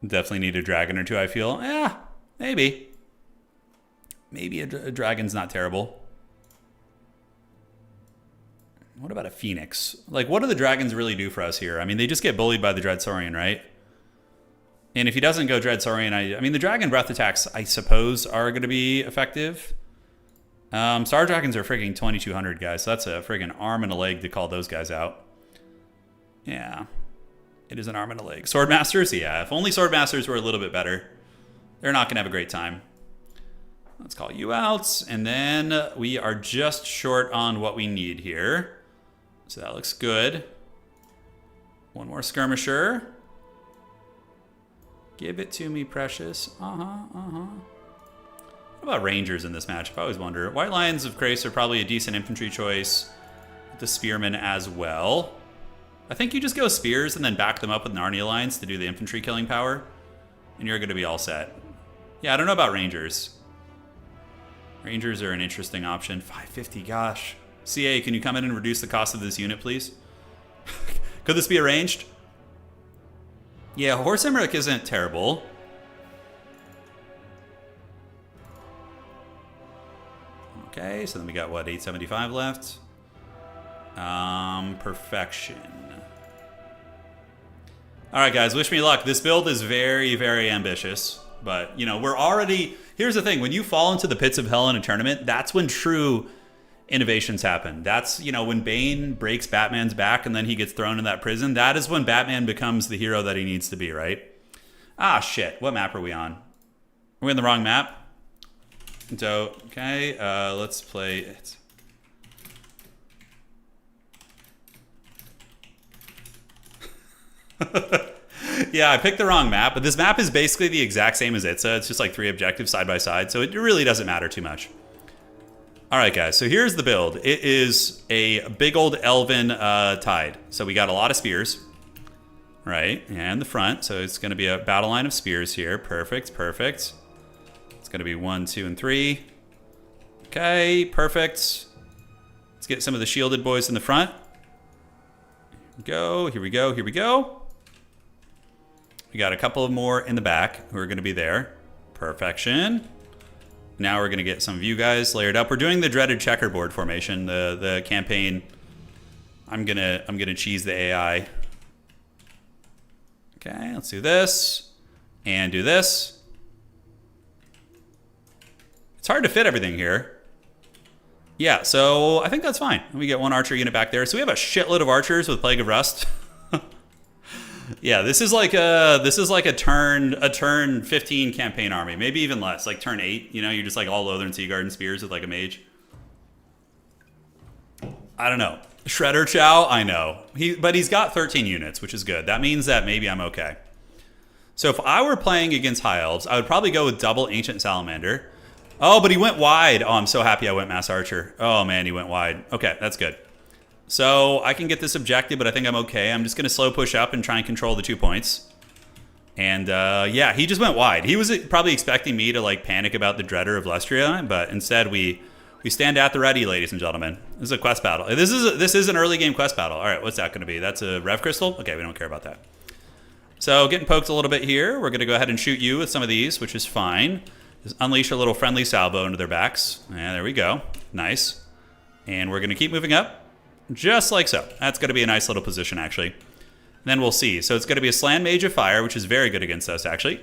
Definitely need a dragon or 2, I feel. Yeah, maybe. Maybe a dragon's not terrible. What about a phoenix? Like, what do the dragons really do for us here? I mean, they just get bullied by the Dread Saurian, right? And if he doesn't go Dread Saurian, I mean, the dragon breath attacks, I suppose, are going to be effective. Star Dragons are frigging 2200, guys. So that's a friggin' arm and a leg to call those guys out. Yeah. It is an arm and a leg. Swordmasters? Yeah, if only Swordmasters were a little bit better. They're not going to have a great time. Let's call you out. And then we are just short on what we need here. So that looks good. 1 more skirmisher. Give it to me, precious. What about rangers in this matchup? I always wonder. White Lions of Krace are probably a decent infantry choice. The spearmen as well. I think you just go spears and then back them up with Narnia Alliance to do the infantry killing power. And you're going to be all set. Yeah, I don't know about Rangers. Rangers are an interesting option. 550, gosh. CA, can you come in and reduce the cost of this unit, please? Could this be arranged? Yeah, Horse Emmerich isn't terrible. Okay, so then we got, what, 875 left? Perfection. All right, guys, wish me luck. This build is very, very ambitious. But, you know, we're already... Here's the thing. When you fall into the pits of hell in a tournament, that's when true innovations happen. That's, you know, when Bane breaks Batman's back and then he gets thrown in that prison. That is when Batman becomes the hero that he needs to be, right? Ah, shit. What map are we on? Are we on the wrong map? So, okay, let's play it. Yeah, I picked the wrong map, but this map is basically the exact same as Itza. It's just like 3 objectives side by side, so it really doesn't matter too much. All right, guys, so here's the build. It is a big old Elven Tide. So we got a lot of spears, right, and the front. So it's going to be a battle line of spears here. Perfect, perfect. It's going to be 1, 2, and 3. Okay, perfect. Let's get some of the shielded boys in the front. Here we go, here we go. We got a couple more in the back who are going to be there. Perfection. Now we're going to get some of you guys layered up. We're doing the dreaded checkerboard formation, the campaign. I'm gonna cheese the AI. Okay, let's do this and do this. It's hard to fit everything here. Yeah, so I think that's fine. We get 1 archer unit back there. So we have a shitload of archers with Plague of Rust. Yeah, this is like a turn 15 campaign army, maybe even less, like turn 8. You know, you're just like all Lothern Sea Garden spears with like a mage. I don't know. Shredder Chow, I know. But he's got 13 units, which is good. That means that maybe I'm okay. So if I were playing against High Elves, I would probably go with double Ancient Salamander. Oh, but he went wide. Oh, I'm so happy I went Mass Archer. Oh man, he went wide. Okay, that's good. So I can get this objective, but I think I'm okay. I'm just going to slow push up and try and control the 2 points. And yeah, he just went wide. He was probably expecting me to like panic about the Dreader of Lestria, but instead we stand at the ready, ladies and gentlemen. This is a quest battle. This is an early game quest battle. All right, what's that going to be? That's a Rev Crystal? Okay, we don't care about that. So getting poked a little bit here. We're going to go ahead and shoot you with some of these, which is fine. Just unleash a little friendly salvo into their backs. And there we go. Nice. And we're going to keep moving up. Just like so. That's going to be a nice little position, actually. And then we'll see. So it's going to be a Slan Mage of Fire, which is very good against us, actually.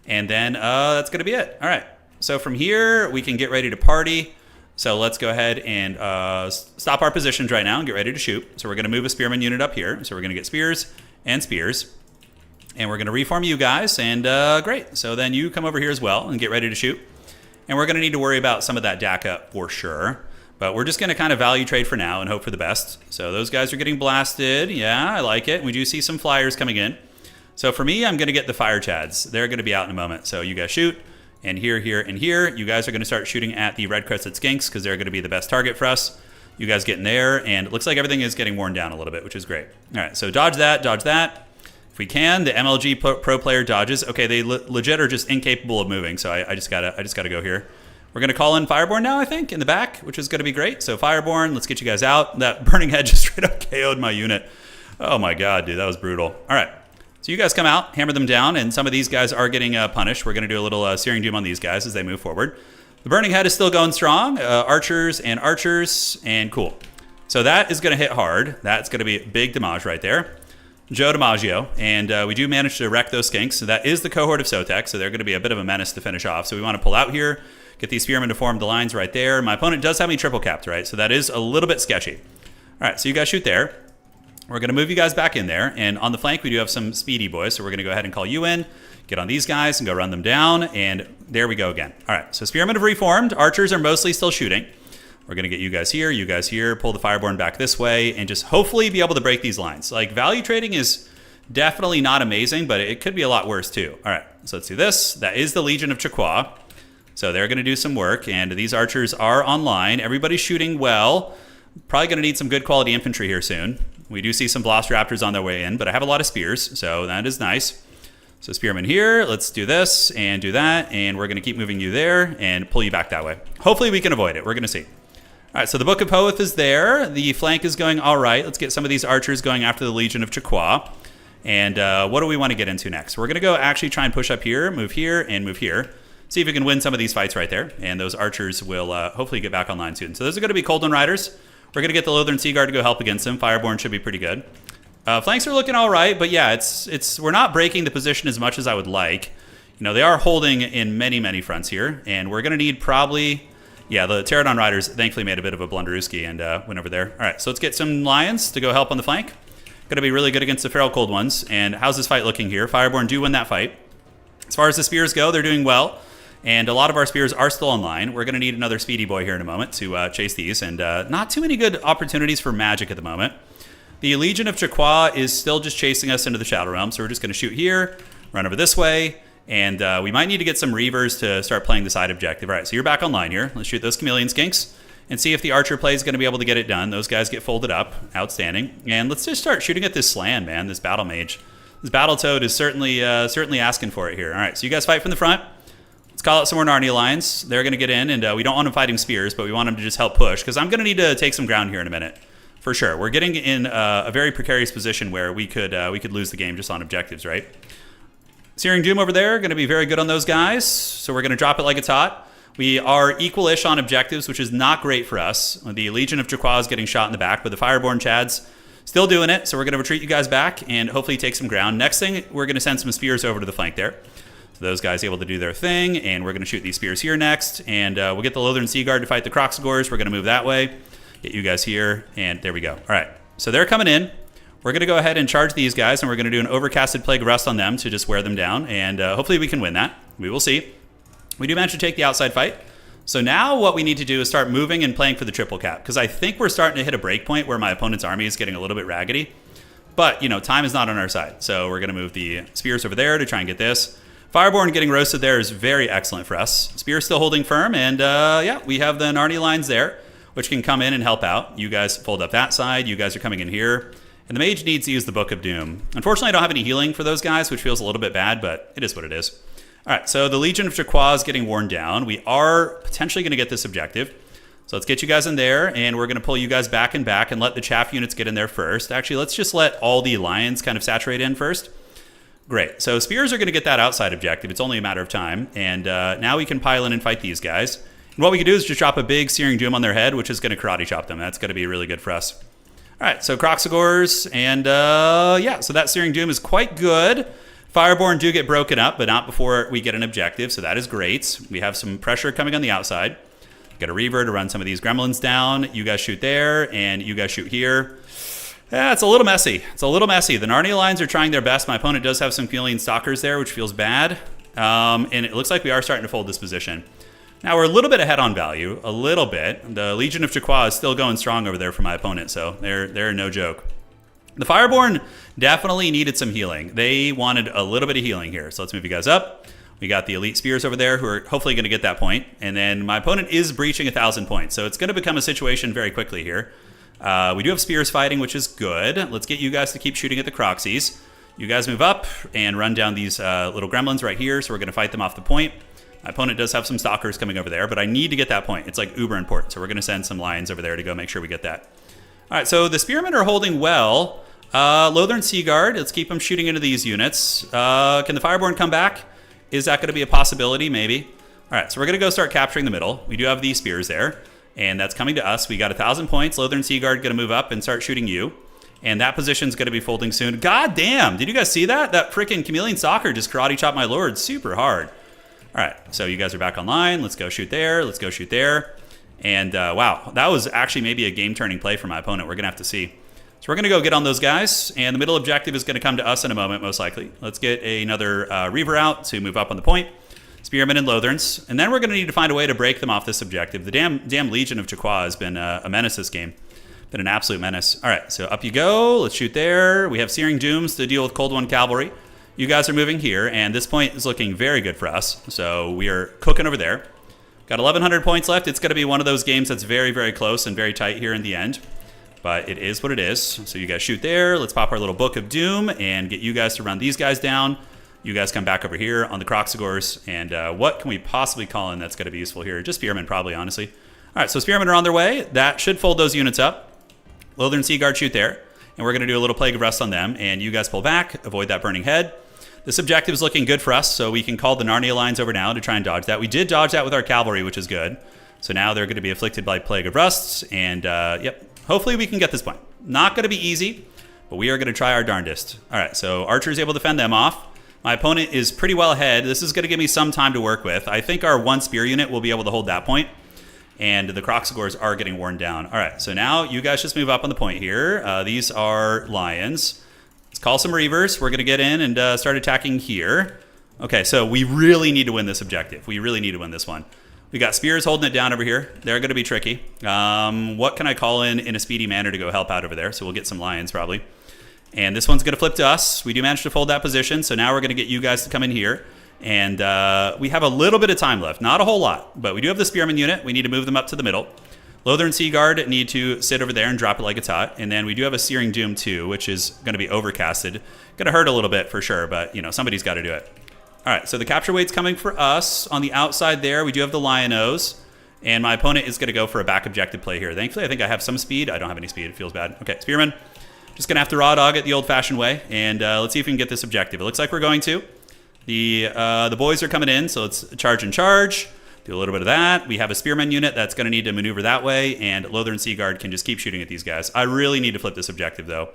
And then that's going to be it. All right. So from here, we can get ready to party. So let's go ahead and stop our positions right now and get ready to shoot. So we're going to move a Spearman unit up here. So we're going to get spears and spears. And we're going to reform you guys. And great. So then you come over here as well and get ready to shoot. And we're going to need to worry about some of that DACA for sure. But we're just going to kind of value trade for now and hope for the best. So those guys are getting blasted. Yeah, I like it. We do see some flyers coming in. So for me, I'm going to get the fire chads. They're going to be out in a moment. So you guys shoot. And here, here, and here. You guys are going to start shooting at the red crested skinks because they're going to be the best target for us. You guys get in there. And it looks like everything is getting worn down a little bit, which is great. All right, so dodge that, dodge that. If we can, the MLG pro player dodges. Okay, they legit are just incapable of moving. So I just gotta go here. We're going to call in Fireborn now, I think, in the back, which is going to be great. So Fireborn, let's get you guys out. That Burning Head just straight up KO'd my unit. Oh my god, dude, that was brutal. All right, so you guys come out, hammer them down, and some of these guys are getting punished. We're going to do a little Searing Doom on these guys as they move forward. The Burning Head is still going strong. Archers, and cool. So that is going to hit hard. That's going to be big damage right there. Joe DiMaggio, and we do manage to wreck those skinks. So that is the cohort of Sotek, so they're going to be a bit of a menace to finish off. So we want to pull out here. Get these Spearmen to form the lines right there. My opponent does have me triple capped, right? So that is a little bit sketchy. All right, so you guys shoot there. We're going to move you guys back in there. And on the flank, we do have some speedy boys. So we're going to go ahead and call you in, get on these guys, and go run them down. And there we go again. All right, so Spearmen have reformed. Archers are mostly still shooting. We're going to get you guys here, pull the Fireborn back this way, and just hopefully be able to break these lines. Like, value trading is definitely not amazing, but it could be a lot worse, too. All right, so let's do this. That is the Legion of Chaqua. So they're going to do some work, and these archers are online. Everybody's shooting well. Probably going to need some good quality infantry here soon. We do see some Velociraptors on their way in, but I have a lot of spears, so that is nice. So Spearman here, let's do this and do that, and we're going to keep moving you there and pull you back that way. Hopefully we can avoid it. We're going to see. All right, so the Book of Hoeth is there. The flank is going all right. Let's get some of these archers going after the Legion of Chaqua. And what do we want to get into next? We're going to go actually try and push up here, move here, and move here. See if we can win some of these fights right there. And those archers will hopefully get back online soon. So those are going to be Coldwind Riders. We're going to get the Lothern Sea Guard to go help against them. Fireborn should be pretty good. Flanks are looking all right, but yeah, we're not breaking the position as much as I would like. You know, they are holding in many fronts here, and we're going to need probably, yeah, the Pterodon Riders thankfully made a bit of a blunderooski and went over there. All right, so let's get some Lions to go help on the flank. Going to be really good against the Feral Cold ones. And how's this fight looking here? Fireborn do win that fight. As far as the Spears go, they're doing well, and a lot of our Spears are still online. We're going to need another Speedy Boy here in a moment to chase these, and not too many good opportunities for magic at the moment. The Legion of Chaqua is still just chasing us into the Shadow Realm, so we're just going to shoot here, run over this way, and we might need to get some Reavers to start playing the side objective. All right, so you're back online here. Let's shoot those Chameleon Skinks and see if the Archer play is going to be able to get it done. Those guys get folded up. Outstanding. And let's just start shooting at this Slan, man, this Battle Mage. This Battle Toad is certainly asking for it here. All right, so you guys fight from the front. Let's call out some more Narnia Lions. They're going to get in, and we don't want them fighting Spears, but we want them to just help push, because I'm going to need to take some ground here in a minute. For sure. We're getting in a very precarious position where we could lose the game just on objectives, right? Searing Doom over there, going to be very good on those guys. So we're going to drop it like it's hot. We are equal-ish on objectives, which is not great for us. The Legion of Chaqua is getting shot in the back, but the Fireborn Chads still doing it. So we're going to retreat you guys back and hopefully take some ground. Next thing, we're going to send some Spears over to the flank there. So those guys able to do their thing, and we're going to shoot these Spears here next. And we'll get the Lothern Sea Guard to fight the Croxagores. We're going to move that way. Get you guys here, and there we go. All right, so they're coming in. We're going to go ahead and charge these guys, and we're going to do an Overcasted Plague Rust on them to just wear them down, and hopefully we can win that. We will see. We do manage to take the outside fight. So now what we need to do is start moving and playing for the triple cap, because I think we're starting to hit a break point where my opponent's army is getting a little bit raggedy. But, you know, time is not on our side, so we're going to move the Spears over there to try and get this. Fireborn getting roasted there is very excellent for us. Spears still holding firm, and yeah, we have the Narnia lines there, which can come in and help out. You guys fold up that side. You guys are coming in here. And the mage needs to use the Book of Doom. Unfortunately, I don't have any healing for those guys, which feels a little bit bad, but it is what it is. All right, so the Legion of Chaqua is getting worn down. We are potentially going to get this objective. So let's get you guys in there, and we're going to pull you guys back and back and let the chaff units get in there first. Actually, let's just let all the lions kind of saturate in first. Great. So Spears are going to get that outside objective. It's only a matter of time. And now we can pile in and fight these guys. And what we can do is just drop a big Searing Doom on their head, which is going to karate chop them. That's going to be really good for us. All right, so Croxagores, and yeah, so that Searing Doom is quite good. Fireborn do get broken up, but not before we get an objective, so that is great. We have some pressure coming on the outside. Get a Reaver to run some of these Gremlins down. You guys shoot there, and you guys shoot here. Yeah, it's a little messy. It's a little messy. The Narnia lines are trying their best. My opponent does have some Chameleon Stalkers there, which feels bad. And it looks like we are starting to fold this position. Now, we're a little bit ahead on value, a little bit. The Legion of Chaqua is still going strong over there for my opponent, so they're no joke. The Fireborn definitely needed some healing. They wanted a little bit of healing here, so let's move you guys up. We got the Elite Spears over there who are hopefully going to get that point, and then my opponent is breaching 1,000 points, so it's going to become a situation very quickly here. We do have Spears fighting, which is good. Let's get you guys to keep shooting at the Croxies. You guys move up and run down these little gremlins right here, so we're going to fight them off the point. My opponent does have some Stalkers coming over there, but I need to get that point. It's like uber important, so we're going to send some Lions over there to go make sure we get that. All right, so the Spearmen are holding well. Lothern Sea Guard, let's keep them shooting into these units. Can the Fireborn come back? Is that going to be a possibility? Maybe. All right, so we're going to go start capturing the middle. We do have these Spears there, and that's coming to us. We got 1,000 points. Lothern Sea Guard going to move up and start shooting you. And that position's going to be folding soon. God damn, did you guys see that? That freaking Chameleon Stalker just karate chopped my lord super hard. All right, so you guys are back online. Let's go shoot there. Let's go shoot there. And wow, that was actually maybe a game-turning play for my opponent. We're going to have to see. So we're going to go get on those guys, and the middle objective is going to come to us in a moment, most likely. Let's get another Reaver out to move up on the point. Spearmen and Lotherns. And then we're going to need to find a way to break them off this objective. The damn Legion of Chaqua has been a menace this game. Been an absolute menace. All right, so up you go. Let's shoot there. We have Searing Dooms to deal with Cold One Cavalry. You guys are moving here, and this point is looking very good for us. So we are cooking over there. Got 1,100 points left. It's going to be one of those games that's very, very close and very tight here in the end. But it is what it is. So you guys shoot there. Let's pop our little Book of Doom and get you guys to run these guys down. You guys come back over here on the Croxagors, and what can we possibly call in that's going to be useful here? Just Spearmen, probably, honestly. All right, so Spearmen are on their way. That should fold those units up. Lothern Sea Guard shoot there, and we're going to do a little Plague of Rust on them, and you guys pull back, avoid that burning head. This objective is looking good for us, so we can call the Narnia lines over now to try and dodge that. We did dodge that with our cavalry, which is good. So now they're going to be afflicted by Plague of Rusts, and yep, hopefully we can get this point. Not going to be easy, but we are going to try our darndest. All right, so Archer's able to fend them off. My opponent is pretty well ahead. This is going to give me some time to work with. I think our 1 spear unit will be able to hold that point, and the Croxagors are getting worn down. All right, so now you guys just move up on the point here. These are lions. Let's call some Reavers. We're going to get in and start attacking here. Okay, so we really need to win this objective. We really need to win this one. We got spears holding it down over here. They're going to be tricky. What can I call in a speedy manner to go help out over there? So we'll get some lions probably. And this one's going to flip to us. We do manage to fold that position, so now we're going to get you guys to come in here. And we have a little bit of time left. Not a whole lot, but we do have the Spearman unit. We need to move them up to the middle. Lothern Sea Guard need to sit over there and drop it like it's hot. And then we do have a Searing Doom too, which is going to be overcasted. Going to hurt a little bit for sure, but somebody's got to do it. All right, so the capture weight's coming for us. On the outside there, we do have the Lion-O's. And my opponent is going to go for a back objective play here. Thankfully, I think I have some speed. I don't have any speed. It feels bad. Okay, Spearman. Just going to have to raw dog it the old-fashioned way, and let's see if we can get this objective. It looks like we're going to. The boys are coming in, so let's charge and charge. Do a little bit of that. We have a Spearman unit that's going to need to maneuver that way, and Lothern Sea Guard can just keep shooting at these guys. I really need to flip this objective, though.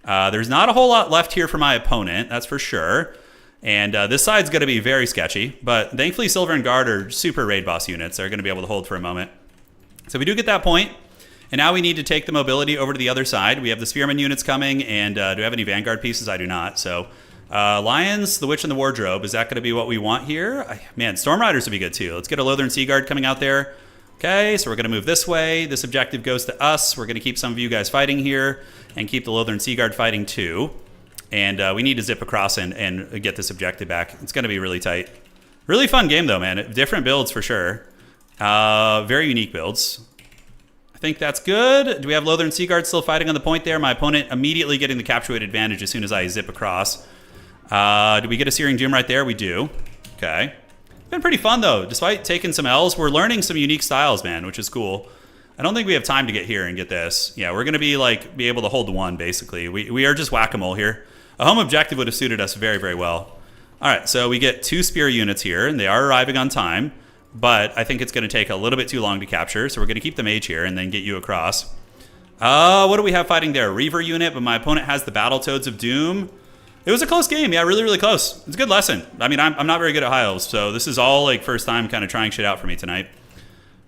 There's not a whole lot left here for my opponent, that's for sure. And this side's going to be very sketchy, but thankfully Silver and Guard are super raid boss units. They're going to be able to hold for a moment. So we do get that point. And now we need to take the mobility over to the other side. We have the Spearman units coming, and do I have any Vanguard pieces? I do not. So Lions, the Witch, and the Wardrobe. Is that going to be what we want here? Man, Storm Riders would be good too. Let's get a Lothern Sea Guard coming out there. Okay, so we're going to move this way. This objective goes to us. We're going to keep some of you guys fighting here and keep the Lothern Sea Guard fighting too. And we need to zip across and get this objective back. It's going to be really tight. Really fun game though, man. Different builds for sure. Very unique builds. I think that's good. Do we have Lothern Sea Guard still fighting on the point there? My opponent immediately getting the capture weight advantage as soon as I zip across. Do we get a Searing Doom right there? We do. Okay. Been pretty fun though. Despite taking some L's, we're learning some unique styles, man, which is cool. I don't think we have time to get here and get this. Yeah, we're going to be able to hold one, basically. We are just whack-a-mole here. A home objective would have suited us very, very well. All right, so we get 2 spear units here, and they are arriving on time. But I think it's going to take a little bit too long to capture, so we're going to keep the mage here and then get you across. What do we have fighting there? Reaver unit, but my opponent has the Battletoads of Doom. It was a close game. Yeah, really, really close. It's a good lesson. I mean, I'm not very good at high elves, so this is all like first time kind of trying shit out for me tonight.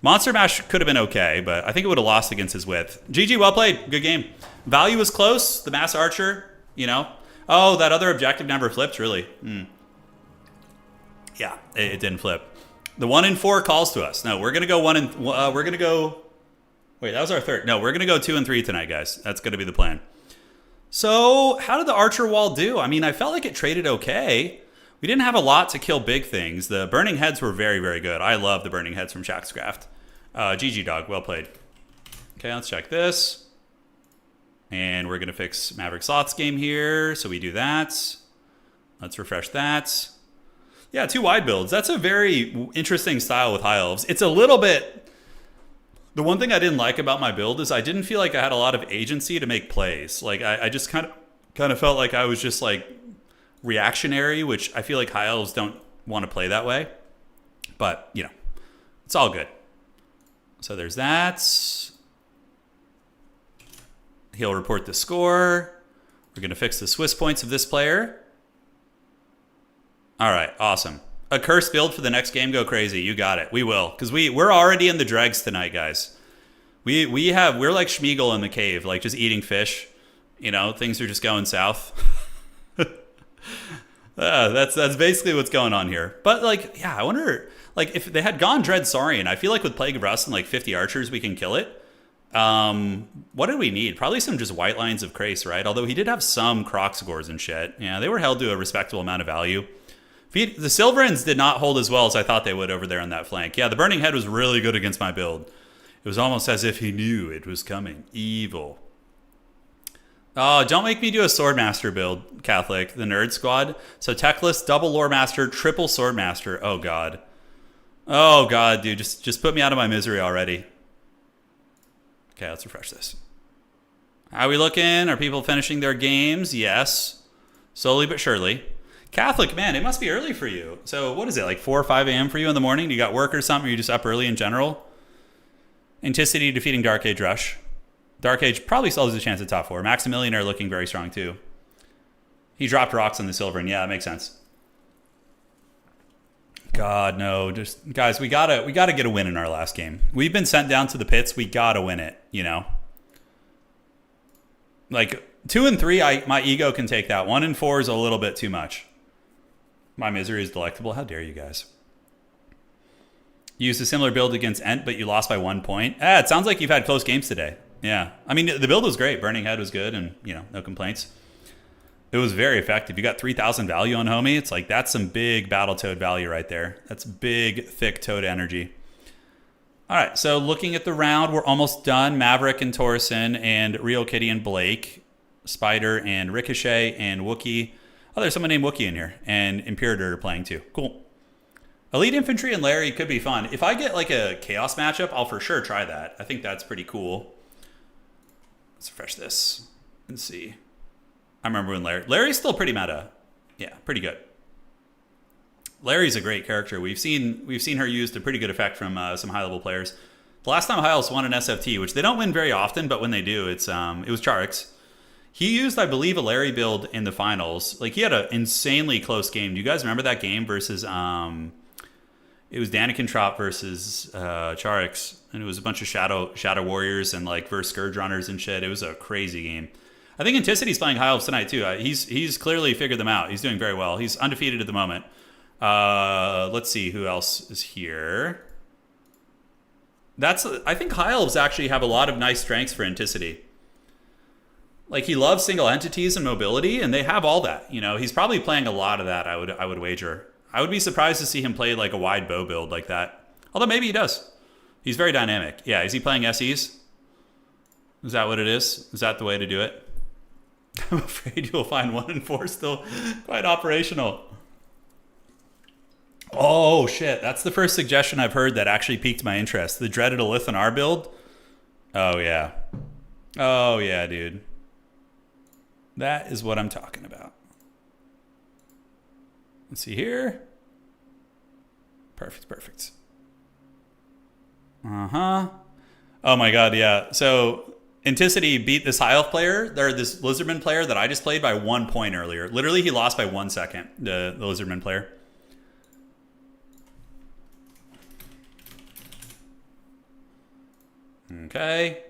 Monster Mash could have been okay, but I think it would have lost against his width. GG, well played. Good game. Value was close. The Mass Archer, Oh, that other objective never flipped, really. Yeah, it didn't flip. The 1 in 4 calls to us. No, we're gonna go we're gonna go. Wait, that was our third. No, we're gonna go 2 and 3 tonight, guys. That's gonna be the plan. So, how did the Archer Wall do? I mean, I felt like it traded okay. We didn't have a lot to kill big things. The Burning Heads were very, very good. I love the Burning Heads from Shaxcraft. GG, dog. Well played. Okay, let's check this. And we're gonna fix Maverick Sloth's game here. So we do that. Let's refresh that. Yeah, 2 wide builds. That's a very interesting style with High Elves. It's a little bit... The one thing I didn't like about my build is I didn't feel like I had a lot of agency to make plays. Like, I just kind of felt like I was just, like, reactionary, which I feel like High Elves don't want to play that way. But, it's all good. So there's that. He'll report the score. We're going to fix the Swiss points of this player. All right, awesome. A curse build for the next game, go crazy. You got it. We will, because we're already in the dregs tonight, guys. We're like Schmeagol in the cave, like just eating fish. Things are just going south. That's basically what's going on here. But I wonder, if they had gone Dread Saurian, I feel like with Plague of Rust and 50 archers, we can kill it. What did we need? Probably some just white lines of Krace, right? Although he did have some Croxagors and shit. Yeah, they were held to a respectable amount of value. The Silverins did not hold as well as I thought they would over there on that flank. Yeah, the Burning Head was really good against my build. It was almost as if he knew it was coming. Evil. Oh, don't make me do a Swordmaster build, Catholic, the Nerd Squad. So Techless, double Lore Master, triple Swordmaster. Oh, God. Oh, God, dude. Just put me out of my misery already. Okay, let's refresh this. How are we looking? Are people finishing their games? Yes. Slowly but surely. Catholic, man, it must be early for you. So what is it, like 4 or 5 a.m. for you in the morning? Do you got work or something? Or are you just up early in general? Anticity defeating Dark Age Rush. Dark Age probably still has a chance at top 4. Maximilian are looking very strong too. He dropped rocks on the Silver, and yeah, that makes sense. God, no. Just guys, we gotta get a win in our last game. We've been sent down to the pits. We gotta win it, you know? Like 2 and 3, my ego can take that. 1 and 4 is a little bit too much. My misery is delectable. How dare you guys? You used a similar build against Ent, but you lost by 1 point. It sounds like you've had close games today. Yeah. I mean, the build was great. Burning Head was good and, you know, no complaints. It was very effective. You got 3,000 value on Homie. It's like, that's some big Battletoad value right there. That's big, thick Toad energy. All right, so looking at the round, we're almost done. Maverick and Torsen and Real Kitty and Blake. Spider and Ricochet and Wookie. Oh, there's someone named Wookie in here. And Imperator are playing too. Cool. Elite Infantry and Larry could be fun. If I get like a Chaos matchup, I'll for sure try that. I think that's pretty cool. Let's refresh this and see. I remember when Larry's still pretty meta. Yeah, pretty good. Larry's a great character. We've seen her used to pretty good effect from some high-level players. The last time Hyles won an SFT, which they don't win very often, but when they do, it was Charix. He used, I believe, a Larry build in the finals. Like, he had an insanely close game. Do you guys remember that game versus... it was Danikentrop versus Charix, and it was a bunch of Shadow Warriors and, like, versus Scourge Runners and shit. It was a crazy game. I think Anticity's playing High Elves tonight, too. He's clearly figured them out. He's doing very well. He's undefeated at the moment. Let's see who else is here. I think High Elves actually have a lot of nice strengths for Anticity. Like, he loves single entities and mobility, and they have all that. You know, he's probably playing a lot of that, I would wager. I would be surprised to see him play like a wide bow build like that. Although maybe he does. He's very dynamic. Yeah, is he playing SEs? Is that what it is? Is that the way to do it? I'm afraid you'll find 1 and 4 still quite operational. Oh, shit. That's the first suggestion I've heard that actually piqued my interest. The dreaded Elithanar build? Oh, yeah. Oh, yeah, dude. That is what I'm talking about. Let's see here. Perfect. Uh-huh. Oh, my God, yeah. So, Anticity beat this High Elf player, this Lizardman player that I just played by 1 point earlier. Literally, he lost by 1 second, the Lizardman player. Okay.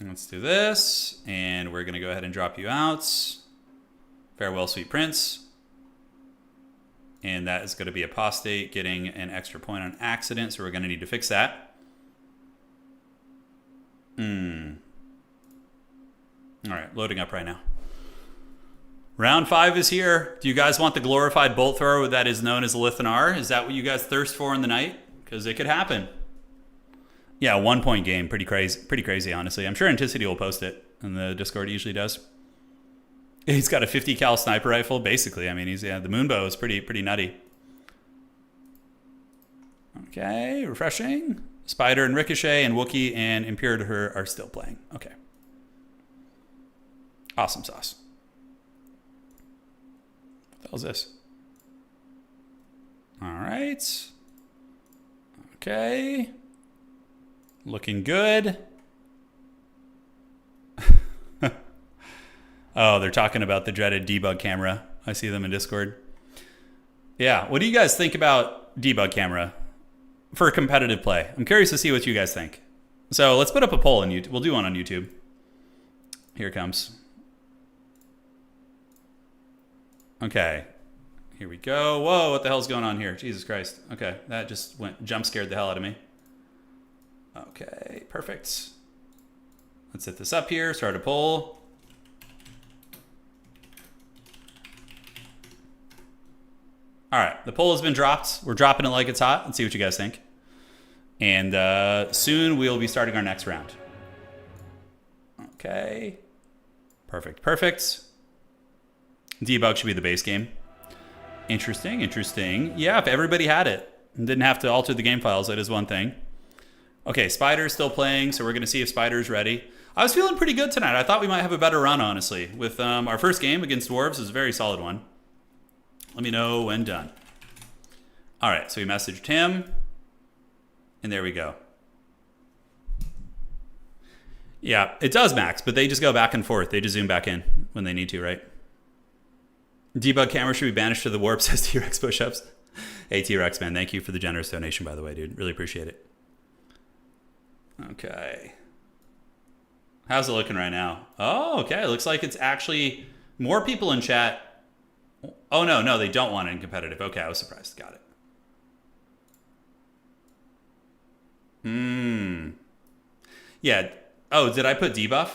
Let's do this, and we're going to go ahead and drop you out. Farewell, sweet prince. And that is going to be Apostate getting an extra point on accident, so we're going to need to fix that. All right, loading up right now. Round 5 is here. Do you guys want the glorified bolt thrower that is known as Elithanar? Is that what you guys thirst for in the night? Because it could happen. Yeah, 1 point game. Pretty crazy, honestly. I'm sure Anticity will post it in the Discord. He usually does. He's got a 50 cal sniper rifle, basically. I mean, the Moonbow is pretty nutty. Okay, refreshing. Spider and Ricochet and Wookie and Imperator are still playing. Okay. Awesome sauce. What the hell is this? All right. Okay. Looking good. Oh, they're talking about the dreaded debug camera. I see them in Discord. Yeah, what do you guys think about debug camera for competitive play? I'm curious to see what you guys think. So let's put up a poll on YouTube. We'll do one on YouTube. Here it comes. Okay. Here we go. Whoa, what the hell's going on here? Jesus Christ. Okay, that just jump scared the hell out of me. Okay, perfect. Let's set this up here, start a poll. All right, the poll has been dropped. We're dropping it like it's hot. Let's see what you guys think. And soon we'll be starting our next round. Okay. Perfect. Perfect. Debug should be the base game. Interesting. Interesting. Yeah, if everybody had it and didn't have to alter the game files, that is one thing. Okay, Spider's still playing, so we're going to see if Spider's ready. I was feeling pretty good tonight. I thought we might have a better run, honestly. With our first game against Dwarves is a very solid one. Let me know when done. All right, so we messaged him, and there we go. Yeah, it does max, but they just go back and forth. They just zoom back in when they need to, right? Debug camera should be banished to the warp, says T-Rex push-ups. Hey, T-Rex, man, thank you for the generous donation, by the way, dude. Really appreciate it. Okay. How's it looking right now? Oh, okay. It looks like it's actually more people in chat. Oh, no, they don't want it in competitive. Okay, I was surprised. Got it. Yeah. Oh, did I put debuff?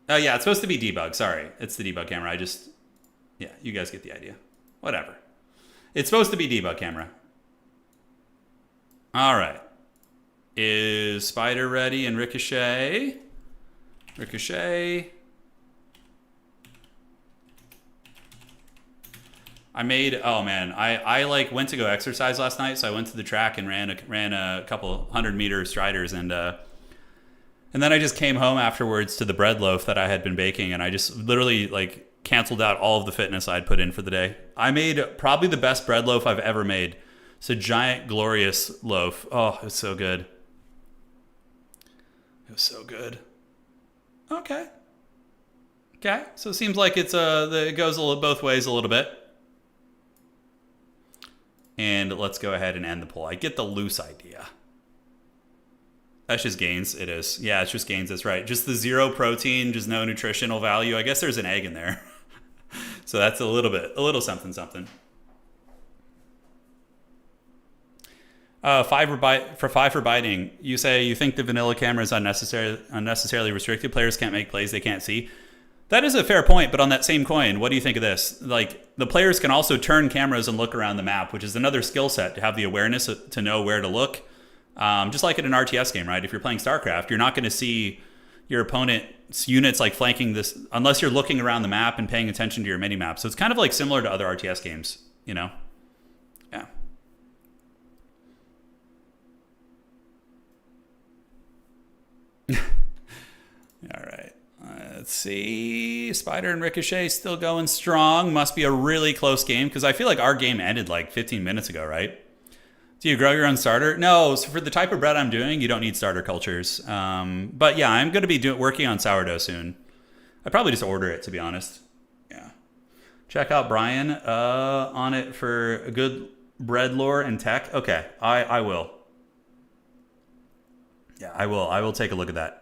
Oh, yeah, it's supposed to be debug. Sorry. It's the debug camera. Yeah, you guys get the idea. Whatever. It's supposed to be debug camera. All right. Is Spider ready and Ricochet? Ricochet. I made, oh man, I like went to go exercise last night, so I went to the track and ran a couple 100-meter striders, and then I just came home afterwards to the bread loaf that I had been baking, and I just literally like canceled out all of the fitness I'd put in for the day. I made probably the best bread loaf I've ever made. It's a giant, glorious loaf. Oh, it was so good. It was so good. Okay. Okay, so it seems like it goes both ways a little bit. And let's go ahead and end the poll. I get the loose idea. That's just gains. It is. Yeah, it's just gains. That's right. Just the 0 protein, just no nutritional value. I guess there's an egg in there. So that's a little something, something. 5 for biting. You say you think the vanilla camera is unnecessarily restricted. Players can't make plays they can't see. That is a fair point, but on that same coin, what do you think of this? Like, the players can also turn cameras and look around the map, which is another skill set, to have the awareness to know where to look. Just like in an RTS game, right? If you're playing StarCraft, you're not going to see your opponent's units like flanking this unless you're looking around the map and paying attention to your mini-map. So it's kind of like similar to other RTS games, you know? Yeah. All right. Let's see. Spider and Ricochet still going strong. Must be a really close game because I feel like our game ended like 15 minutes ago, right? Do you grow your own starter? No. So for the type of bread I'm doing, you don't need starter cultures. But yeah, I'm going to be working on sourdough soon. I probably just order it, to be honest. Yeah. Check out Brian on it for a good bread lore and tech. Okay, I will. Yeah, I will. I will take a look at that.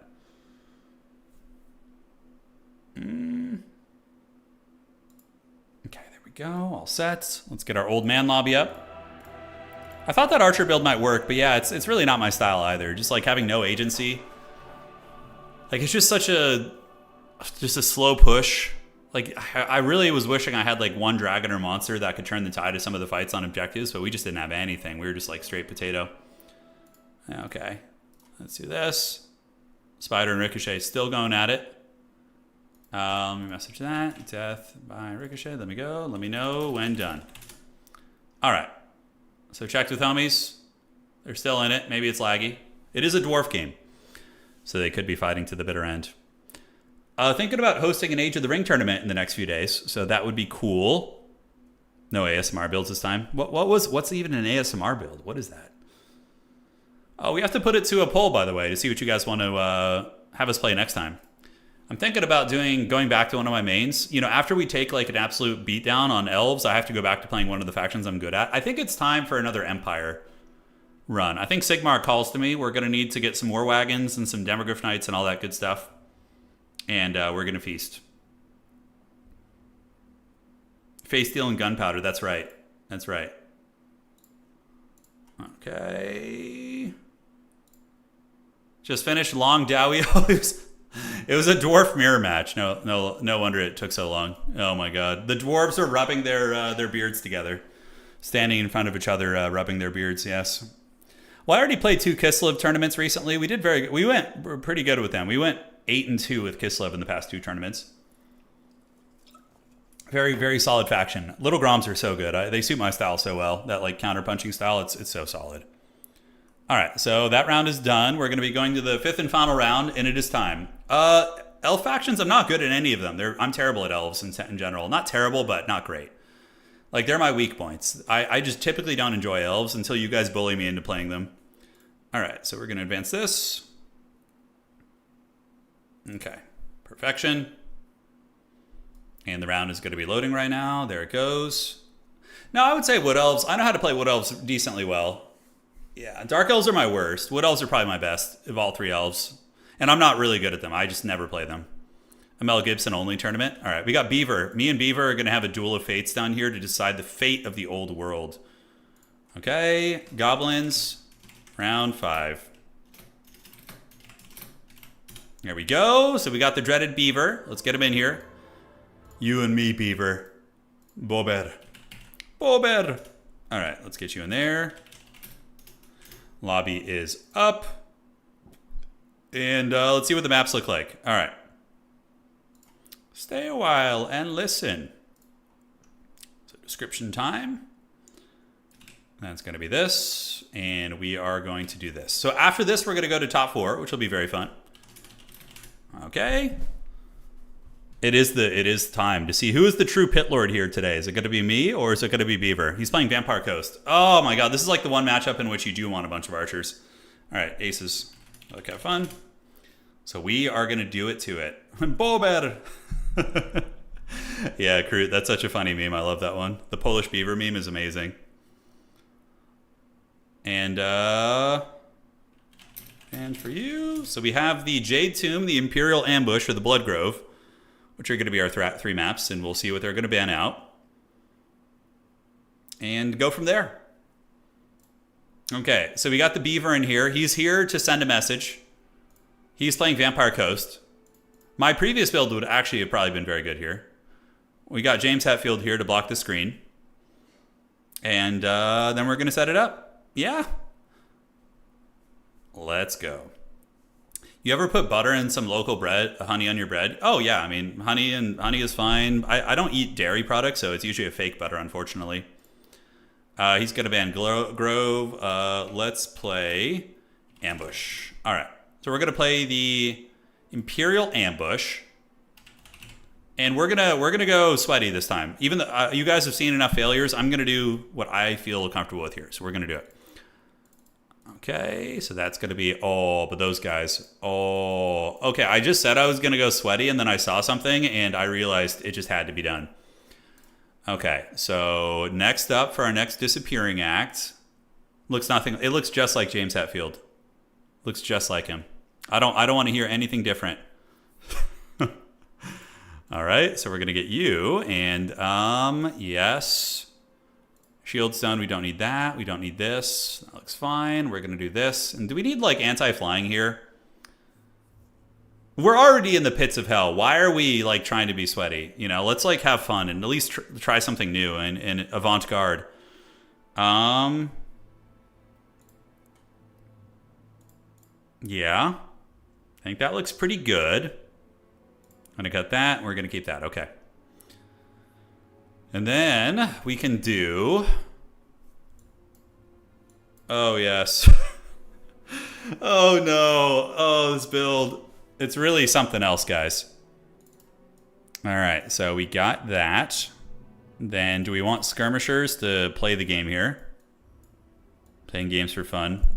Okay, there we go. All set. Let's get our old man lobby up. I thought that Archer build might work, but yeah, it's really not my style either. Just like having no agency. Like it's just a slow push. Like I really was wishing I had like one dragon or monster that could turn the tide of some of the fights on objectives, but we just didn't have anything. We were just like straight potato. Okay, let's do this. Spider and Ricochet still going at it. Let me message that. Death by Ricochet. Let me go. Let me know when done. All right. So checked with homies. They're still in it. Maybe it's laggy. It is a dwarf game, so they could be fighting to the bitter end. Thinking about hosting an Age of the Ring tournament in the next few days, so that would be cool. No ASMR builds this time. What's even an ASMR build? What is that? Oh, we have to put it to a poll, by the way, to see what you guys want to have us play next time. I'm thinking about going back to one of my mains. You know, after we take like an absolute beatdown on Elves, I have to go back to playing one of the factions I'm good at. I think it's time for another Empire run. I think Sigmar calls to me. We're going to need to get some War Wagons and some Demogryph Knights and all that good stuff. And we're going to feast. Face Steel and Gunpowder. That's right. That's right. Okay. Just finished Long Dowie. It was a dwarf mirror match. No wonder it took so long. Oh my god. The dwarves are rubbing their beards together. Standing in front of each other, rubbing their beards, yes. Well, I already played 2 Kislev tournaments recently. We did very good. We went pretty good with them. We went 8-2 with Kislev in the past 2 tournaments. Very, very solid faction. Little Groms are so good. They suit my style so well. That like counter-punching style, it's so solid. All right, so that round is done. We're going to be going to the 5th and final round, and it is time. Elf factions, I'm not good at any of them. I'm terrible at elves in general. Not terrible, but not great. Like, they're my weak points. I just typically don't enjoy elves until you guys bully me into playing them. All right, so we're going to advance this. Okay, perfection. And the round is going to be loading right now. There it goes. Now, I would say Wood Elves. I know how to play Wood Elves decently well. Yeah, Dark Elves are my worst. Wood Elves are probably my best of all 3 elves. And I'm not really good at them. I just never play them. A Mel Gibson only tournament. All right, we got Beaver. Me and Beaver are going to have a duel of fates down here to decide the fate of the old world. Okay, Goblins, round 5. There we go. So we got the dreaded Beaver. Let's get him in here. You and me, Beaver. Bober. Bober. All right, let's get you in there. Lobby is up. And let's see what the maps look like. All right. Stay a while and listen. So description time. That's going to be this. And we are going to do this. So after this, we're going to go to top 4, which will be very fun. Okay. It is time to see who is the true pit lord here today. Is it going to be me or is it going to be Beaver? He's playing Vampire Coast. Oh my god, this is like the one matchup in which you do want a bunch of archers. All right, aces. Look, have fun. So we are going to do it to it. Bober. Yeah, Kroot, that's such a funny meme. I love that one. The Polish Beaver meme is amazing. And for you, so we have the Jade Tomb, the Imperial Ambush, or the Blood Grove, which are going to be our 3 maps, and we'll see what they're going to ban out. And go from there. Okay, so we got the Beaver in here. He's here to send a message. He's playing Vampire Coast. My previous build would actually have probably been very good here. We got James Hetfield here to block the screen. And then we're going to set it up. Yeah. Let's go. You ever put butter in some local bread, honey on your bread? Oh yeah, I mean, honey is fine. I don't eat dairy products, so it's usually a fake butter, unfortunately. He's gonna ban Grove. Let's play Ambush. All right, so we're gonna play the Imperial Ambush, and we're gonna go sweaty this time. Even though you guys have seen enough failures, I'm gonna do what I feel comfortable with here. So we're gonna do it. Okay, so that's going to be, but those guys, okay, I just said I was going to go sweaty, and then I saw something, and I realized it just had to be done. Okay, so next up for our next disappearing act, it looks just like James Hetfield. Looks just like him. I don't want to hear anything different. All right, so we're going to get you, and, yes. Shieldstone, we don't need that. We don't need this. That looks fine. We're going to do this. And do we need, like, anti-flying here? We're already in the pits of hell. Why are we, like, trying to be sweaty? You know, let's, like, have fun and at least try something new and avant-garde. Yeah. I think that looks pretty good. I'm going to cut that. We're going to keep that. Okay. And then we can do... Oh, yes. Oh, no. Oh, this build. It's really something else, guys. All right, so we got that. Then do we want skirmishers to play the game here? Playing games for fun.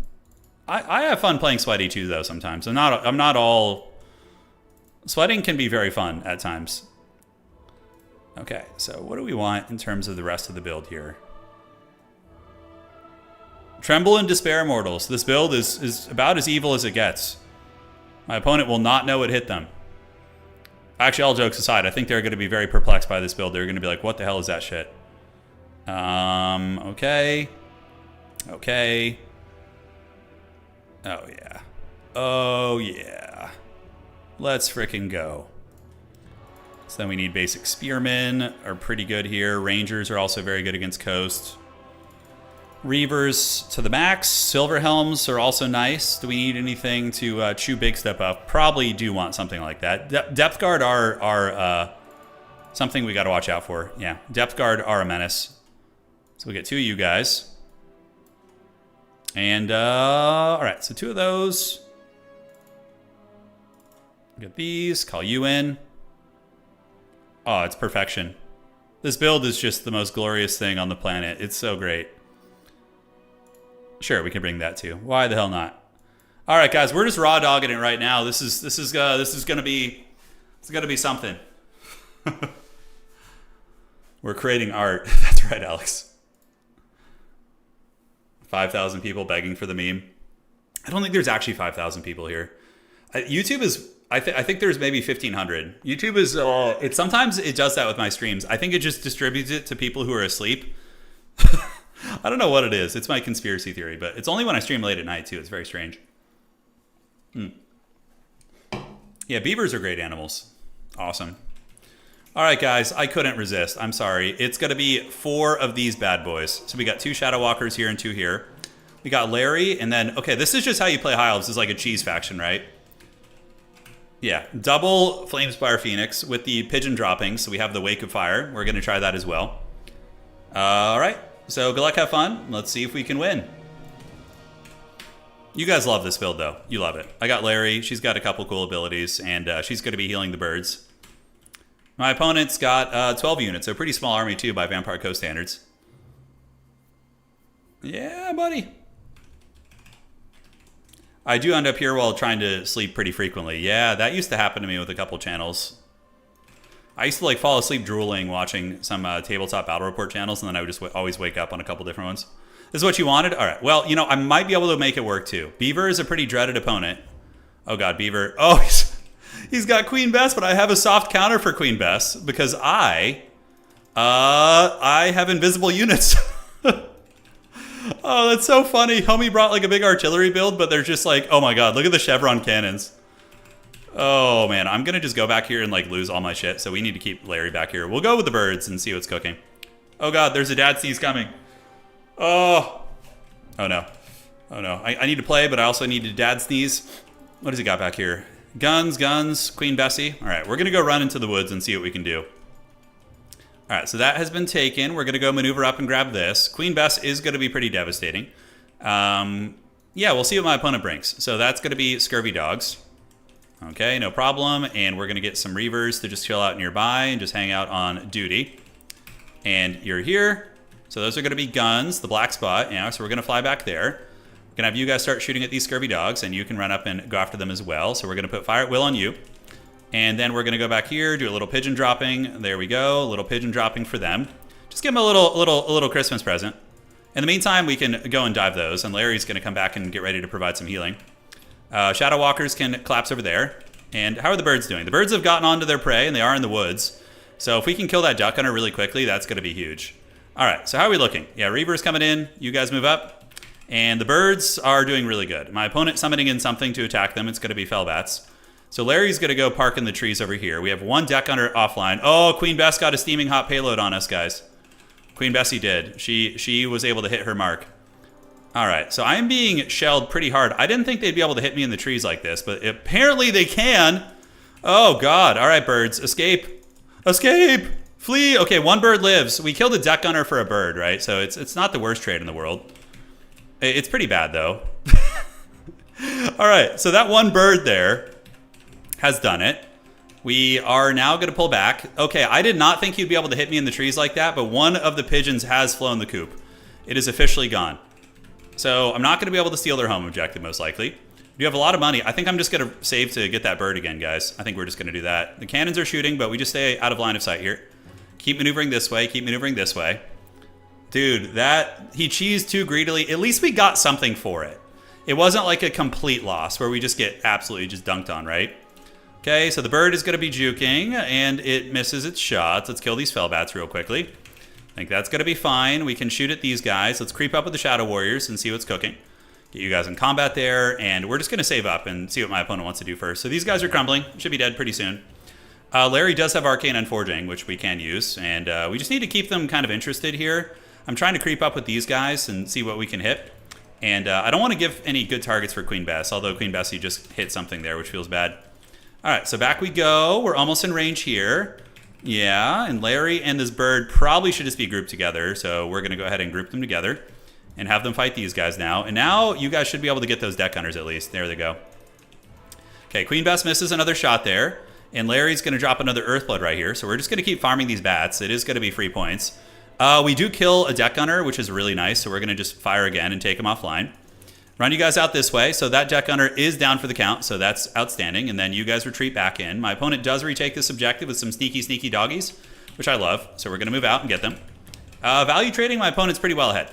I have fun playing sweaty, too, though, sometimes. I'm not all... Sweating can be very fun at times. Okay, so what do we want in terms of the rest of the build here? Tremble and Despair Immortals. This build is about as evil as it gets. My opponent will not know it hit them. Actually, all jokes aside, I think they're going to be very perplexed by this build. They're going to be like, what the hell is that shit? Okay. Okay. Oh, yeah. Oh, yeah. Let's frickin' go. So then we need basic spearmen are pretty good here. Rangers are also very good against coast. Reavers to the max. Silver Helms are also nice. Do we need anything to chew big step up? Probably do want something like that. Depth Guard are something we got to watch out for. Yeah, Depth Guard are a menace. So we get 2 of you guys. And, all right, so 2 of those. Get these, call you in. Oh, it's perfection. This build is just the most glorious thing on the planet. It's so great. Sure, we can bring that too. Why the hell not? All right, guys, we're just raw dogging it right now. This is gonna be something. We're creating art. That's right, Alex. 5,000 people begging for the meme. I don't think there's actually 5,000 people here. YouTube is. I think there's maybe 1,500. YouTube is. Sometimes it does that with my streams. I think it just distributes it to people who are asleep. I don't know what it is. It's my conspiracy theory, but it's only when I stream late at night, too. It's very strange. Yeah, beavers are great animals. Awesome. All right, guys. I couldn't resist. I'm sorry. It's going to be 4 of these bad boys. So we got 2 Shadow Walkers here and 2 here. We got Larry, and then... Okay, this is just how you play High Elves. This is like a cheese faction, right? Yeah. Double Flamespire Phoenix with the Pigeon droppings. So we have the Wake of Fire. We're going to try that as well. All right. So good luck, have fun. Let's see if we can win. You guys love this build, though. You love it. I got Larry. She's got a couple cool abilities, and she's going to be healing the birds. My opponent's got 12 units, so a pretty small army, too, by Vampire Co. standards. Yeah, buddy. I do end up here while trying to sleep pretty frequently. Yeah, that used to happen to me with a couple channels. I used to like fall asleep drooling watching some tabletop battle report channels, and then I would just always wake up on a couple different ones. This is what you wanted? All right. Well, you know, I might be able to make it work too. Beaver is a pretty dreaded opponent. Oh God, Beaver. Oh, he's got Queen Bess, but I have a soft counter for Queen Bess because I have invisible units. Oh, that's so funny. Homie brought like a big artillery build, but they're just like, oh my God, look at the chevron cannons. Oh man, I'm gonna just go back here and like lose all my shit. So we need to keep Larry back here. We'll go with the birds and see what's cooking. Oh God, there's a dad sneeze coming. Oh no. Oh no. I need to play, but I also need to dad sneeze. What does he got back here? Guns, Queen Bessie. All right, we're gonna go run into the woods and see what we can do. All right, so that has been taken. We're gonna go maneuver up and grab this. Queen Bess is gonna be pretty devastating. Yeah, we'll see what my opponent brings. So that's gonna be Scurvy Dogs. Okay, no problem. And we're going to get some Reavers to just chill out nearby and just hang out on duty. And you're here. So those are going to be guns, the black spot. Yeah, so we're going to fly back there. We're going to have you guys start shooting at these Scurvy Dogs, and you can run up and go after them as well. So we're going to put Fire at Will on you. And then we're going to go back here, do a little pigeon dropping. There we go, a little pigeon dropping for them. Just give them a little Christmas present. In the meantime, we can go and dive those, and Larry's going to come back and get ready to provide some healing. Shadow Walkers can collapse over there. And how are the birds doing? The birds have gotten onto their prey, and they are in the woods. So if we can kill that duck hunter really quickly, that's going to be huge. All right, so how are we looking? Yeah, Reaver's coming in. You guys move up. And the birds are doing really good. My opponent summoning in something to attack them. It's going to be Fellbats. So Larry's going to go park in the trees over here. We have 1 deck hunter offline. Oh, Queen Bess got a steaming hot payload on us, guys. Queen Bessie did. She was able to hit her mark. All right, so I'm being shelled pretty hard. I didn't think they'd be able to hit me in the trees like this, but apparently they can. Oh, God. All right, birds. Escape. Escape. Flee. Okay, 1 bird lives. We killed a deck gunner for a bird, right? So it's not the worst trade in the world. It's pretty bad, though. All right, so that 1 bird there has done it. We are now going to pull back. Okay, I did not think he'd be able to hit me in the trees like that, but 1 of the pigeons has flown the coop. It is officially gone. So I'm not going to be able to steal their home objective, most likely. You have a lot of money. I think I'm just going to save to get that bird again, guys. I think we're just going to do that. The cannons are shooting, but we just stay out of line of sight here. Keep maneuvering this way. Keep maneuvering this way. Dude, he cheesed too greedily. At least we got something for it. It wasn't like a complete loss where we just get absolutely just dunked on, right? Okay, so the bird is going to be juking, and it misses its shots. Let's kill these Fellbats real quickly. I think that's going to be fine. We can shoot at these guys. Let's creep up with the Shadow Warriors and see what's cooking. Get you guys in combat there, and we're just going to save up and see what my opponent wants to do first. So these guys are crumbling. Should be dead pretty soon. Larry does have Arcane Unforging, which we can use, and we just need to keep them kind of interested here. I'm trying to creep up with these guys and see what we can hit. And I don't want to give any good targets for Queen Bess, although Queen Bessie just hit something there, which feels bad. All right, so back we go. We're almost in range here. Yeah, and Larry and this bird probably should just be grouped together. So we're going to go ahead and group them together and have them fight these guys now. And now you guys should be able to get those deck hunters at least. There they go. Okay, Queen Bess misses another shot there. And Larry's going to drop another Earthblood right here. So we're just going to keep farming these bats. It is going to be free points. We do kill a deck gunner, which is really nice. So we're going to just fire again and take him offline. Run you guys out this way. So that deck gunner is down for the count. So that's outstanding. And then you guys retreat back in. My opponent does retake this objective with some sneaky, sneaky doggies, which I love. So we're going to move out and get them. Value trading, my opponent's pretty well ahead.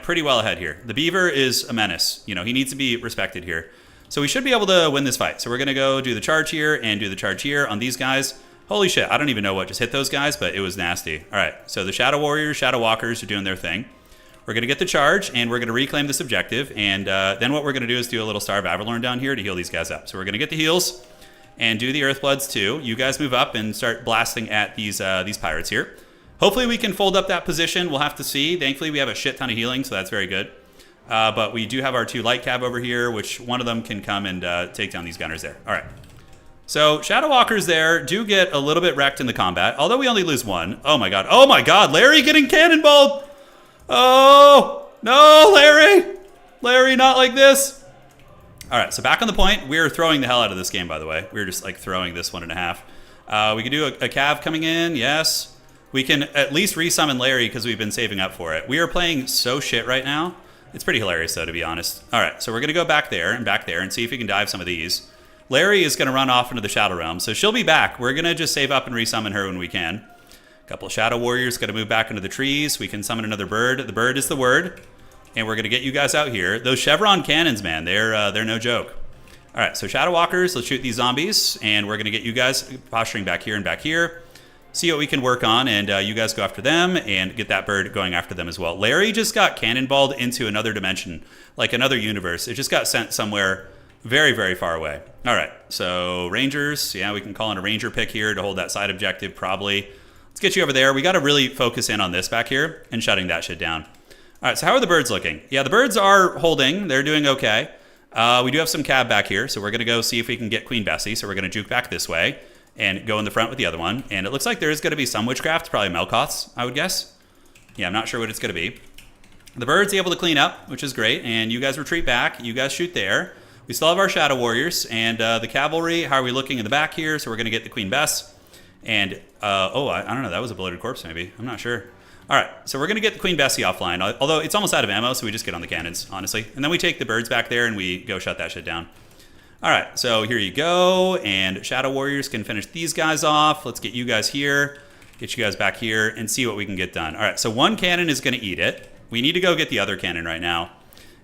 Pretty well ahead here. The beaver is a menace. He needs to be respected here. So we should be able to win this fight. So we're going to go do the charge here and do the charge here on these guys. Holy shit, I don't even know what just hit those guys, but it was nasty. All right, so the Shadow Warriors, Shadow Walkers are doing their thing. We're going to get the charge, and we're going to reclaim this objective. And then what we're going to do is do a little Star of Avalorn down here to heal these guys up. So we're going to get the heals and do the Earthbloods too. You guys move up and start blasting at these pirates here. Hopefully we can fold up that position. We'll have to see. Thankfully, we have a shit ton of healing, so that's very good. But we do have our 2 light cab over here, which one of them can come and take down these gunners there. All right. So Shadow Walkers there do get a little bit wrecked in the combat, although we only lose 1. Oh my god. Oh my god. Larry getting cannonballed. Oh, no, Larry. Larry, not like this. All right. So back on the point. We're throwing the hell out of this game, by the way. We're just like throwing this 1.5. We can do a cav coming in. Yes. We can at least resummon Larry because we've been saving up for it. We are playing so shit right now. It's pretty hilarious, though, to be honest. All right. So we're going to go back there and see if we can dive some of these. Larry is going to run off into the Shadow Realm, so she'll be back. We're going to just save up and resummon her when we can. A couple of Shadow Warriors going to move back into the trees. We can summon another bird. The bird is the word, and we're going to get you guys out here. Those Chevron cannons, man, they're no joke. All right, so Shadow Walkers, let's shoot these zombies, and we're going to get you guys posturing back here and back here. See what we can work on, and you guys go after them and get that bird going after them as well. Larry just got cannonballed into another dimension, like another universe. It just got sent somewhere very, very far away. All right, so Rangers. Yeah, we can call in a Ranger pick here to hold that side objective, probably. Let's get you over there. We got to really focus in on this back here and shutting that shit down. All right, so how are the birds looking? Yeah, the birds are holding. They're doing okay. We do have some cab back here, so we're going to go see if we can get Queen Bessie. So we're going to juke back this way and go in the front with the other one. And it looks like there is going to be some witchcraft, probably Melkoth's, I would guess. Yeah, I'm not sure what it's going to be. The bird's able to clean up, which is great. And you guys retreat back. You guys shoot there. We still have our Shadow Warriors. And the cavalry, how are we looking in the back here? So we're going to get the Queen Bess. And, I don't know. That was a bloated corpse, maybe. I'm not sure. All right, so we're going to get the Queen Bessie offline. Although it's almost out of ammo, so we just get on the cannons, honestly. And then we take the birds back there and we go shut that shit down. All right, so here you go. And Shadow Warriors can finish these guys off. Let's get you guys here, get you guys back here, and see what we can get done. All right, so one cannon is going to eat it. We need to go get the other cannon right now.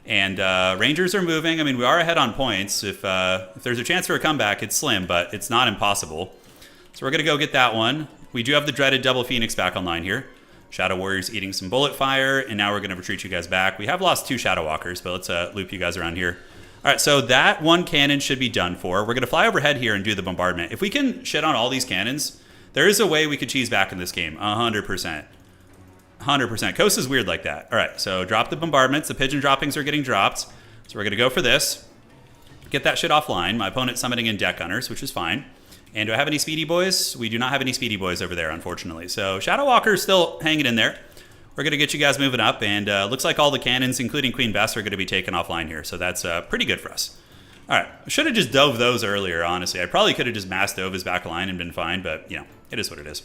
And Rangers are moving. I mean, we are ahead on points. If there's a chance for a comeback, it's slim, but it's not impossible. So we're going to go get that one. We do have the dreaded double Phoenix back online here. Shadow Warriors eating some bullet fire, and now we're going to retreat you guys back. We have lost 2 Shadow Walkers, but let's loop you guys around here. All right, so that one cannon should be done for. We're going to fly overhead here and do the bombardment. If we can shit on all these cannons, there is a way we could cheese back in this game, 100%. 100%. Coast is weird like that. All right, so drop the bombardments. The pigeon droppings are getting dropped. So we're going to go for this. Get that shit offline. My opponent's summoning in deck hunters, which is fine. And do I have any speedy boys? We do not have any speedy boys over there, unfortunately. So Shadow Walker's still hanging in there. We're going to get you guys moving up. And looks like all the cannons, including Queen Bess, are going to be taken offline here. So that's pretty good for us. All right. I should have just dove those earlier, honestly. I probably could have just mass dove his back line and been fine. But, you know, it is what it is.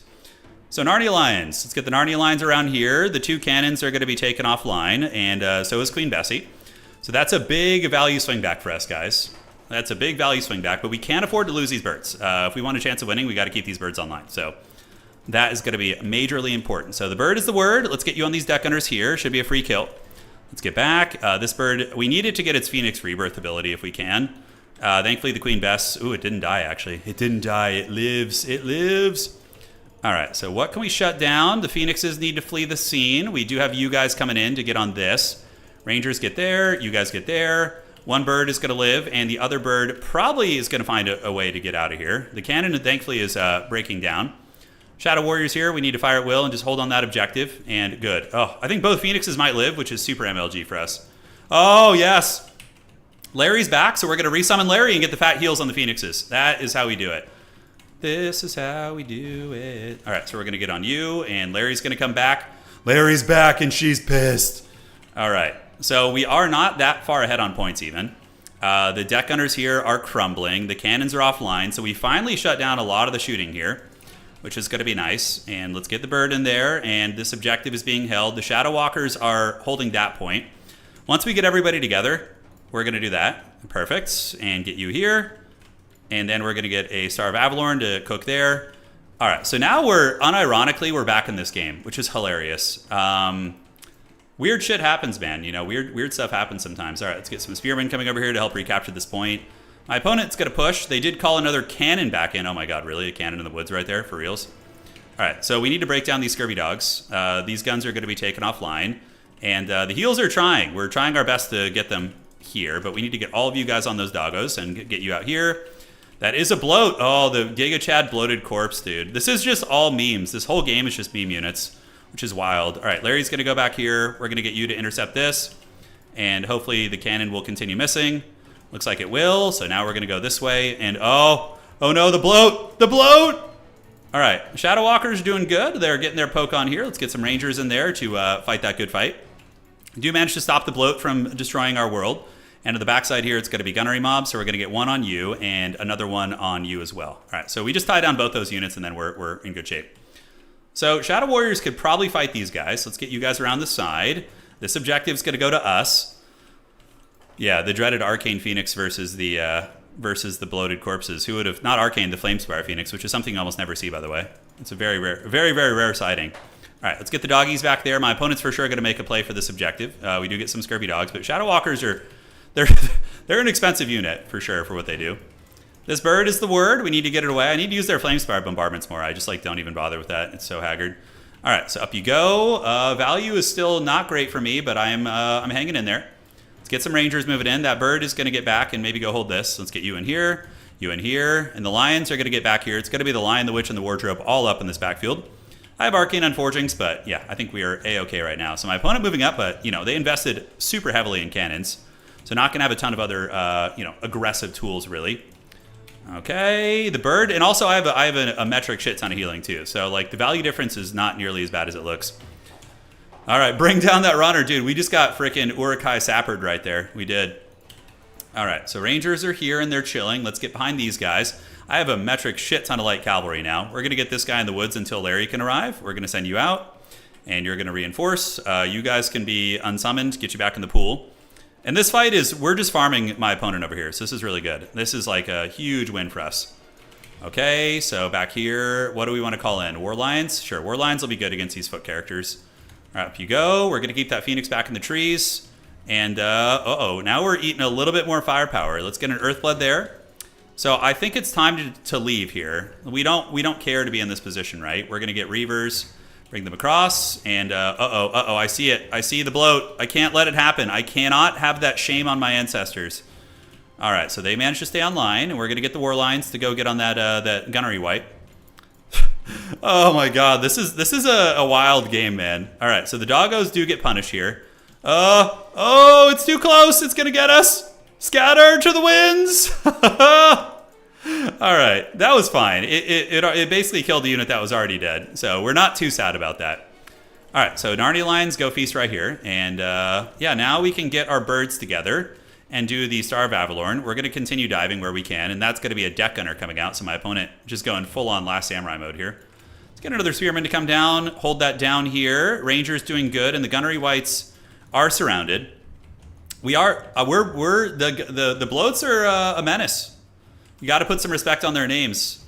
So Narnia Lions. Let's get the Narnia Lions around here. The 2 cannons are going to be taken offline. And so is Queen Bessie. So that's a big value swing back for us, guys. That's a big value swing back, but we can't afford to lose these birds. If we want a chance of winning, we got to keep these birds online. So that is going to be majorly important. So the bird is the word. Let's get you on these deck hunters here. Should be a free kill. Let's get back. This bird, we need it to get its Phoenix Rebirth ability if we can. Thankfully, the Queen Bess, ooh, it didn't die, actually. It didn't die. It lives. It lives. All right, so what can we shut down? The Phoenixes need to flee the scene. We do have you guys coming in to get on this. Rangers get there. You guys get there. One bird is going to live, and the other bird probably is going to find a way to get out of here. The cannon, thankfully, is breaking down. Shadow Warriors here. We need to fire at will and just hold on that objective. And good. Oh, I think both Phoenixes might live, which is super MLG for us. Oh, yes. Larry's back, so we're going to resummon Larry and get the fat heals on the Phoenixes. That is how we do it. This is how we do it. All right, so we're going to get on you, and Larry's going to come back. Larry's back, and she's pissed. All right, so we are not that far ahead on points even. The deck gunners here are crumbling. The cannons are offline, so we finally shut down a lot of the shooting here, which is going to be nice. And let's get the bird in there, and this objective is being held. The Shadow Walkers are holding that point. Once we get everybody together, we're going to do that. Perfect. And get you here. And then we're going to get a Star of Avalorn to cook there. All right, so now unironically, we're back in this game, which is hilarious. Weird shit happens, man. You know, weird stuff happens sometimes. All right, let's get some Spearmen coming over here to help recapture this point. My opponent's going to push. They did call another cannon back in. Oh my god, really? A cannon in the woods right there? For reals? All right, so we need to break down these scurvy dogs. These guns are going to be taken offline. And the heals are trying. We're trying our best to get them here, but we need to get all of you guys on those doggos and get you out here. That is a bloat. Oh, the Giga Chad bloated corpse, dude. This is just all memes. This whole game is just meme units, which is wild. All right, Larry's going to go back here. We're going to get you to intercept this, and hopefully the cannon will continue missing. Looks like it will, so now we're going to go this way, and oh no, the bloat! The bloat! All right, Shadow Walkers doing good. They're getting their poke on here. Let's get some Rangers in there to fight that good fight. Do manage to stop the bloat from destroying our world. And to the backside here, it's going to be gunnery mobs, so we're going to get one on you and another one on you as well. All right, so we just tie down both those units, and then we're in good shape. So Shadow Warriors could probably fight these guys. Let's get you guys around the side. This objective's going to go to us. Yeah, the dreaded Arcane Phoenix versus the bloated corpses. Who would have, not Arcane, the Flamespire Phoenix, which is something you almost never see, by the way. It's a very rare sighting. All right, let's get the doggies back there. My opponent's for sure going to make a play for this objective. We do get some scurvy dogs, but Shadow Walkers are... They're an expensive unit, for sure, for what they do. This bird is the word. We need to get it away. I need to use their Flamespire bombardments more. I just don't even bother with that. It's so haggard. All right, so up you go. Value is still not great for me, but I'm hanging in there. Let's get some Rangers moving in. That bird is going to get back and maybe go hold this. Let's get you in here, and the Lions are going to get back here. It's going to be the Lion, the Witch, and the Wardrobe all up in this backfield. I have Arcane Unforgings, but yeah, I think we are A-okay right now. So my opponent moving up, but they invested super heavily in cannons. So not going to have a ton of other, aggressive tools, really. Okay, the bird. And also I have a metric shit ton of healing, too. So, the value difference is not nearly as bad as it looks. All right, bring down that runner. Dude, we just got freaking Urukai Sappered right there. We did. All right, so Rangers are here, and they're chilling. Let's get behind these guys. I have a metric shit ton of light cavalry now. We're going to get this guy in the woods until Larry can arrive. We're going to send you out, and you're going to reinforce. You guys can be unsummoned, get you back in the pool. And this fight we're just farming my opponent over here, so this is really good. This is like a huge win for us. Okay, so back here, what do we want to call in? War Lions? Sure, War Lions will be good against these foot characters. All right, up you go. We're going to keep that Phoenix back in the trees. And, now we're eating a little bit more firepower. Let's get an Earthblood there. So I think it's time to leave here. We don't care to be in this position, right? We're going to get Reavers. Bring them across, and I see it. I see the bloat. I can't let it happen. I cannot have that shame on my ancestors. All right, so they managed to stay online, and we're going to get the War Lions to go get on that gunnery wipe. Oh my god, this is a wild game, man. All right, so the doggos do get punished here. It's too close. It's going to get us. Scatter to the winds. All right, that was fine. It basically killed the unit that was already dead, so we're not too sad about that. All right, so Narnia Lions go feast right here, and now we can get our birds together and do the Star of Avalorn. We're going to continue diving where we can, and that's going to be a deck gunner coming out, so my opponent just going full-on Last Samurai mode here. Let's get another Spearman to come down, hold that down here. Rangers doing good, and the gunnery whites are surrounded. The bloats are a menace. You got to put some respect on their names.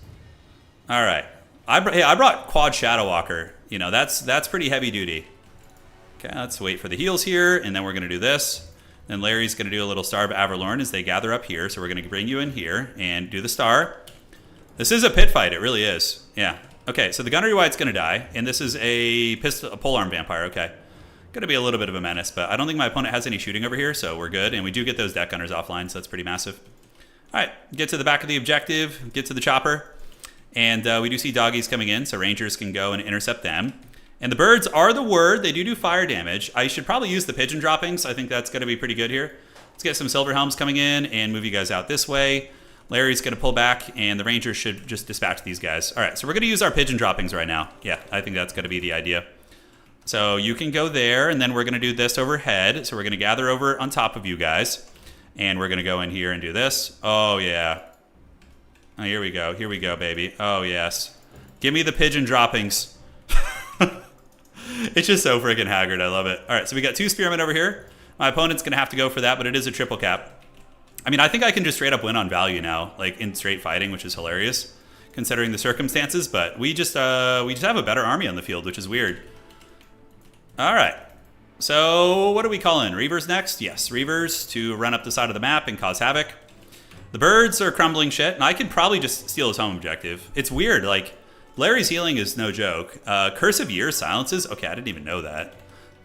All right. I brought Quad Shadow Walker. That's pretty heavy duty. Okay, let's wait for the heals here, and then we're going to do this. Then Larry's going to do a little Star of Avalorn as they gather up here. So we're going to bring you in here and do the star. This is a pit fight. It really is. Yeah. Okay, so the Gunnery White's going to die, and this is a polearm vampire. Okay. Going to be a little bit of a menace, but I don't think my opponent has any shooting over here, so we're good. And we do get those deck gunners offline, so that's pretty massive. All right, get to the back of the objective, get to the chopper, And we do see doggies coming in, so rangers can go and intercept them. And the birds are the word. They do fire damage. I should probably use the pigeon droppings. I think that's going to be pretty good here. Let's get some silver helms coming in and move you guys out this way. Larry's going to pull back, and the rangers should just dispatch these guys. All right, so we're going to use our pigeon droppings right now. Yeah, I think that's going to be the idea. So you can go there, and then we're going to do this overhead. So we're going to gather over on top of you guys, and we're going to go in here and do this. Oh, yeah. Oh, here we go. Here we go, baby. Oh, yes. Give me the pigeon droppings. It's just so freaking haggard. I love it. All right, so we got 2 spearmen over here. My opponent's going to have to go for that, but it is a triple cap. I mean, I think I can just straight up win on value now, like in straight fighting, which is hilarious considering the circumstances, but we just have a better army on the field, which is weird. All right. So what do we call in? Reavers next? Yes, Reavers to run up the side of the map and cause havoc. The birds are crumbling shit, and I could probably just steal his home objective. It's weird, like, Larry's healing is no joke. Curse of Years silences? Okay, I didn't even know that.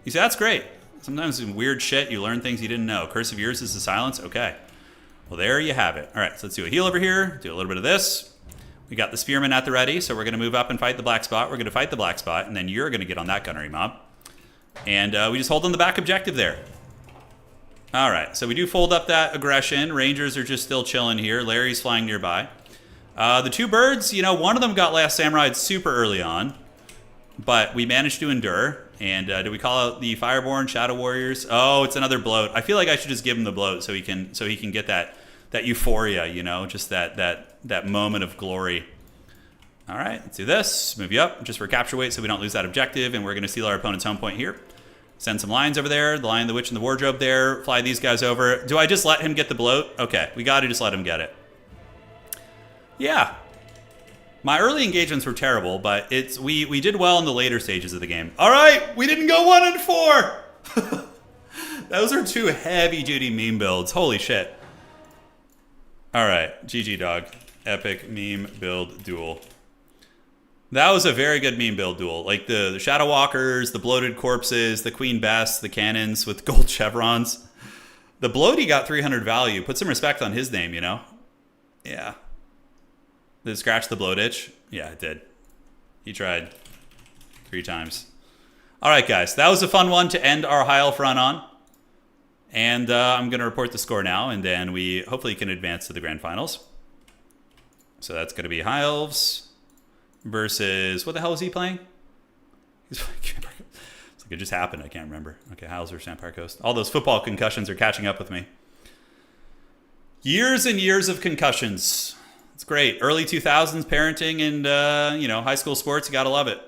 You see, that's great. Sometimes in weird shit, you learn things you didn't know. Curse of Years is the silence? Okay. Well, there you have it. All right, so let's do a heal over here. Do a little bit of this. We got the spearmen at the ready, so we're going to move up and fight the black spot. We're going to fight the black spot, and then you're going to get on that gunnery mob. And we just hold on the back objective there. All right, so we do fold up that aggression. Rangers are just still chilling here. Larry's flying nearby. The 2 birds, you know, one of them got Last Samurai super early on, but we managed to endure. And do we call out the Fireborn Shadow Warriors? Oh, it's another bloat. I feel like I should just give him the bloat so he can get that euphoria, you know, just that moment of glory. All right, let's do this. Move you up just for capture weight so we don't lose that objective, and we're going to steal our opponent's home point here. Send some lions over there, the Lion, the Witch, and the Wardrobe there. Fly these guys over. Do I just let him get the bloat? Okay, we got to just let him get it. Yeah. My early engagements were terrible, but we did well in the later stages of the game. All right, we didn't go 1 and 4. Those are 2 heavy-duty meme builds. Holy shit. All right, GG, dog. Epic meme build duel. That was a very good meme build duel. Like the Shadow Walkers, the bloated corpses, the Queen Bess, the cannons with gold chevrons. The bloaty got 300 value. Put some respect on his name, you know? Yeah. Did it scratch the bloat itch? Yeah, it did. He tried 3 times. All right, guys. That was a fun one to end our High Elf run on. And I'm going to report the score now, and then we hopefully can advance to the grand finals. So that's going to be High Elves versus, what the hell is he playing? It's like it just happened. I can't remember. Okay, High Elves versus Empire Coast. All those football concussions are catching up with me. Years and years of concussions. It's great. Early 2000s parenting and, you know, high school sports. You got to love it.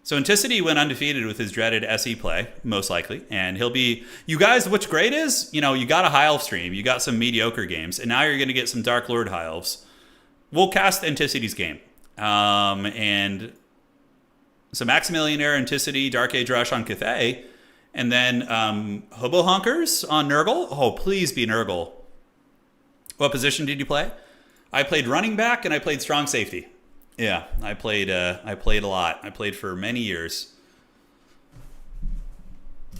So Anticity went undefeated with his dreaded SE play, most likely. And he'll be... You guys, what's great is, you know, you got a High Elf stream. You got some mediocre games. And now you're going to get some Dark Lord High Elves. We'll cast Anticity's game. And some Maximilianaire, Anticity, Dark Age Rush on Cathay. And then Hobo Honkers on Nurgle. Oh, please be Nurgle. What position did you play? I played running back and I played strong safety. Yeah, I played a lot. I played for many years.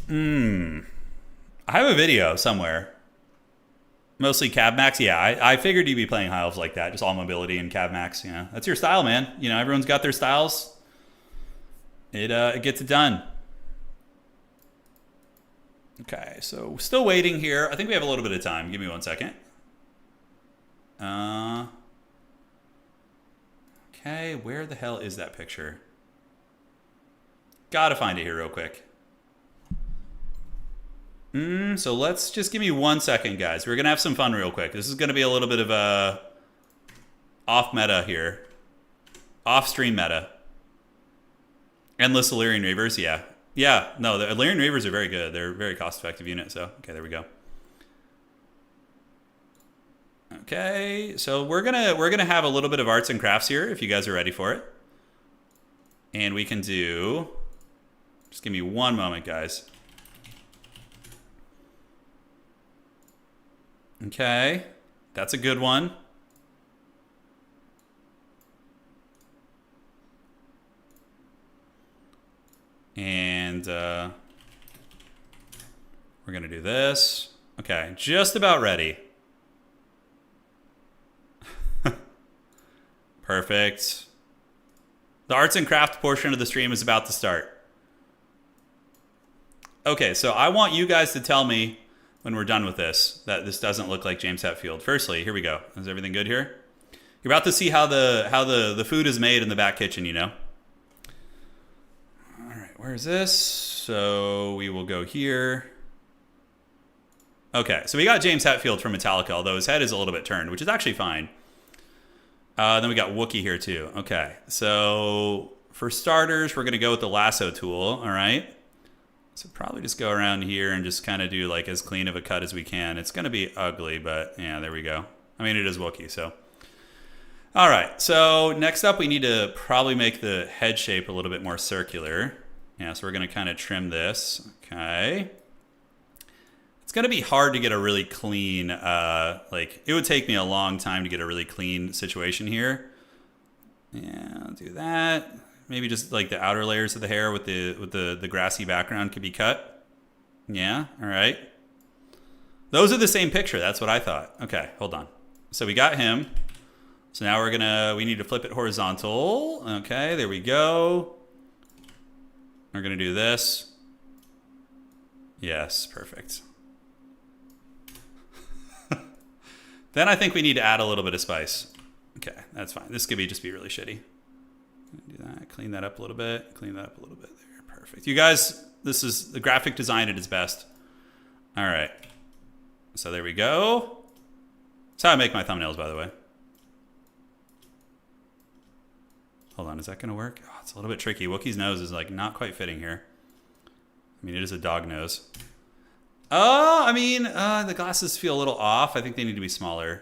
I have a video somewhere. Mostly Cav Max. Yeah, I figured you'd be playing High Elves like that. Just all mobility and Cav Max. Yeah, that's your style, man. You know, everyone's got their styles. It gets it done. Okay, so still waiting here. I think we have a little bit of time. Give me 1 second. Okay, where the hell is that picture? Gotta find it here real quick. So let's just give me 1 second, guys. We're gonna have some fun real quick. This is gonna be a little bit of a off meta here. Off-stream meta. Endless Illyrian Reavers, yeah. Yeah, no, the Illyrian Reavers are very good. They're a very cost-effective unit, so, okay, there we go. Okay, so we're gonna have a little bit of arts and crafts here, if you guys are ready for it. And we can do... Just give me 1 moment, guys. Okay, that's a good one. And we're gonna do this. Okay, just about ready. Perfect. The arts and craft portion of the stream is about to start. Okay, so I want you guys to tell me when we're done with this that this doesn't look like James Hetfield. Firstly, here we go. Is everything good here? You're about to see how the food is made in the back kitchen, you know? All right, where's this? So we will go here. Okay, so we got James Hetfield from Metallica, although his head is a little bit turned, which is actually fine. Then we got Wookiee here too. Okay, so for starters, we're going to go with the lasso tool, all right? So probably just go around here and just kind of do like as clean of a cut as we can. It's going to be ugly, but yeah, there we go. I mean, it is Wookiee, so. All right, so next up we need to probably make the head shape a little bit more circular. Yeah, so we're going to kind of trim this. Okay. It's going to be hard to get a really clean, like it would take me a long time to get a really clean situation here. Yeah, I'll do that. Maybe just like the outer layers of the hair with the grassy background could be cut. Yeah, all right. Those are the same picture. That's what I thought. Okay, hold on. So we got him. So now we need to flip it horizontal. Okay, there we go. We're gonna do this. Yes, perfect. Then I think we need to add a little bit of spice. Okay, that's fine. This could just be really shitty. Do that, clean that up a little bit, clean that up a little bit there. Perfect. You guys, this is the graphic design at its best. All right. So there we go. That's how I make my thumbnails, by the way. Hold on, is that gonna work? Oh, it's a little bit tricky. Wookiee's nose is like not quite fitting here. I mean, it is a dog nose. Oh, I mean, the glasses feel a little off. I think they need to be smaller.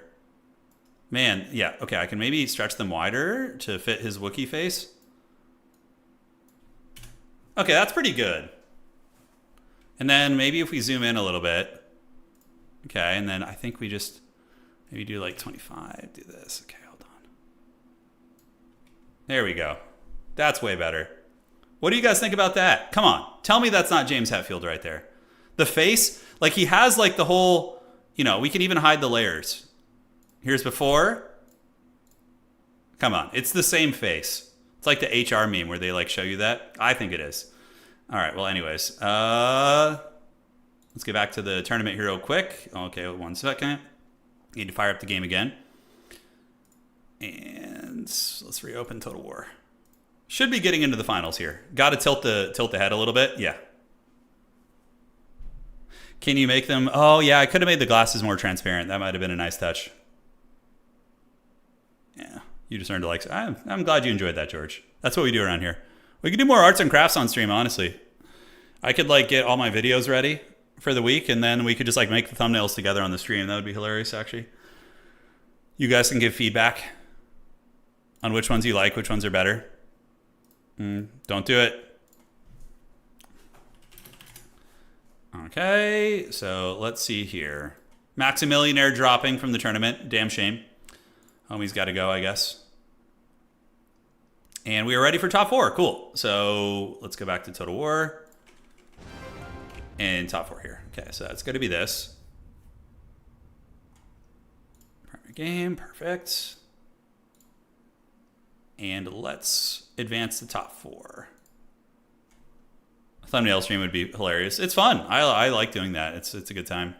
Man, yeah, okay, I can maybe stretch them wider to fit his Wookiee face. Okay, that's pretty good. And then maybe if we zoom in a little bit. Okay, and then I think we just maybe do like 25, do this. Okay, hold on. There we go. That's way better. What do you guys think about that? Come on, tell me that's not James Hetfield right there. The face, like he has like the whole, you know, we can even hide the layers. Here's before. Come on, it's the same face. It's like the HR meme where they like show you that. I think it is. All right, well anyways. Let's get back to the tournament here real quick. Okay, 1 second. Need to fire up the game again. And let's reopen Total War. Should be getting into the finals here. Got to tilt the head a little bit. Yeah. Can you make them? Oh yeah, I could have made the glasses more transparent. That might have been a nice touch. Yeah, you just earned a like. I'm glad you enjoyed that, George. That's what we do around here. We could do more arts and crafts on stream, honestly. I could like get all my videos ready for the week, and then we could just like make the thumbnails together on the stream. That would be hilarious, actually. You guys can give feedback on which ones you like, which ones are better. Don't do it. Okay, so let's see here. Maximillionaire dropping from the tournament. Damn shame. Homie's got to go, I guess. And we are ready for top 4. Cool. So let's go back to Total War. And top 4 here. Okay, so that's going to be this. Primary game. Perfect. And let's advance to top 4. Thumbnail stream would be hilarious. It's fun. I like doing that. It's a good time.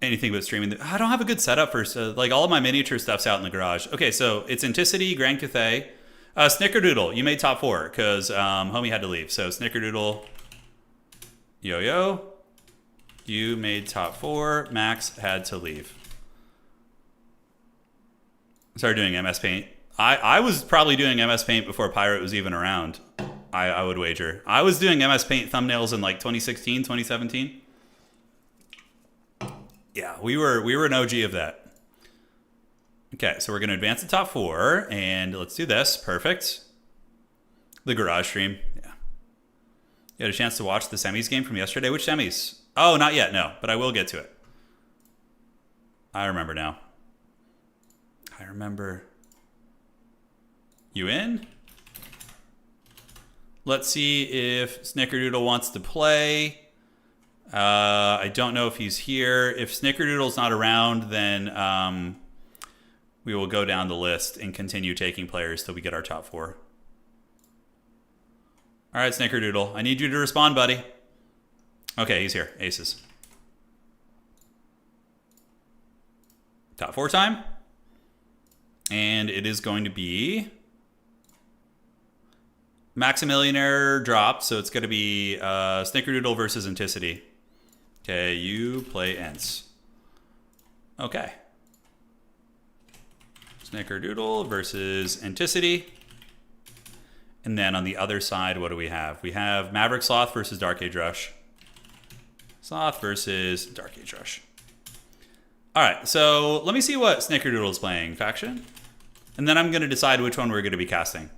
Anything but streaming. I don't have a good setup for like all of my miniature stuff's out in the garage. Okay, so it's Anticity, Grand Cathay, Snickerdoodle. You made top 4 because homie had to leave. So Snickerdoodle, Yo-Yo, you made top 4. Max had to leave. Started doing MS Paint. I was probably doing MS Paint before Pirate was even around. I would wager. I was doing MS Paint thumbnails in like 2016, 2017. Yeah, we were an OG of that. Okay, so we're going to advance to top 4, and let's do this. Perfect. The garage stream. Yeah. You had a chance to watch the semis game from yesterday? Which semis? Oh, not yet, no, but I will get to it. I remember now. I remember. You in? Let's see if Snickerdoodle wants to play. I don't know if he's here. If Snickerdoodle's not around, then we will go down the list and continue taking players till we get our top 4. All right, Snickerdoodle, I need you to respond, buddy. Okay, he's here. Aces. Top 4 time. And it is going to be Maximillionaire dropped, so it's going to be Snickerdoodle versus Anticity. Okay, you play Ents. Okay. Snickerdoodle versus Anticity. And then on the other side, what do we have? We have Maverick Sloth versus Dark Age Rush. Sloth versus Dark Age Rush. All right, so let me see what Snickerdoodle is playing. Faction. And then I'm going to decide which one we're going to be casting.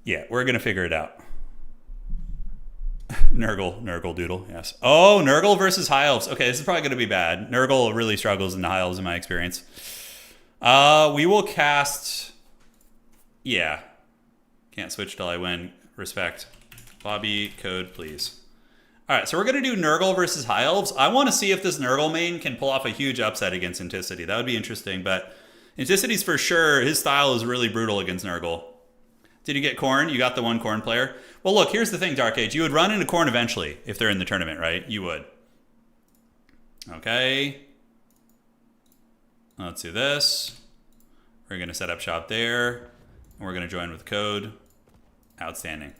Yeah, we're going to figure it out. Nurgle Doodle, yes. Oh, Nurgle versus High Elves. Okay, this is probably going to be bad. Nurgle really struggles in the High Elves in my experience. We will cast... Yeah. Can't switch till I win. Respect. Lobby code, please. All right, so we're going to do Nurgle versus High Elves. I want to see if this Nurgle main can pull off a huge upset against Anticity. That would be interesting, but Anticity's for sure. His style is really brutal against Nurgle. Did you get Khorne? You got the one Khorne player? Well, look, here's the thing, Dark Age. You would run into Khorne eventually if they're in the tournament, right? You would. Okay. Let's do this. We're going to set up shop there. And we're going to join with code. Outstanding.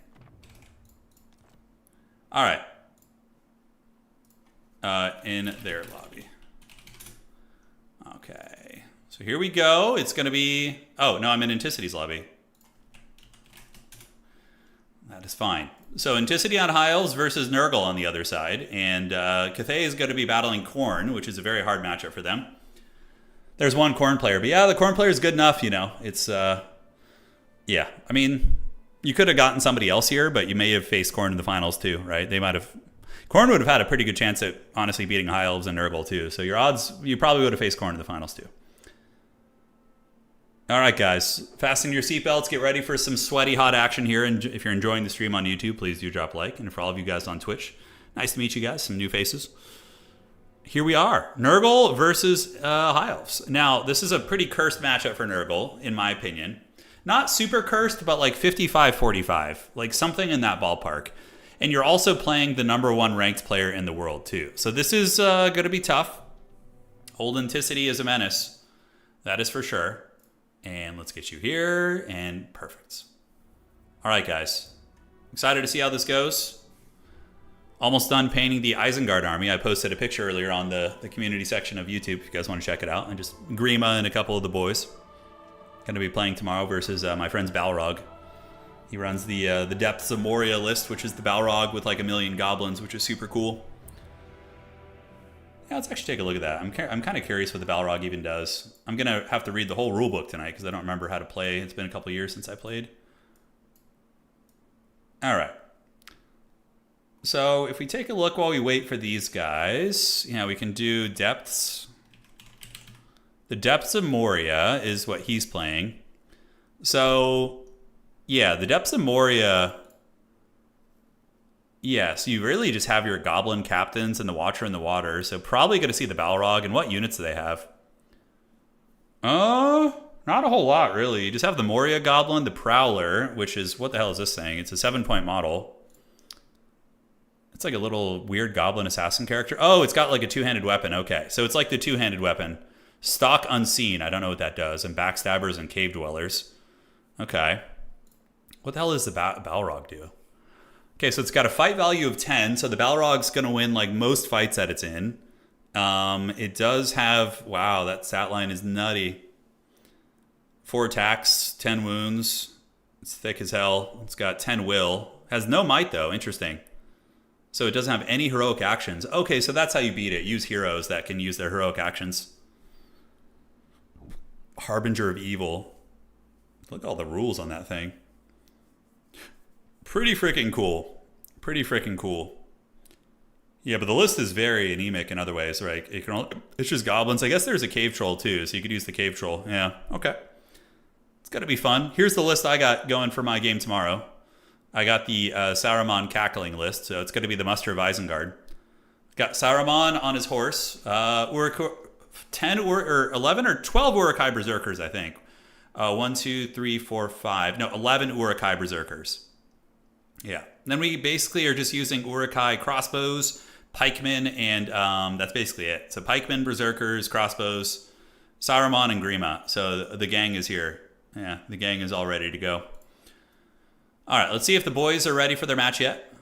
All right. In their lobby. Okay. So here we go. It's going to be... Oh, no, I'm in Anticity's lobby. That is fine. So Anticity on High Elves versus Nurgle on the other side. And Cathay is going to be battling Khorne, which is a very hard matchup for them. There's one Khorne player. But yeah, the Khorne player is good enough, you know. It's, yeah. I mean, you could have gotten somebody else here, but you may have faced Khorne in the finals too, right? They might have... Khorne would have had a pretty good chance at, honestly, beating High Elves and Nurgle too. So your odds, you probably would have faced Khorne in the finals too. All right, guys, fasten your seatbelts. Get ready for some sweaty, hot action here. And if you're enjoying the stream on YouTube, please do drop a like. And for all of you guys on Twitch, nice to meet you guys. Some new faces. Here we are. Nurgle versus High Elves. Now, this is a pretty cursed matchup for Nurgle, in my opinion. Not super cursed, but like 55-45. Like something in that ballpark. And you're also playing the #1 ranked player in the world, too. So this is going to be tough. Old Anticity is a menace. That is for sure. And let's get you here, and perfect. All right, guys. Excited to see how this goes. Almost done painting the Isengard army. I posted a picture earlier on the community section of YouTube if you guys want to check it out. And just Grima and a couple of the boys. Going to be playing tomorrow versus my friend's Balrog. He runs the Depths of Moria list, which is the Balrog with like 1 million goblins, which is super cool. Yeah, let's actually take a look at that. I'm kind of curious what the Balrog even does. I'm going to have to read the whole rulebook tonight because I don't remember how to play. It's been a couple years since I played. All right. So if we take a look while we wait for these guys, you know, we can do Depths. The Depths of Moria is what he's playing. So, yeah, the Depths of Moria... Yeah, so you really just have your Goblin Captains and the Watcher in the Water. So probably going to see the Balrog. And what units do they have? Not a whole lot, really. You just have the Moria Goblin, the Prowler, which is... What the hell is this thing? It's a 7-point model. It's like a little weird Goblin Assassin character. Oh, it's got like a two-handed weapon. Okay, so it's like the two-handed weapon. Stock Unseen. I don't know what that does. And Backstabbers and Cave Dwellers. Okay. What the hell does the Balrog do? Okay, so it's got a fight value of 10, so the Balrog's going to win like most fights that it's in. It does have... Wow, that stat line is nutty. 4 attacks, 10 wounds. It's thick as hell. It's got 10 will. Has no might, though. Interesting. So it doesn't have any heroic actions. Okay, so that's how you beat it. Use heroes that can use their heroic actions. Harbinger of Evil. Look at all the rules on that thing. Pretty freaking cool. Pretty freaking cool. Yeah, but the list is very anemic in other ways, right? It's just goblins. I guess there's a cave troll too, so you could use the cave troll. Yeah, okay. It's going to be fun. Here's the list I got going for my game tomorrow. I got the Saruman Cackling list, so it's going to be the Muster of Isengard. Got Saruman on his horse. 10 or 11 or 12 Urukai Berserkers, I think. 1, 2, 3, 4, 5. No, 11 Urukai Berserkers. Yeah. And then we basically are just using Urukai crossbows, pikemen, and that's basically it. So pikemen, berserkers, crossbows, Saruman, and Grima. So the gang is here. Yeah, the gang is all ready to go. All right, let's see if the boys are ready for their match yet.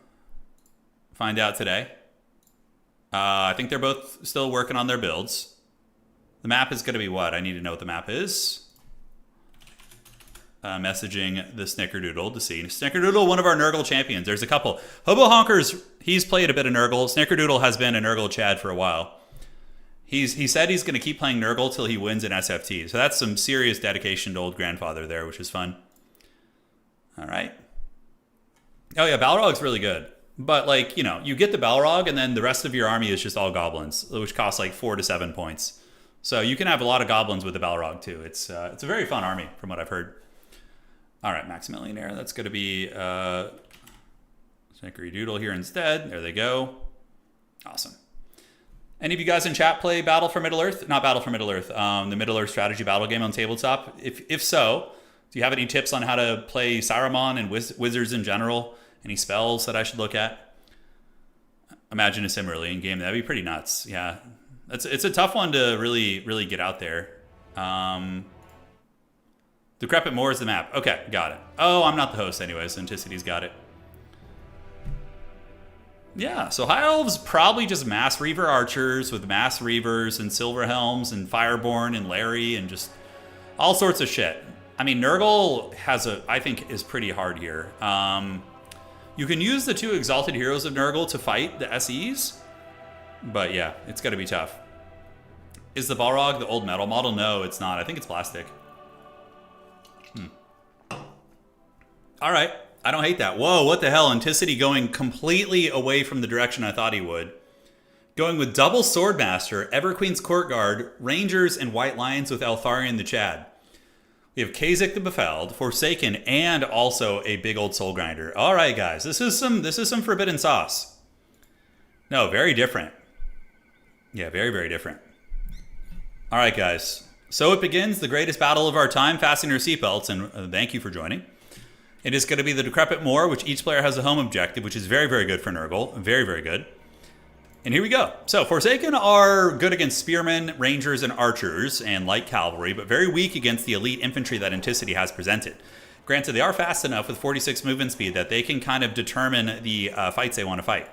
Find out today. I think they're both still working on their builds. The map is going to be what? I need to know what the map is. Messaging the Snickerdoodle to see. Snickerdoodle, one of our Nurgle champions. There's a couple. Hobo Honkers, he's played a bit of Nurgle. Snickerdoodle has been a Nurgle Chad for a while. He said he's going to keep playing Nurgle till he wins an SFT. So that's some serious dedication to old grandfather there, which is fun. All right. Oh yeah, Balrog's really good. But like, you know, you get the Balrog and then the rest of your army is just all goblins, which costs like 4 to 7 points. So you can have a lot of goblins with the Balrog too. It's a very fun army from what I've heard. All right, Maximillionaire. That's going to be Snickery here instead. There they go. Awesome. Any of you guys in chat play Battle for Middle-earth? Not Battle for Middle-earth, the Middle-earth strategy battle game on tabletop. If so, do you have any tips on how to play Saruman and wizards in general? Any spells that I should look at? Imagine a sim early in game. That'd be pretty nuts. Yeah, it's a tough one to really get out there. Decrepit Moor is the map. Okay, got it. Oh, I'm not the host anyway, so Anticity's got it. Yeah, so High Elves probably just Mass Reaver archers with Mass Reavers and Silver Helms and Fireborn and Larry and just all sorts of shit. I mean, Nurgle I think is pretty hard here. You can use the 2 Exalted Heroes of Nurgle to fight the SEs, but yeah, it's going to be tough. Is the Balrog the old metal model? No, it's not. I think it's plastic. All right. I don't hate that. Whoa, what the hell? Anticity going completely away from the direction I thought he would. Going with double Swordmaster, Everqueen's Courtguard, Rangers, and White Lions with Eltharion the Chad. We have Kha'Zix the Befelled, Forsaken, and also a big old Soul Grinder. All right, guys. This is some forbidden sauce. No, very different. Yeah, very, very different. All right, guys. So it begins, the greatest battle of our time. Fasten your seatbelts, and thank you for joining. It is going to be the Decrepit Moor, which each player has a home objective, which is very, very good for Nurgle. Very, very good. And here we go. So Forsaken are good against Spearmen, Rangers, and Archers, and light cavalry, but very weak against the elite infantry that Anticity has presented. Granted, they are fast enough with 46 movement speed that they can kind of determine the fights they want to fight.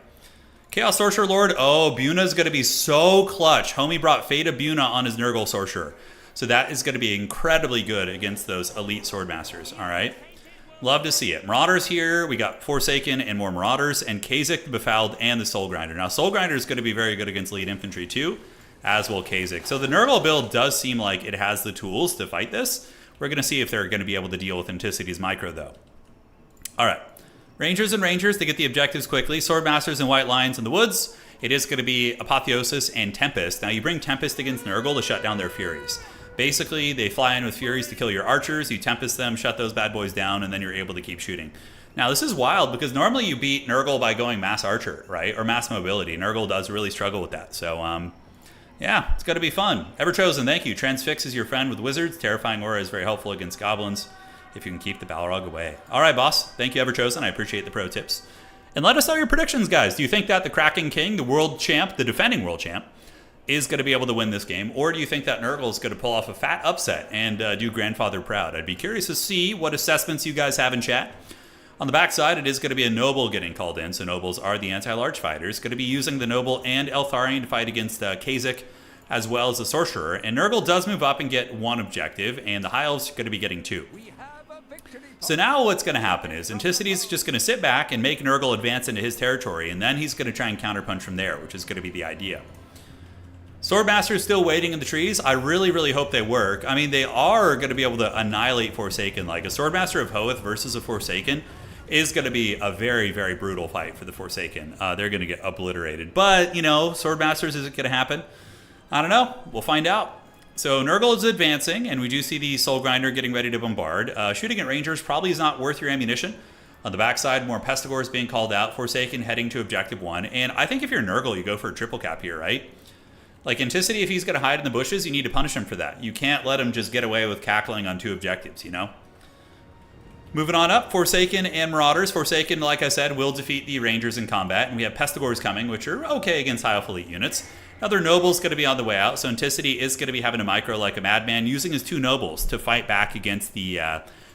Chaos Sorcerer Lord. Oh, Buna's going to be so clutch. Homie brought Fate of Buna on his Nurgle Sorcerer. So that is going to be incredibly good against those elite Swordmasters. All right. Love to see it. Marauders here. We got Forsaken and more Marauders, and Kha'Zix the Befouled and the Soul Grinder. Now, Soul Grinder is going to be very good against lead infantry too, as will Kha'Zix. So the Nurgle build does seem like it has the tools to fight this. We're going to see if they're going to be able to deal with Anticity's micro, though. All right. Rangers and Rangers, they get the objectives quickly. Swordmasters and White Lions in the woods. It is going to be Apotheosis and Tempest. Now, you bring Tempest against Nurgle to shut down their Furies. Basically, they fly in with Furies to kill your archers, you Tempest them, shut those bad boys down, and then you're able to keep shooting. Now, this is wild because normally you beat Nurgle by going Mass Archer, right? Or Mass Mobility. Nurgle does really struggle with that. So, yeah, it's going to be fun. Everchosen, thank you. Transfix is your friend with Wizards. Terrifying Aura is very helpful against Goblins if you can keep the Balrog away. All right, boss. Thank you, Everchosen. I appreciate the pro tips. And let us know your predictions, guys. Do you think that the Kraken King, the world champ, the defending world champ, is going to be able to win this game, or do you think that Nurgle is going to pull off a fat upset and do grandfather proud? I'd be curious to see what assessments you guys have in chat. On the backside, it is going to be a Noble getting called in, so Nobles are the anti-large fighters. Going to be using the Noble and Eltharion to fight against Kha'Zix, as well as the Sorcerer. And Nurgle does move up and get 1 objective, and the High Elves are going to be getting 2. So now what's going to happen is Anticity's just going to sit back and make Nurgle advance into his territory, and then he's going to try and counterpunch from there, which is going to be the idea. Swordmaster is still waiting in the trees. I really, really hope they work. I mean, they are going to be able to annihilate Forsaken. Like, a Swordmaster of Hoeth versus a Forsaken is going to be a very, very brutal fight for the Forsaken. They're going to get obliterated. But, you know, Swordmasters, is it going to happen? I don't know. We'll find out. So Nurgle is advancing, and we do see the Soul Grinder getting ready to bombard. Shooting at Rangers probably is not worth your ammunition. On the backside, more Pestigores being called out. Forsaken heading to Objective 1. And I think if you're Nurgle, you go for a triple cap here, right? Like Anticity, if he's going to hide in the bushes, you need to punish him for that. You can't let him just get away with cackling on 2 objectives, you know? Moving on up, Forsaken and Marauders. Forsaken, like I said, will defeat the Rangers in combat, and we have Pestigores coming, which are okay against High Elf Elite units. Another Noble's going to be on the way out, so Anticity is going to be having a micro like a madman, using his 2 Nobles to fight back against the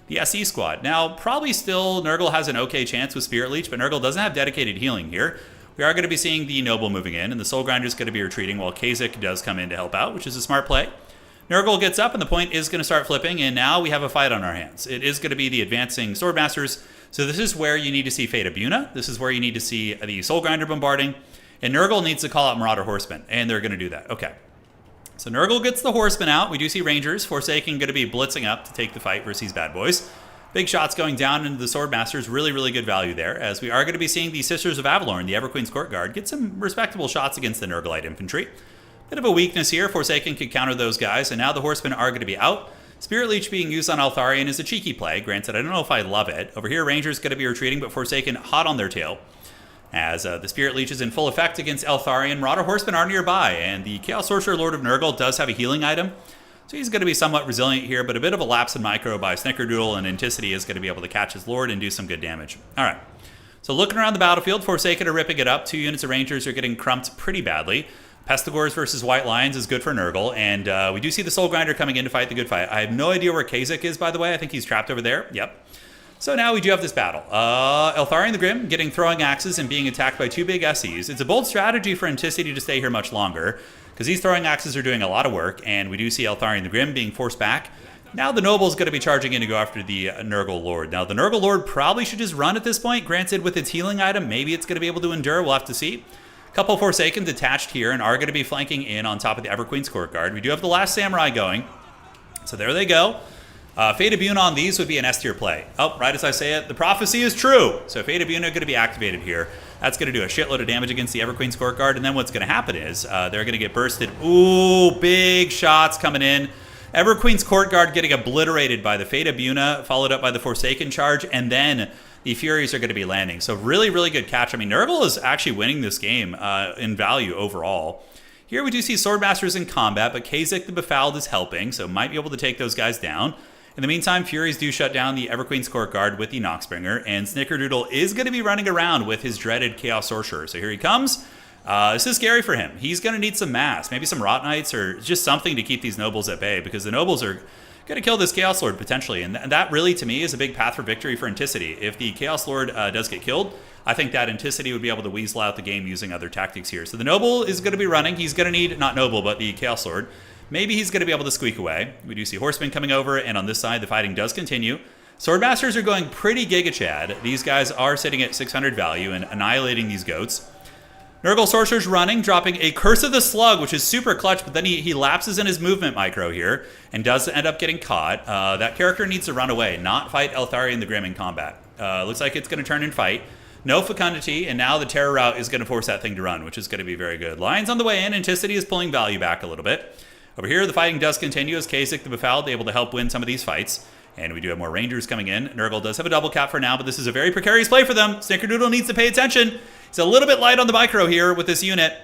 SE squad. Now, probably still, Nurgle has an okay chance with Spirit Leech, but Nurgle doesn't have dedicated healing here. We are going to be seeing the Noble moving in, and the Soul Grinder is going to be retreating while Kha'Zix does come in to help out, which is a smart play. Nurgle gets up, and the point is going to start flipping, and now we have a fight on our hands. It is going to be the advancing Swordmasters, so this is where you need to see Fate of Buna. This is where you need to see the Soul Grinder bombarding, and Nurgle needs to call out Marauder Horsemen, and they're going to do that. Okay. So Nurgle gets the Horsemen out. We do see Rangers. Forsaken going to be blitzing up to take the fight versus these bad boys. Big shots going down into the Swordmasters. Really, really good value there, as we are going to be seeing the Sisters of Avalorn, the Everqueen's Court Guard, get some respectable shots against the Nurglite infantry. Bit of a weakness here. Forsaken could counter those guys, and now the Horsemen are going to be out. Spirit Leech being used on Eltharion is a cheeky play. Granted, I don't know if I love it. Over here, Rangers going to be retreating, but Forsaken hot on their tail, as the Spirit Leech is in full effect against Eltharion. Marauder Horsemen are nearby, and the Chaos Sorcerer Lord of Nurgle does have a healing item, so he's going to be somewhat resilient here, but a bit of a lapse in micro by Snickerdoodle, and Anticity is going to be able to catch his Lord and do some good damage. All right, so looking around the battlefield, Forsaken are ripping it up. 2 units of Rangers are getting crumped pretty badly. Pestigores versus White Lions is good for Nurgle, and we do see the Soul Grinder coming in to fight the good fight. I have no idea where Kha'Zix is, by the way. I think he's trapped over there. Yep. So now we do have this battle. Eltharion the Grim getting throwing axes and being attacked by 2 big SEs. It's a bold strategy for Anticity to stay here much longer, because these throwing axes are doing a lot of work, and we do see Eltharion the Grim being forced back. Now the Noble's going to be charging in to go after the Nurgle Lord. Now the Nurgle Lord probably should just run at this point. Granted, with its healing item, maybe it's going to be able to endure. We'll have to see. Couple Forsaken detached here and are going to be flanking in on top of the Everqueen's Court Guard. We do have the Last Samurai going, so there they go. Fate of Buna on these would be an S tier play. Oh, right as I say it, the prophecy is true. So Fate of Buna going to be activated here. That's going to do a shitload of damage against the Everqueen's Court Guard, and then what's going to happen is they're going to get bursted. Ooh, big shots coming in. Everqueen's Court Guard getting obliterated by the Fate of Buna, followed up by the Forsaken charge, and then the Furies are going to be landing. So really, really good catch. I mean, Nurgle is actually winning this game in value overall. Here we do see Swordmasters in combat, but Kha'Zix the Befouled is helping, so might be able to take those guys down. In the meantime, Furies do shut down the Everqueen's Court Guard with the Noxbringer, and Snickerdoodle is going to be running around with his dreaded Chaos Sorcerer. So here he comes. This is scary for him. He's going to need some mass, maybe some Rot Knights, or just something to keep these Nobles at bay, because the Nobles are going to kill this Chaos Lord potentially, and that really, to me, is a big path for victory for Anticity. If the Chaos Lord does get killed, I think that Anticity would be able to weasel out the game using other tactics here. So the Noble is going to be running. He's going to need, not Noble, but the Chaos Lord. Maybe he's going to be able to squeak away. We do see Horsemen coming over, and on this side, the fighting does continue. Swordmasters are going pretty Giga Chad. These guys are sitting at 600 value and annihilating these goats. Nurgle Sorcerer's running, dropping a Curse of the Slug, which is super clutch, but then he lapses in his movement micro here and does end up getting caught. That character needs to run away, not fight Eltharion the Grim in combat. Looks like it's going to turn and fight. No Fecundity, and now the Terror Route is going to force that thing to run, which is going to be very good. Lions on the way in. Anticity is pulling value back a little bit. Over here, the fighting does continue as Kha'Zix the Befouled able to help win some of these fights. And we do have more Rangers coming in. Nurgle does have a double cap for now, but this is a very precarious play for them. Snickerdoodle needs to pay attention. He's a little bit light on the micro here with this unit.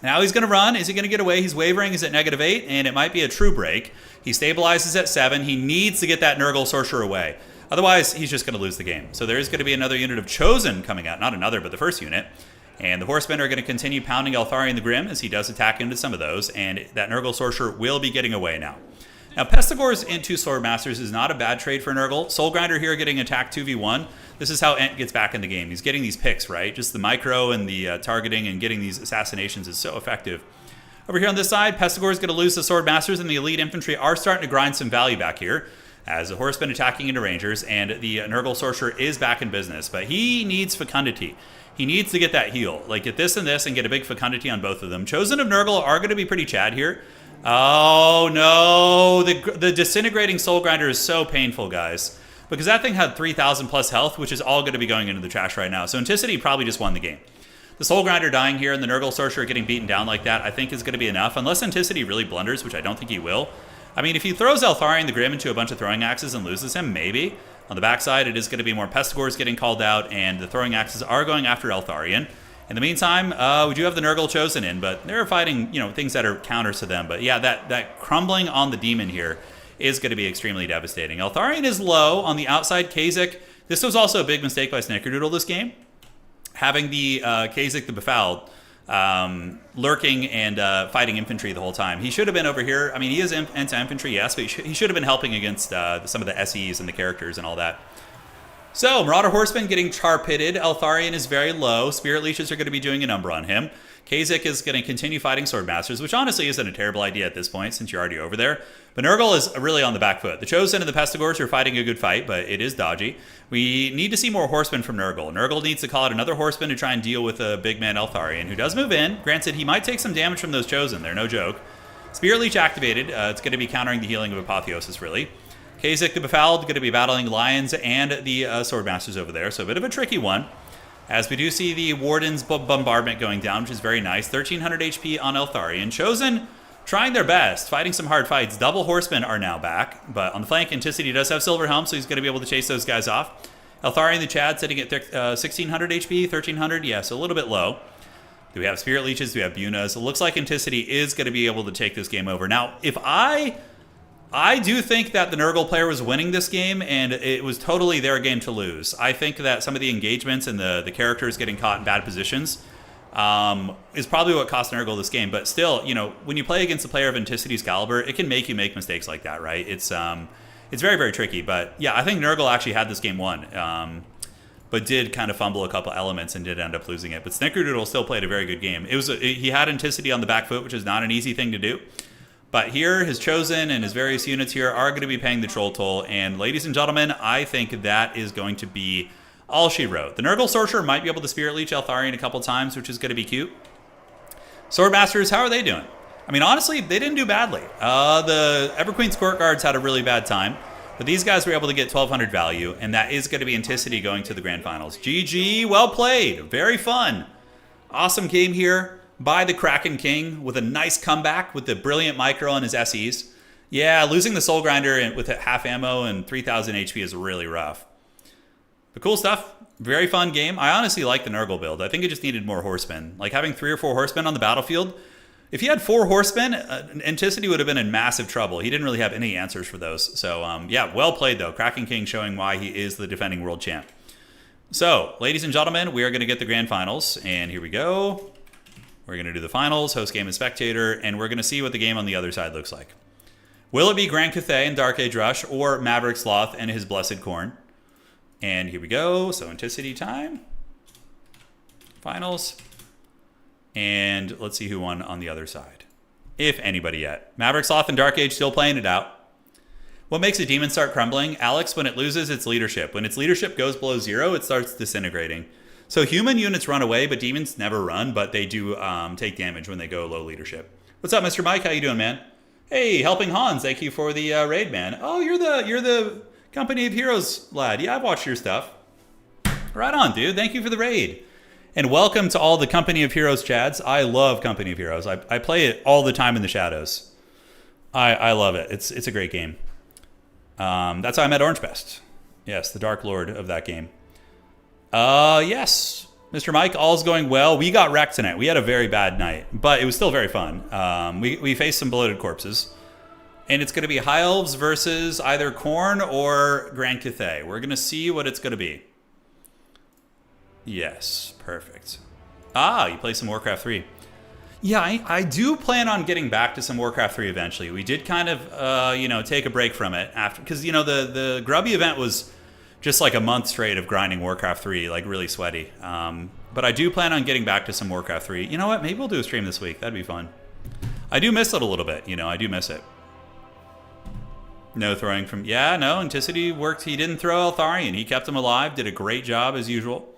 Now he's going to run. Is he going to get away? He's wavering. He's at -8, and it might be a true break. He stabilizes at 7. He needs to get that Nurgle Sorcerer away. Otherwise, he's just going to lose the game. So there is going to be another unit of Chosen coming out. Not another, but the first unit. And the Horsemen are going to continue pounding Eltharion the Grim as he does attack into some of those, and that Nurgle Sorcerer will be getting away now. Now, Pestigores into Swordmasters is not a bad trade for Nurgle. Soul Grinder here getting attacked 2v1. This is how Ent gets back in the game. He's getting these picks, right? Just the micro and the targeting and getting these assassinations is so effective. Over here on this side, Pestigore is going to lose the Swordmasters, and the Elite Infantry are starting to grind some value back here as the Horsemen attacking into Rangers, and the Nurgle Sorcerer is back in business. But he needs Fecundity. He needs to get that heal. Like, get this and this and get a big Fecundity on both of them. Chosen of Nurgle are going to be pretty Chad here. Oh, no. The Disintegrating Soul Grinder is so painful, guys. Because that thing had 3,000 plus health, which is all going to be going into the trash right now. So Anticity probably just won the game. The Soul Grinder dying here and the Nurgle Sorcerer getting beaten down like that, I think is going to be enough. Unless Anticity really blunders, which I don't think he will. I mean, if he throws Eltharion the Grim into a bunch of throwing axes and loses him, maybe. On the backside, it is going to be more Pestigores getting called out, and the throwing axes are going after Eltharion. In the meantime, we do have the Nurgle Chosen in, but they're fighting, things that are counters to them. But yeah, that crumbling on the demon here is going to be extremely devastating. Eltharion is low on the outside. Kha'Zix, this was also a big mistake by Snickerdoodle this game. Having the Kha'Zix the Befouled lurking and fighting infantry the whole time. He should have been over here. I mean, he is anti-infantry, yes, but he should have been helping against some of the SEs and the characters and all that. So, Marauder Horseman getting char-pitted. Eltharion is very low. Spirit Leeches are going to be doing a number on him. Kha'Zix is going to continue fighting Swordmasters, which honestly isn't a terrible idea at this point since you're already over there. But Nurgle is really on the back foot. The Chosen and the Pestigors are fighting a good fight, but it is dodgy. We need to see more Horsemen from Nurgle. Nurgle needs to call out another Horseman to try and deal with a big man Eltharion, who does move in. Granted, he might take some damage from those Chosen. They're no joke. Spirit Leech activated. It's going to be countering the healing of Apotheosis, really. Kha'Zix the Befouled going to be battling Lions and the Swordmasters over there, so a bit of a tricky one. As we do see the Warden's bombardment going down, which is very nice. 1300 HP on Eltharion. Chosen trying their best, fighting some hard fights. Double Horsemen are now back, but on the flank, Anticity does have Silver Helm, so he's going to be able to chase those guys off. Eltharion the Chad sitting at 1600 HP, 1300, yeah, so a little bit low. Do we have Spirit Leeches? Do we have Bunas? It looks like Anticity is going to be able to take this game over. Now, if I do think that the Nurgle player was winning this game, and it was totally their game to lose. I think that some of the engagements and the characters getting caught in bad positions is probably what cost Nurgle this game. But still, when you play against a player of Anticity's caliber, it can make you make mistakes like that, right? It's very, very tricky. But yeah, I think Nurgle actually had this game won, but did kind of fumble a couple elements and did end up losing it. But Snickerdoodle still played a very good game. He had Anticity on the back foot, which is not an easy thing to do. But here, his Chosen and his various units here are going to be paying the troll toll. And ladies and gentlemen, I think that is going to be all she wrote. The Nurgle Sorcerer might be able to Spirit Leech Eltharion a couple times, which is going to be cute. Swordmasters, how are they doing? I mean, honestly, they didn't do badly. The Everqueen's Court Guards had a really bad time. But these guys were able to get 1200 value. And that is going to be Anticity going to the Grand Finals. GG, well played. Very fun. Awesome game here by the Kraken King with a nice comeback with the brilliant micro on his SEs. Yeah, losing the Soul Grinder with half ammo and 3000 HP is really rough. But cool stuff. Very fun game. I honestly like the Nurgle build. I think it just needed more Horsemen. Like having 3 or 4 Horsemen on the battlefield. If he had 4 Horsemen, Anticity would have been in massive trouble. He didn't really have any answers for those. So yeah, well played though. Kraken King showing why he is the defending world champ. So, ladies and gentlemen, we are going to get the Grand Finals. And here we go. We're going to do the finals, host game and spectator, and we're going to see what the game on the other side looks like. Will it be Grand Cathay and Dark Age Rush, or Maverick Sloth and his Blessed Corn? And here we go. So Anticity time. Finals. And let's see who won on the other side. If anybody yet. Maverick Sloth and Dark Age still playing it out. What makes a demon start crumbling? Alex, when it loses its leadership. When its leadership goes below 0, it starts disintegrating. So human units run away, but demons never run, but they do take damage when they go low leadership. What's up, Mr. Mike? How you doing, man? Hey, Helping Hans, thank you for the raid, man. Oh, you're the Company of Heroes lad. Yeah, I've watched your stuff. Right on, dude. Thank you for the raid. And welcome to all the Company of Heroes chads. I love Company of Heroes. I play it all the time in the shadows. I love it. It's a great game. That's how I met Orange Best. Yes, the Dark Lord of that game. Yes, Mr. Mike, all's going well. We got wrecked tonight. We had a very bad night, but it was still very fun. We faced some bloated corpses, and it's going to be High Elves versus either Khorne or Grand Cathay. We're going to see what it's going to be. Yes, perfect. You play some Warcraft 3. Yeah, I do plan on getting back to some Warcraft 3 eventually. We did kind of, take a break from it after, because, the Grubby event was just like a month straight of grinding Warcraft 3, like really sweaty. But I do plan on getting back to some Warcraft 3. You know what? Maybe we'll do a stream this week. That'd be fun. I do miss it a little bit. I do miss it. No throwing from... Yeah, no, Anticity worked. He didn't throw Eltharion. He kept him alive. Did a great job as usual.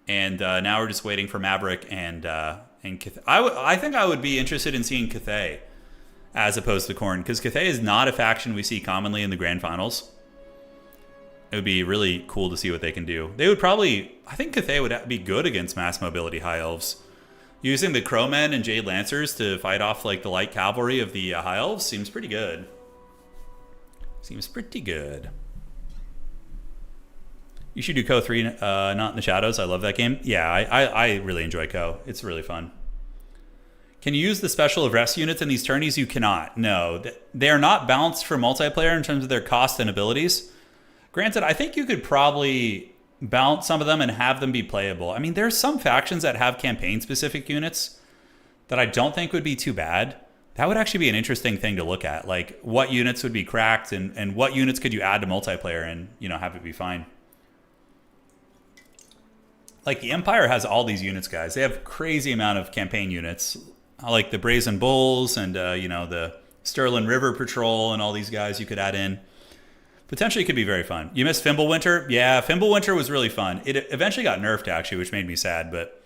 And now we're just waiting for Maverick and Cathay. I think I would be interested in seeing Cathay as opposed to Khorne, because Cathay is not a faction we see commonly in the Grand Finals. It would be really cool to see what they can do. They would probably... I think Cathay would be good against mass mobility High Elves. Using the Crowmen and Jade Lancers to fight off like the light cavalry of the High Elves seems pretty good. Seems pretty good. You should do Co 3, Not in the Shadows. I love that game. Yeah, I really enjoy Co. It's really fun. Can you use the special of rest units in these tourneys? You cannot. No. They are not balanced for multiplayer in terms of their cost and abilities. Granted, I think you could probably balance some of them and have them be playable. I mean, there's some factions that have campaign-specific units that I don't think would be too bad. That would actually be an interesting thing to look at. Like, what units would be cracked and what units could you add to multiplayer and, you know, have it be fine. Like, the Empire has all these units, guys. They have crazy amount of campaign units. Like the Brazen Bulls and, you know, the Sterling River Patrol and all these guys you could add in. Potentially could be very fun. You missed Fimbulwinter? Yeah, Fimbulwinter was really fun. It eventually got nerfed, actually, which made me sad. But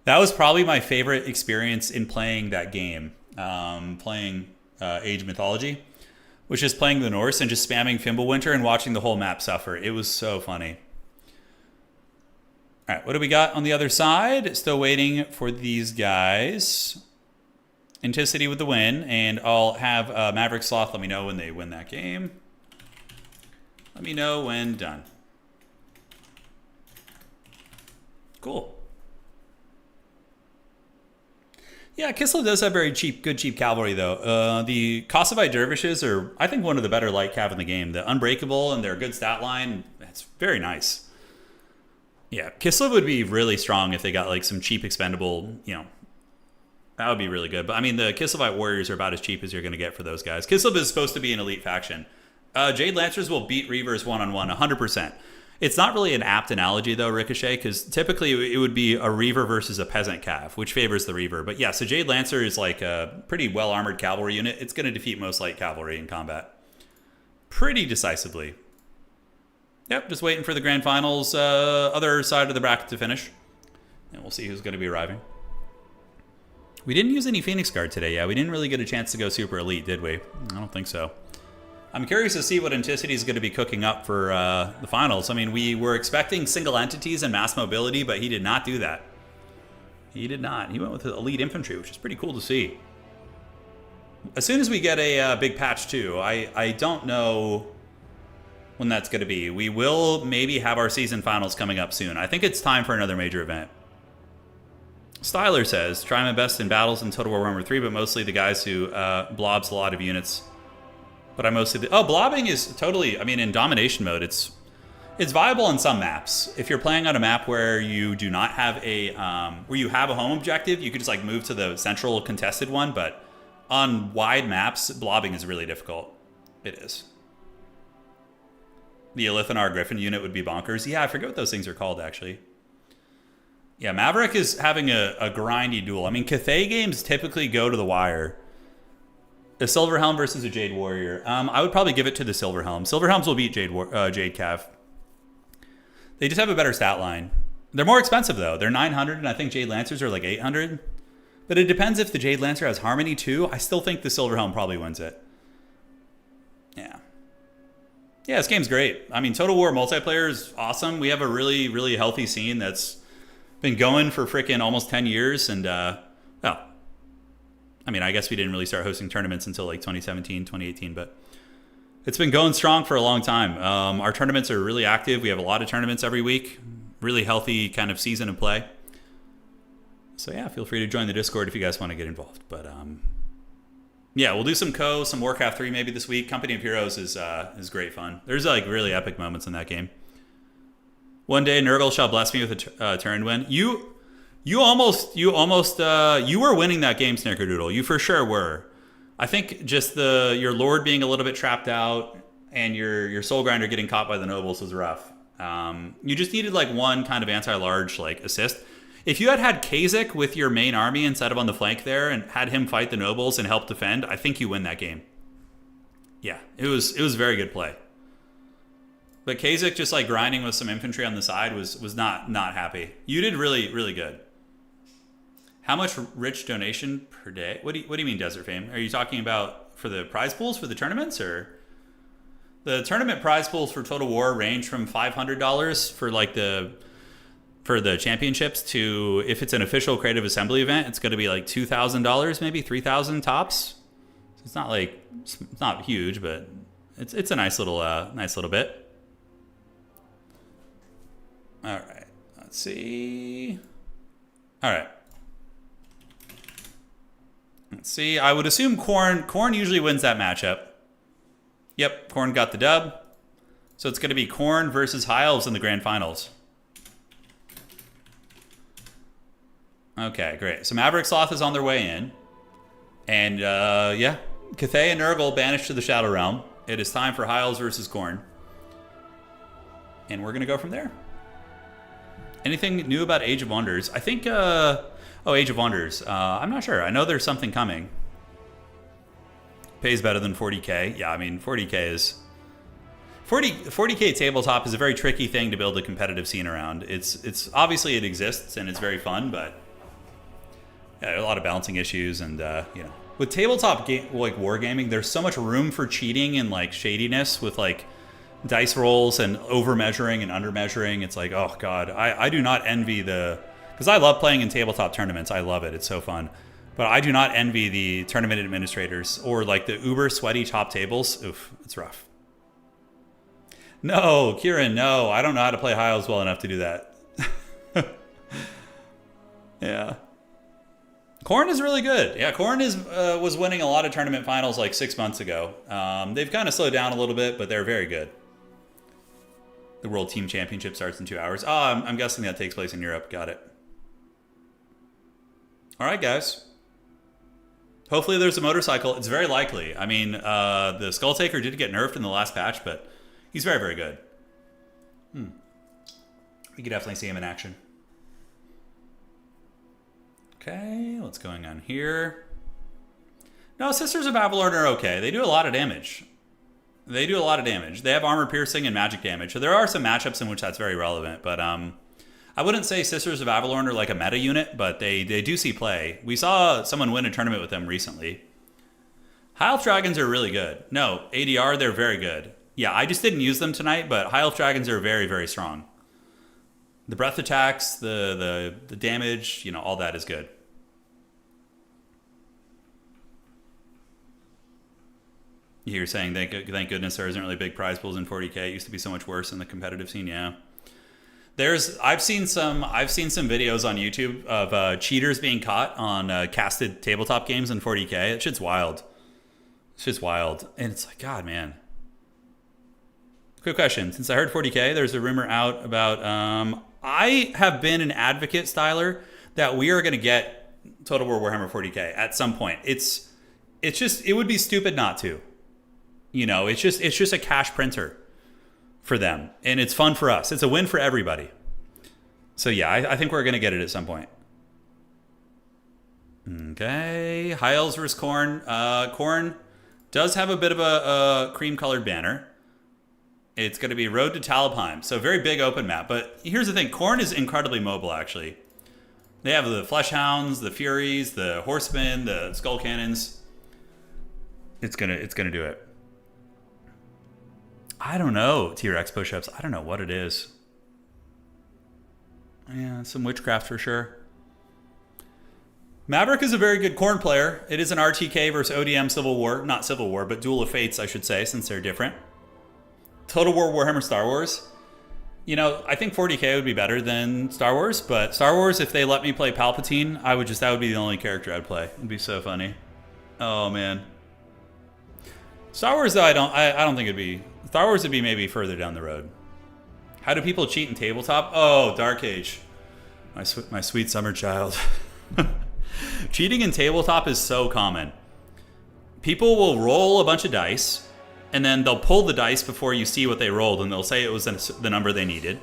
that was probably my favorite experience in playing that game. Playing Age Mythology, which is playing the Norse and just spamming Fimbulwinter and watching the whole map suffer. It was so funny. All right, what do we got on the other side? Still waiting for these guys. Anticity with the win, and I'll have Maverick Sloth let me know when they win that game. Let me know when done. Cool. Yeah, Kislev does have very good cheap cavalry, though. The Kosovo Dervishes are, I think, one of the better light cav in the game. The Unbreakable and their good stat line, it's very nice. Yeah, Kislev would be really strong if they got like some cheap expendable, you know, that would be really good. But I mean, the Kislevite Warriors are about as cheap as you're going to get for those guys. Kislev is supposed to be an elite faction. Jade Lancers will beat Reavers one-on-one 100%. It's not really an apt analogy, though, Ricochet, because typically it would be a Reaver versus a Peasant Cav, which favors the Reaver. But yeah, so Jade Lancer is like a pretty well-armored cavalry unit. It's going to defeat most light cavalry in combat pretty decisively. Yep, just waiting for the grand finals, other side of the bracket to finish. And we'll see who's going to be arriving. We didn't use any Phoenix Guard today, yeah. We didn't really get a chance to go super elite, did we? I don't think so. I'm curious to see what Anticity is going to be cooking up for the finals. I mean, we were expecting single entities and mass mobility, but he did not do that. He did not. He went with elite infantry, which is pretty cool to see. As soon as we get a big patch, too, I don't know when that's going to be. We will maybe have our season finals coming up soon. I think it's time for another major event. Styler says, try my best in battles in Total War Warhammer 3, but mostly the guys who blobs a lot of units. But I mostly... blobbing is totally... I mean, in domination mode, it's viable on some maps. If you're playing on a map where you do not have a... where you have a home objective, you could just like move to the central contested one, but on wide maps, blobbing is really difficult. It is. The Elithanar Griffin unit would be bonkers. Yeah, I forget what those things are called, actually. Yeah, Maverick is having a grindy duel. I mean, Cathay games typically go to the wire. A Silver Helm versus a Jade Warrior. I would probably give it to the Silver Helm. Silver Helms will beat Jade Cav. They just have a better stat line. They're more expensive, though. They're 900, and I think Jade Lancers are like 800. But it depends if the Jade Lancer has Harmony, too. I still think the Silver Helm probably wins it. Yeah. Yeah, this game's great. I mean, Total War multiplayer is awesome. We have a really, really healthy scene that's been going for freaking almost 10 years. And, well, I mean, I guess we didn't really start hosting tournaments until like 2017, 2018, but it's been going strong for a long time. Our tournaments are really active. We have a lot of tournaments every week. Really healthy kind of season of play. So yeah, feel free to join the Discord if you guys want to get involved. But yeah, we'll do some some Warcraft 3 maybe this week. Company of Heroes is great fun. There's like really epic moments in that game. One day Nurgle shall bless me with a Turin win. You were winning that game, Snickerdoodle. You for sure were. I think just your Lord being a little bit trapped out and your Soul Grinder getting caught by the nobles was rough. You just needed like one kind of anti-large like assist. If you had Kha'Zix with your main army instead of on the flank there and had him fight the nobles and help defend, I think you win that game. Yeah, it was very good play. But Kha'Zix just like grinding with some infantry on the side was not happy. You did really, really good. How much rich donation per day? What do you mean, Desert Fame? Are you talking about for the prize pools for the tournaments, or the tournament prize pools for Total War range from $500 for like for the championships to, if it's an official Creative Assembly event, it's going to be like $2,000, maybe $3,000 tops. So it's not huge, but it's a nice little bit. All right. Let's see. All right. Let's see. I would assume Corn usually wins that matchup. Yep, Corn got the dub. So it's going to be Corn versus High Elves in the grand finals. Okay, great. So Maverick Sloth is on their way in. And, yeah. Cathay and Nurgle banished to the Shadow Realm. It is time for High Elves versus Corn. And we're going to go from there. Anything new about Age of Wonders? I think, Age of Wonders. I'm not sure. I know there's something coming. Pays better than 40K. Yeah, I mean, 40K is... 40K tabletop is a very tricky thing to build a competitive scene around. It's obviously it exists and it's very fun, but yeah, a lot of balancing issues and you know, with tabletop like wargaming, there's so much room for cheating and like shadiness with like dice rolls and over measuring and under measuring. It's like, oh god, I do not envy because I love playing in tabletop tournaments. I love it. It's so fun. But I do not envy the tournament administrators or like the uber sweaty top tables. Oof, it's rough. No, Kieran, no. I don't know how to play High Elves well enough to do that. Yeah. Corn is really good. Yeah, Corn was winning a lot of tournament finals like 6 months ago. They've kind of slowed down a little bit, but they're very good. The World Team Championship starts in 2 hours. Oh, I'm guessing that takes place in Europe. Got it. All right, guys. Hopefully there's a motorcycle. It's very likely. I mean, the Skull Taker did get nerfed in the last patch, but he's very, very good. We could definitely see him in action. Okay, what's going on here? No, Sisters of Avalorn are okay. They do a lot of damage. They have armor piercing and magic damage. So there are some matchups in which that's very relevant. But I wouldn't say Sisters of Avalorn are like a meta unit, but they do see play. We saw someone win a tournament with them recently. High Elf Dragons are really good. No, ADR, they're very good. Yeah, I just didn't use them tonight, but High Elf Dragons are very, very strong. The breath attacks, the damage, you know, all that is good. You're saying thank goodness there isn't really big prize pools in 40K. It used to be so much worse in the competitive scene. Yeah, I've seen some videos on YouTube of cheaters being caught on casted tabletop games in 40K. That shit's wild. It's just wild, and it's like, God, man. Quick question: since I heard 40K, there's a rumor out about. I have been an advocate, Styler, that we are going to get Total War Warhammer 40K at some point. It would be stupid not to. You know, it's just a cash printer for them, and it's fun for us. It's a win for everybody. So yeah, I think we're gonna get it at some point. Okay, High Elves versus Corn. Corn does have a bit of a cream-colored banner. It's going to be Road to Talabheim, so very big open map. But here's the thing: Corn is incredibly mobile. Actually, they have the Fleshhounds, the Furies, the Horsemen, the Skull Cannons. It's gonna do it. I don't know, T-Rex push-ups. I don't know what it is. Yeah, some witchcraft for sure. Maverick is a very good Corn player. It is an RTK versus ODM Civil War. Not Civil War, but Duel of Fates, I should say, since they're different. Total War Warhammer Star Wars. You know, I think 40K would be better than Star Wars, but Star Wars, if they let me play Palpatine, that would be the only character I'd play. It'd be so funny. Oh, man. Star Wars, though, I don't think it'd be... Star Wars would be maybe further down the road. How do people cheat in tabletop? Oh, Dark Age. My sweet summer child. Cheating in tabletop is so common. People will roll a bunch of dice, and then they'll pull the dice before you see what they rolled, and they'll say it was the number they needed.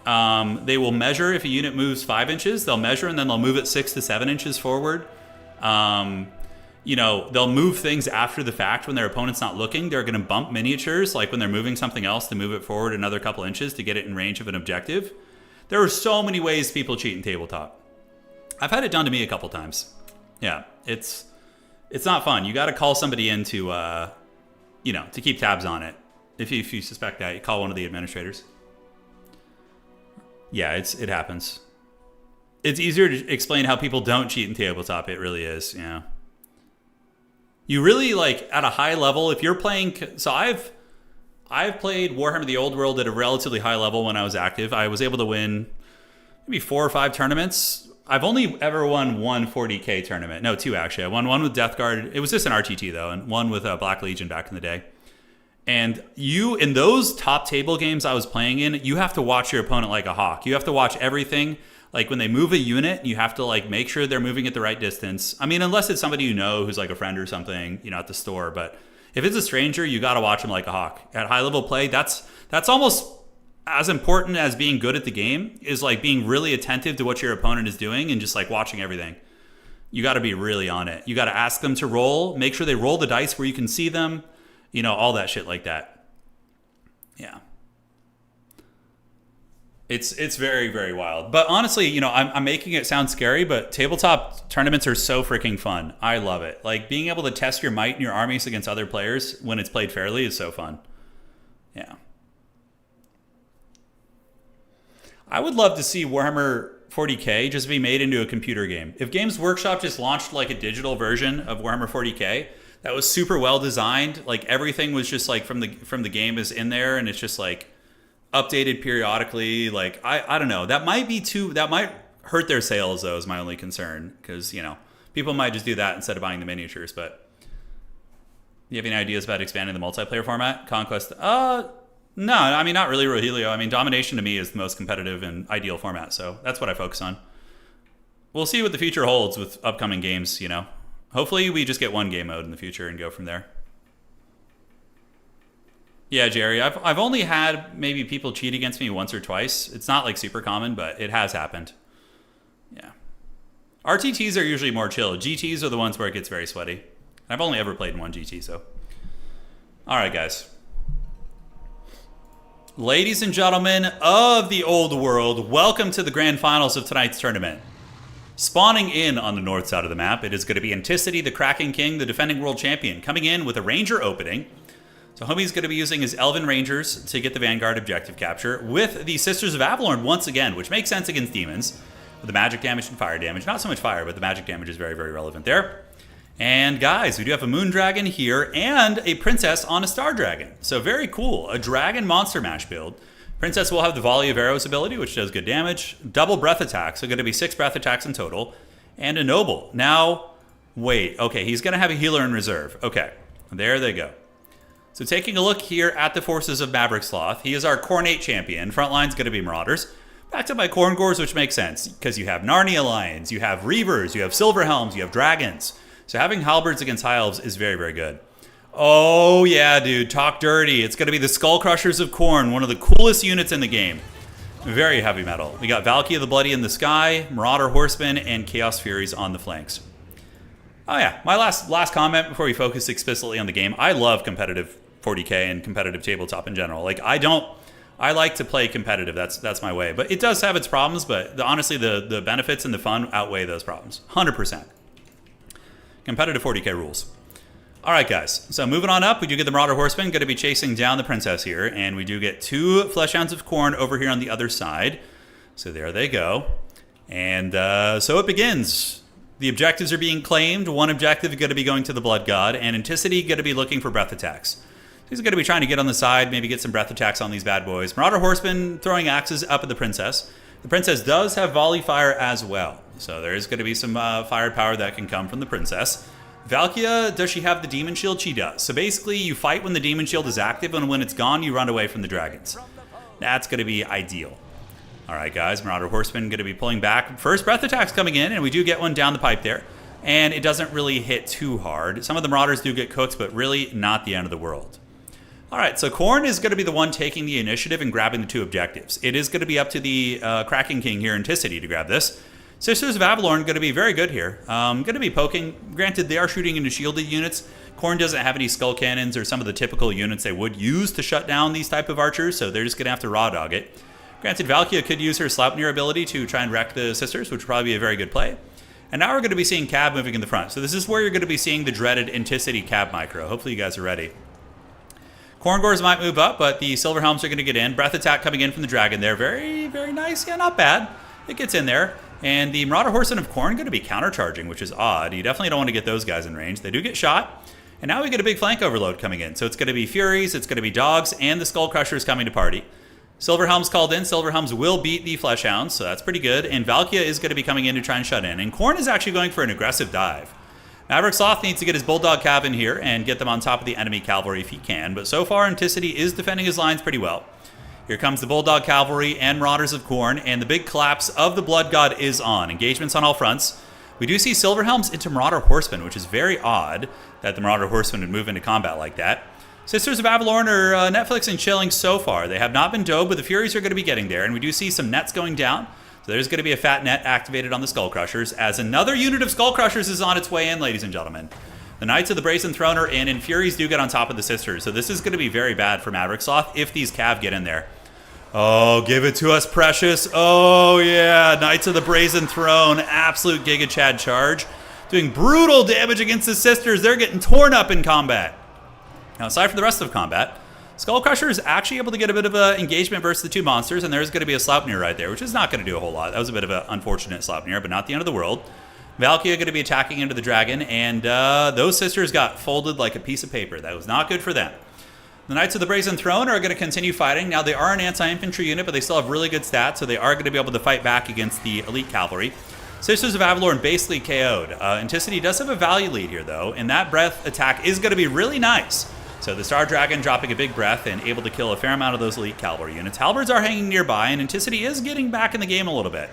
They will measure if a unit moves 5 inches. They'll measure, and then they'll move it 6 to 7 inches forward. You know, they'll move things after the fact when their opponent's not looking. They're going to bump miniatures, like when they're moving something else, to move it forward another couple inches to get it in range of an objective. There are so many ways people cheat in tabletop. I've had it done to me a couple times. Yeah, it's not fun. You got to call somebody in to, you know, to keep tabs on it. If you suspect that, you call one of the administrators. Yeah, it happens. It's easier to explain how people don't cheat in tabletop. It really is, yeah. You really, like, at a high level, if you're playing... So I've played Warhammer the Old World at a relatively high level when I was active. I was able to win maybe 4 or 5 tournaments. I've only ever won one 40K tournament. No, 2 actually. I won one with Death Guard. It was just an RTT though, and one with Black Legion back in the day. And in those top table games I was playing in, you have to watch your opponent like a hawk. You have to watch everything. Like when they move a unit, you have to like make sure they're moving at the right distance. I mean, unless it's somebody you know who's like a friend or something, at the store. But if it's a stranger, you got to watch them like a hawk. At high level play, that's almost as important as being good at the game, is like being really attentive to what your opponent is doing and just like watching everything. You got to be really on it. You got to ask them to roll, make sure they roll the dice where you can see them, all that shit like that. Yeah. It's very, very wild. But honestly, I'm making it sound scary, but tabletop tournaments are so freaking fun. I love it. Like being able to test your might and your armies against other players when it's played fairly is so fun. Yeah. I would love to see Warhammer 40K just be made into a computer game. If Games Workshop just launched like a digital version of Warhammer 40K that was super well designed, like everything was just like from the game is in there, and it's just like updated periodically. Like I don't know. That might hurt their sales though, is my only concern, because people might just do that instead of buying the miniatures. But you have any ideas about expanding the multiplayer format? Conquest? No, I mean, not really, Rogelio. I mean, Domination to me is the most competitive and ideal format, so that's what I focus on. We'll see what the future holds with upcoming games, Hopefully we just get one game mode in the future and go from there. Yeah, Jerry, I've only had maybe people cheat against me once or twice. It's not like super common, but it has happened. Yeah. RTTs are usually more chill. GTs are the ones where it gets very sweaty. I've only ever played in one GT, so. All right, guys. Ladies and gentlemen of the old world, welcome to the grand finals of tonight's tournament. Spawning in on the north side of the map, it is going to be Anticity, the Kraken King, the defending world champion, coming in with a Ranger opening. So Homie's going to be using his Elven Rangers to get the Vanguard objective capture with the Sisters of Avalorn once again, which makes sense against demons, with the magic damage and fire damage. Not so much fire, but the magic damage is very, very relevant there. And guys, we do have a Moon Dragon here and a Princess on a Star Dragon. So very cool. A Dragon Monster Mash build. Princess will have the Volley of Arrows ability, which does good damage. Double Breath Attack, so going to be 6 Breath Attacks in total. And a Noble. Now, wait. Okay, he's going to have a Healer in reserve. Okay, there they go. So taking a look here at the forces of Maverick Sloth, he is our Cornate champion. Frontline's going to be Marauders. Backed up by Corngors, which makes sense, because you have Narnia Lions, you have Reavers, you have Silverhelms, you have Dragons. So having halberds against high elves is very, very good. Oh yeah, dude, talk dirty. It's going to be the Skull Crushers of Khorne, one of the coolest units in the game. Very heavy metal. We got Valkyrie the Bloody in the sky, Marauder Horsemen, and Chaos Furies on the flanks. Oh yeah, my last comment before we focus explicitly on the game. I love competitive 40K and competitive tabletop in general. Like I like to play competitive. That's my way. But it does have its problems, but honestly the benefits and the fun outweigh those problems. 100%. Competitive 40K rules. All right, guys. So moving on up, we do get the Marauder Horseman going to be chasing down the Princess here, and we do get 2 Fleshhounds of Khorne over here on the other side. So there they go. And so it begins. The objectives are being claimed. One objective is going to be going to the Blood God, and Anticity going to be looking for breath attacks. He's going to be trying to get on the side, maybe get some breath attacks on these bad boys. Marauder Horseman throwing axes up at the Princess. The Princess does have volley fire as well. So there is going to be some firepower that can come from the Princess. Valkia, does she have the Demon Shield? She does. So basically, you fight when the Demon Shield is active, and when it's gone, you run away from the dragons. That's going to be ideal. All right, guys. Marauder Horseman going to be pulling back. First breath attacks coming in, and we do get one down the pipe there. And it doesn't really hit too hard. Some of the Marauders do get cooked, but really not the end of the world. All right, so Khorne is going to be the one taking the initiative and grabbing the 2 objectives. It is going to be up to the Kraken King here, Anticity, to grab this. Sisters of Avalorn going to be very good here. Going to be poking. Granted, they are shooting into shielded units. Khorne doesn't have any skull cannons or some of the typical units they would use to shut down these type of archers, so they're just going to have to raw dog it. Granted, Valkia could use her Sleipnir ability to try and wreck the Sisters, which would probably be a very good play. And now we're going to be seeing Cab moving in the front. So this is where you're going to be seeing the dreaded Anticity Cab micro. Hopefully you guys are ready. Khorngors might move up, but the Silverhelms are going to get in. Breath attack coming in from the Dragon there. Very, very nice. Yeah, not bad. It gets in there. And the Marauder Horsemen of Khorne going to be countercharging, which is odd. You definitely don't want to get those guys in range. They do get shot. And now we get a big flank overload coming in. So it's going to be Furies, it's going to be Dogs, and the Skull Crushers coming to party. Silverhelm's called in. Silverhelm's will beat the Fleshhounds, so that's pretty good. And Valkia is going to be coming in to try and shut in. And Khorne is actually going for an aggressive dive. Maverick Sloth needs to get his Bulldog Cav in here and get them on top of the enemy cavalry if he can. But so far, Anticity is defending his lines pretty well. Here comes the Bulldog Cavalry and Marauders of Khorne, and the big collapse of the Blood God is on. Engagements on all fronts. We do see Silverhelms into Marauder Horsemen, which is very odd that the Marauder Horsemen would move into combat like that. Sisters of Avalorn are Netflix and chilling so far. They have not been dove, but the Furies are going to be getting there, and we do see some nets going down. So there's going to be a fat net activated on the Skull Crushers as another unit of Skull Crushers is on its way in, ladies and gentlemen. The Knights of the Brazen Throne are in, and Furies do get on top of the Sisters. So this is going to be very bad for Maverick Sloth if these Cav get in there. Oh, give it to us, Precious. Oh, yeah. Knights of the Brazen Throne. Absolute Giga Chad charge. Doing brutal damage against the Sisters. They're getting torn up in combat. Now, aside from the rest of combat, Skull Crusher is actually able to get a bit of an engagement versus the two monsters, and there's going to be a Sleipnir right there, which is not going to do a whole lot. That was a bit of an unfortunate Sleipnir, but not the end of the world. Valkia going to be attacking into the dragon, and those Sisters got folded like a piece of paper. That was not good for them. The Knights of the Brazen Throne are going to continue fighting. Now, they are an anti-infantry unit, but they still have really good stats, so they are going to be able to fight back against the elite cavalry. Sisters of Avalorn basically KO'd. Anticity does have a value lead here, though, and that breath attack is going to be really nice. So the Star Dragon dropping a big breath and able to kill a fair amount of those elite cavalry units. Halberds are hanging nearby, and Anticity is getting back in the game a little bit.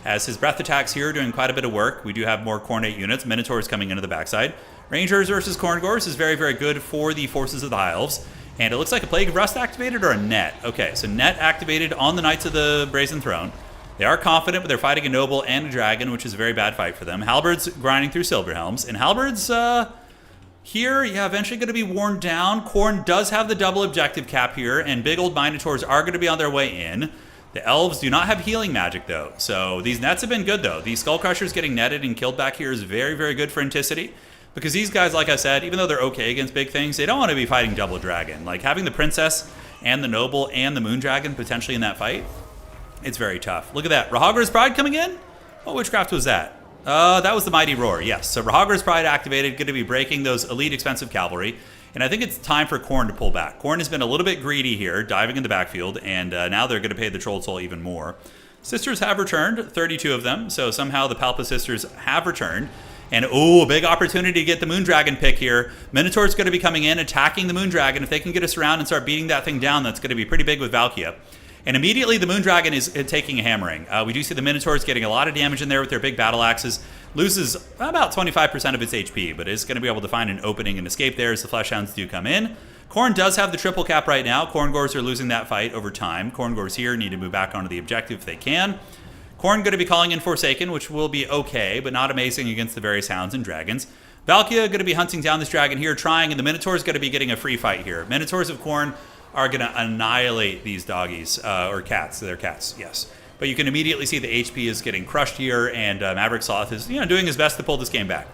As his breath attacks here are doing quite a bit of work. We do have more Khornate units. Minotaurs coming into the backside. Rangers versus Khorngors is very, very good for the forces of the High Elves. And it looks like a Plague of Rust activated or a net. Okay, so net activated on the Knights of the Brazen Throne. They are confident, but they're fighting a Noble and a Dragon, which is a very bad fight for them. Halberds grinding through Silverhelms. And Halberds, here, yeah, eventually going to be worn down. Khorne does have the double objective cap here, and big old Minotaurs are going to be on their way in. The Elves do not have healing magic, though. So these nets have been good, though. These Skull Crushers getting netted and killed back here is very, very good for Anticity. Because these guys, like I said, even though they're okay against big things, they don't want to be fighting double dragon. Like, having the Princess and the Noble and the Moon Dragon potentially in that fight, it's very tough. Look at that. Rahagra's Pride coming in? What witchcraft was that? That was the Mighty Roar, yes. So Rahagra's Pride activated, going to be breaking those elite expensive cavalry. And I think it's time for Khorne to pull back. Khorne has been a little bit greedy here, diving in the backfield, and now they're going to pay the Troll Toll even more. Sisters have returned, 32 of them, so somehow the Palpa Sisters have returned. And, oh, a big opportunity to get the Moon Dragon pick here. Minotaur's going to be coming in, attacking the Moon Dragon. If they can get us around and start beating that thing down, that's going to be pretty big with Valkia. And immediately the Moon Dragon is taking a hammering. We do see the Minotaurs getting a lot of damage in there with their big battle axes. Loses about 25% of its HP, but is going to be able to find an opening and escape there as the Fleshhounds do come in. Khorne does have the triple cap right now. Khorngors are losing that fight over time. Khorngors here need to move back onto the objective if they can. Khorne going to be calling in Forsaken, which will be okay, but not amazing against the various hounds and dragons. Valkia going to be hunting down this dragon here, trying, and the Minotaur's going to be getting a free fight here. Minotaurs of Khorne are going to annihilate these doggies, or cats. They're cats, yes. But you can immediately see the HP is getting crushed here, and Maverick Sloth is doing his best to pull this game back.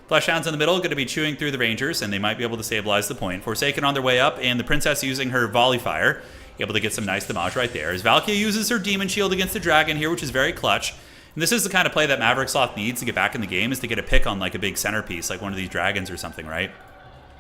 Fleshhounds in the middle going to be chewing through the Rangers, and they might be able to stabilize the point. Forsaken on their way up, and the Princess using her Volley Fire, able to get some nice damage right there. As Valkia uses her Demon Shield against the Dragon here, which is very clutch. And this is the kind of play that Maverick Sloth needs to get back in the game, is to get a pick on like a big centerpiece, like one of these dragons or something, right?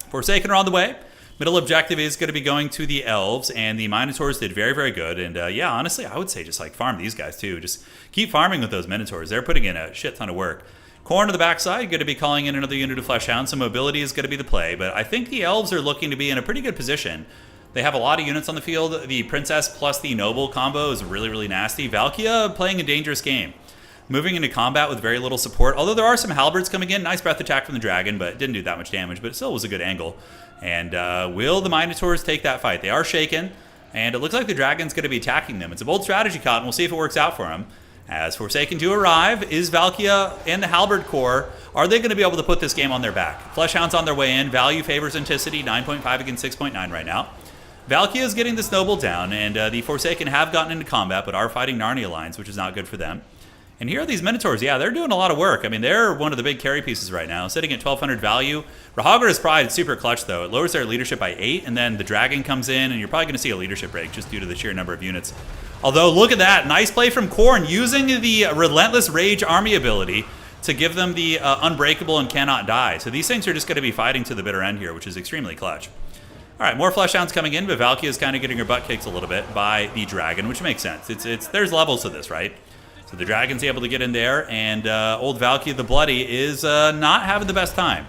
Forsaken are on the way. Middle objective is going to be going to the Elves, and the Minotaurs did very, very good. And yeah, honestly, I would say just like farm these guys too. Just keep farming with those Minotaurs. They're putting in a shit ton of work. Khorne to the backside, going to be calling in another unit of Fleshhound. Some mobility is going to be the play, but I think the Elves are looking to be in a pretty good position. They have a lot of units on the field. The Princess plus the Noble combo is really, really nasty. Valkia playing a dangerous game. Moving into combat with very little support, although there are some halberds coming in. Nice breath attack from the Dragon, but it didn't do that much damage, but it still was a good angle. And will the Minotaurs take that fight? They are shaken, and it looks like the Dragon's going to be attacking them. It's a bold strategy, Cotton. We'll see if it works out for him. As Forsaken to arrive, is Valkia and the Halberd Corps, are they going to be able to put this game on their back? Fleshhound's on their way in. Value favors Anticity, 9.5 against 6.9 right now. Valkia is getting this Noble down, and the Forsaken have gotten into combat, but are fighting Narnia lines, which is not good for them. And here are these Minotaurs. Yeah, they're doing a lot of work. I mean, they're one of the big carry pieces right now, sitting at 1,200 value. Rahagra's Pride is super clutch, though. It lowers their leadership by 8, and then the Dragon comes in, and you're probably going to see a leadership break just due to the sheer number of units. Although, look at that. Nice play from Khorne, using the Relentless Rage army ability to give them the unbreakable and cannot die. So these things are just going to be fighting to the bitter end here, which is extremely clutch. All right, more Fleshhounds coming in, but Valkia is kind of getting her butt kicked a little bit by the dragon, which makes sense. There's levels to this, right? So the dragon's able to get in there, and old Valkia the Bloody is not having the best time.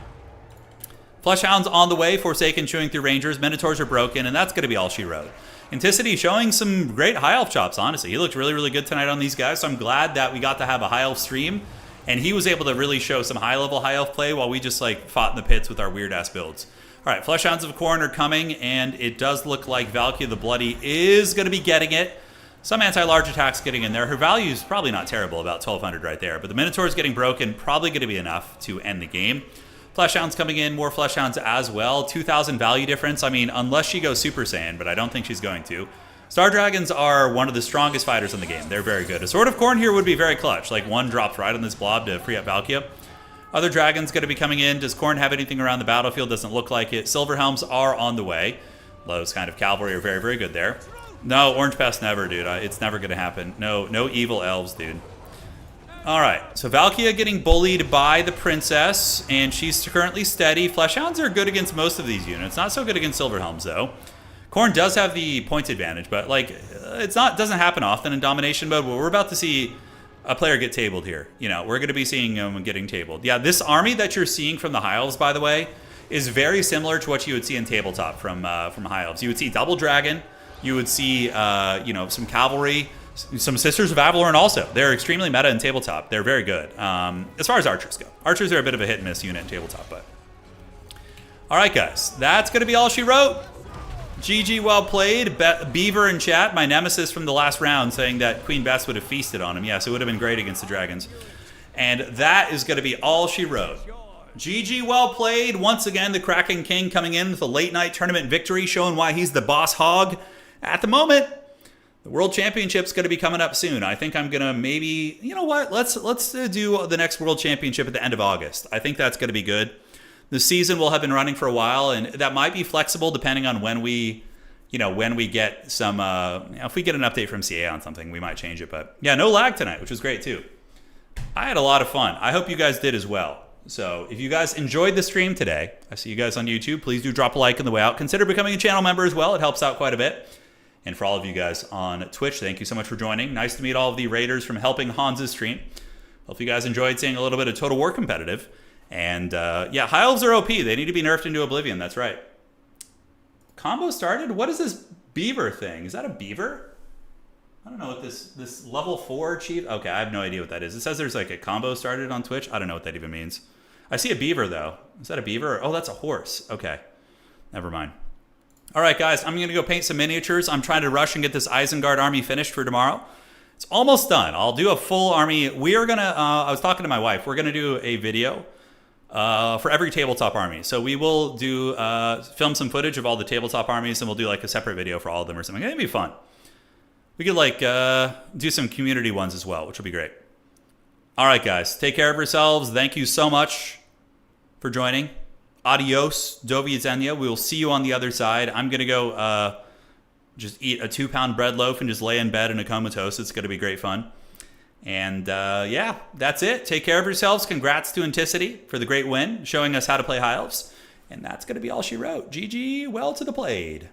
Fleshhounds on the way, Forsaken chewing through Rangers, Minotaurs are broken, and that's going to be all she wrote. Anticity showing some great High Elf chops, honestly. He looked really, really good tonight on these guys, so I'm glad that we got to have a High Elf stream, and he was able to really show some high-level High Elf play while we just like fought in the pits with our weird-ass builds. All right, Fleshhounds of Khorne are coming, and it does look like Valkia the Bloody is going to be getting it. Some anti-large attacks getting in there. Her value is probably not terrible, about 1,200 right there, but the Minotaur is getting broken, probably going to be enough to end the game. Fleshhounds coming in, more Fleshhounds as well. 2,000 value difference. I mean, unless she goes Super Saiyan, but I don't think she's going to. Star Dragons are one of the strongest fighters in the game. They're very good. A Sword of Khorne here would be very clutch. Like one drops right on this blob to free up Valkia. Other dragons going to be coming in. Does Khorne have anything around the battlefield? Doesn't look like it. Silver Helms are on the way. Those kind of cavalry are very, very good there. No, Orange Pest never, dude. It's never going to happen. No evil elves, dude. All right, so Valkia getting bullied by the princess, and she's currently steady. Fleshhounds are good against most of these units. Not so good against Silver Helms, though. Khorne does have the points advantage, but like doesn't happen often in domination mode. But we're about to see a player get tabled here. You know, we're going to be seeing him getting tabled. Yeah, this army that you're seeing from the High Elves, by the way, is very similar to what you would see in tabletop from High Elves. You would see double dragon. You would see some cavalry. Some Sisters of Avalorn also. They're extremely meta in tabletop. They're very good. As far as archers go. Archers are a bit of a hit and miss unit in tabletop, but... All right, guys. That's going to be all she wrote. GG, well played. Beaver in chat, my nemesis from the last round, saying that Queen Bess would have feasted on him. Yes, it would have been great against the dragons. And that is going to be all she wrote. GG, well played. Once again, the Kraken King coming in with a late-night tournament victory, showing why he's the boss hog at the moment. The World Championship's going to be coming up soon. I think I'm going to maybe, you know what? Let's do the next World Championship at the end of August. I think that's going to be good. The season will have been running for a while, and that might be flexible depending on when we get some, if we get an update from CA on something, we might change it. But yeah, no lag tonight, which was great too. I had a lot of fun. I hope you guys did as well. So if you guys enjoyed the stream today, I see you guys on YouTube, please do drop a like on the way out. Consider becoming a channel member as well. It helps out quite a bit. And for all of you guys on Twitch, thank you so much for joining. Nice to meet all of the raiders from helping Hans's stream. Hope you guys enjoyed seeing a little bit of Total War competitive. And yeah, High Elves are OP. They need to be nerfed into oblivion. That's right. Combo started? What is this beaver thing? Is that a beaver? I don't know what this level 4 chief... Okay, I have no idea what that is. It says there's like a combo started on Twitch. I don't know what that even means. I see a beaver, though. Is that a beaver? Oh, that's a horse. Okay. Never mind. All right, guys, I'm going to go paint some miniatures. I'm trying to rush and get this Isengard army finished for tomorrow. It's almost done. I'll do a full army. We are going to, I was talking to my wife. We're going to do a video for every tabletop army. So we will do, film some footage of all the tabletop armies, and we'll do like a separate video for all of them or something. It'd be fun. We could like do some community ones as well, which will be great. All right, guys, take care of yourselves. Thank you so much for joining. Adios, do widzenia. We will see you on the other side. I'm going to go just eat a 2-pound bread loaf and just lay in bed in a comatose. It's going to be great fun. And yeah, that's it. Take care of yourselves. Congrats to Anticity for the great win, showing us how to play High Elves. And that's going to be all she wrote. GG, well to the played.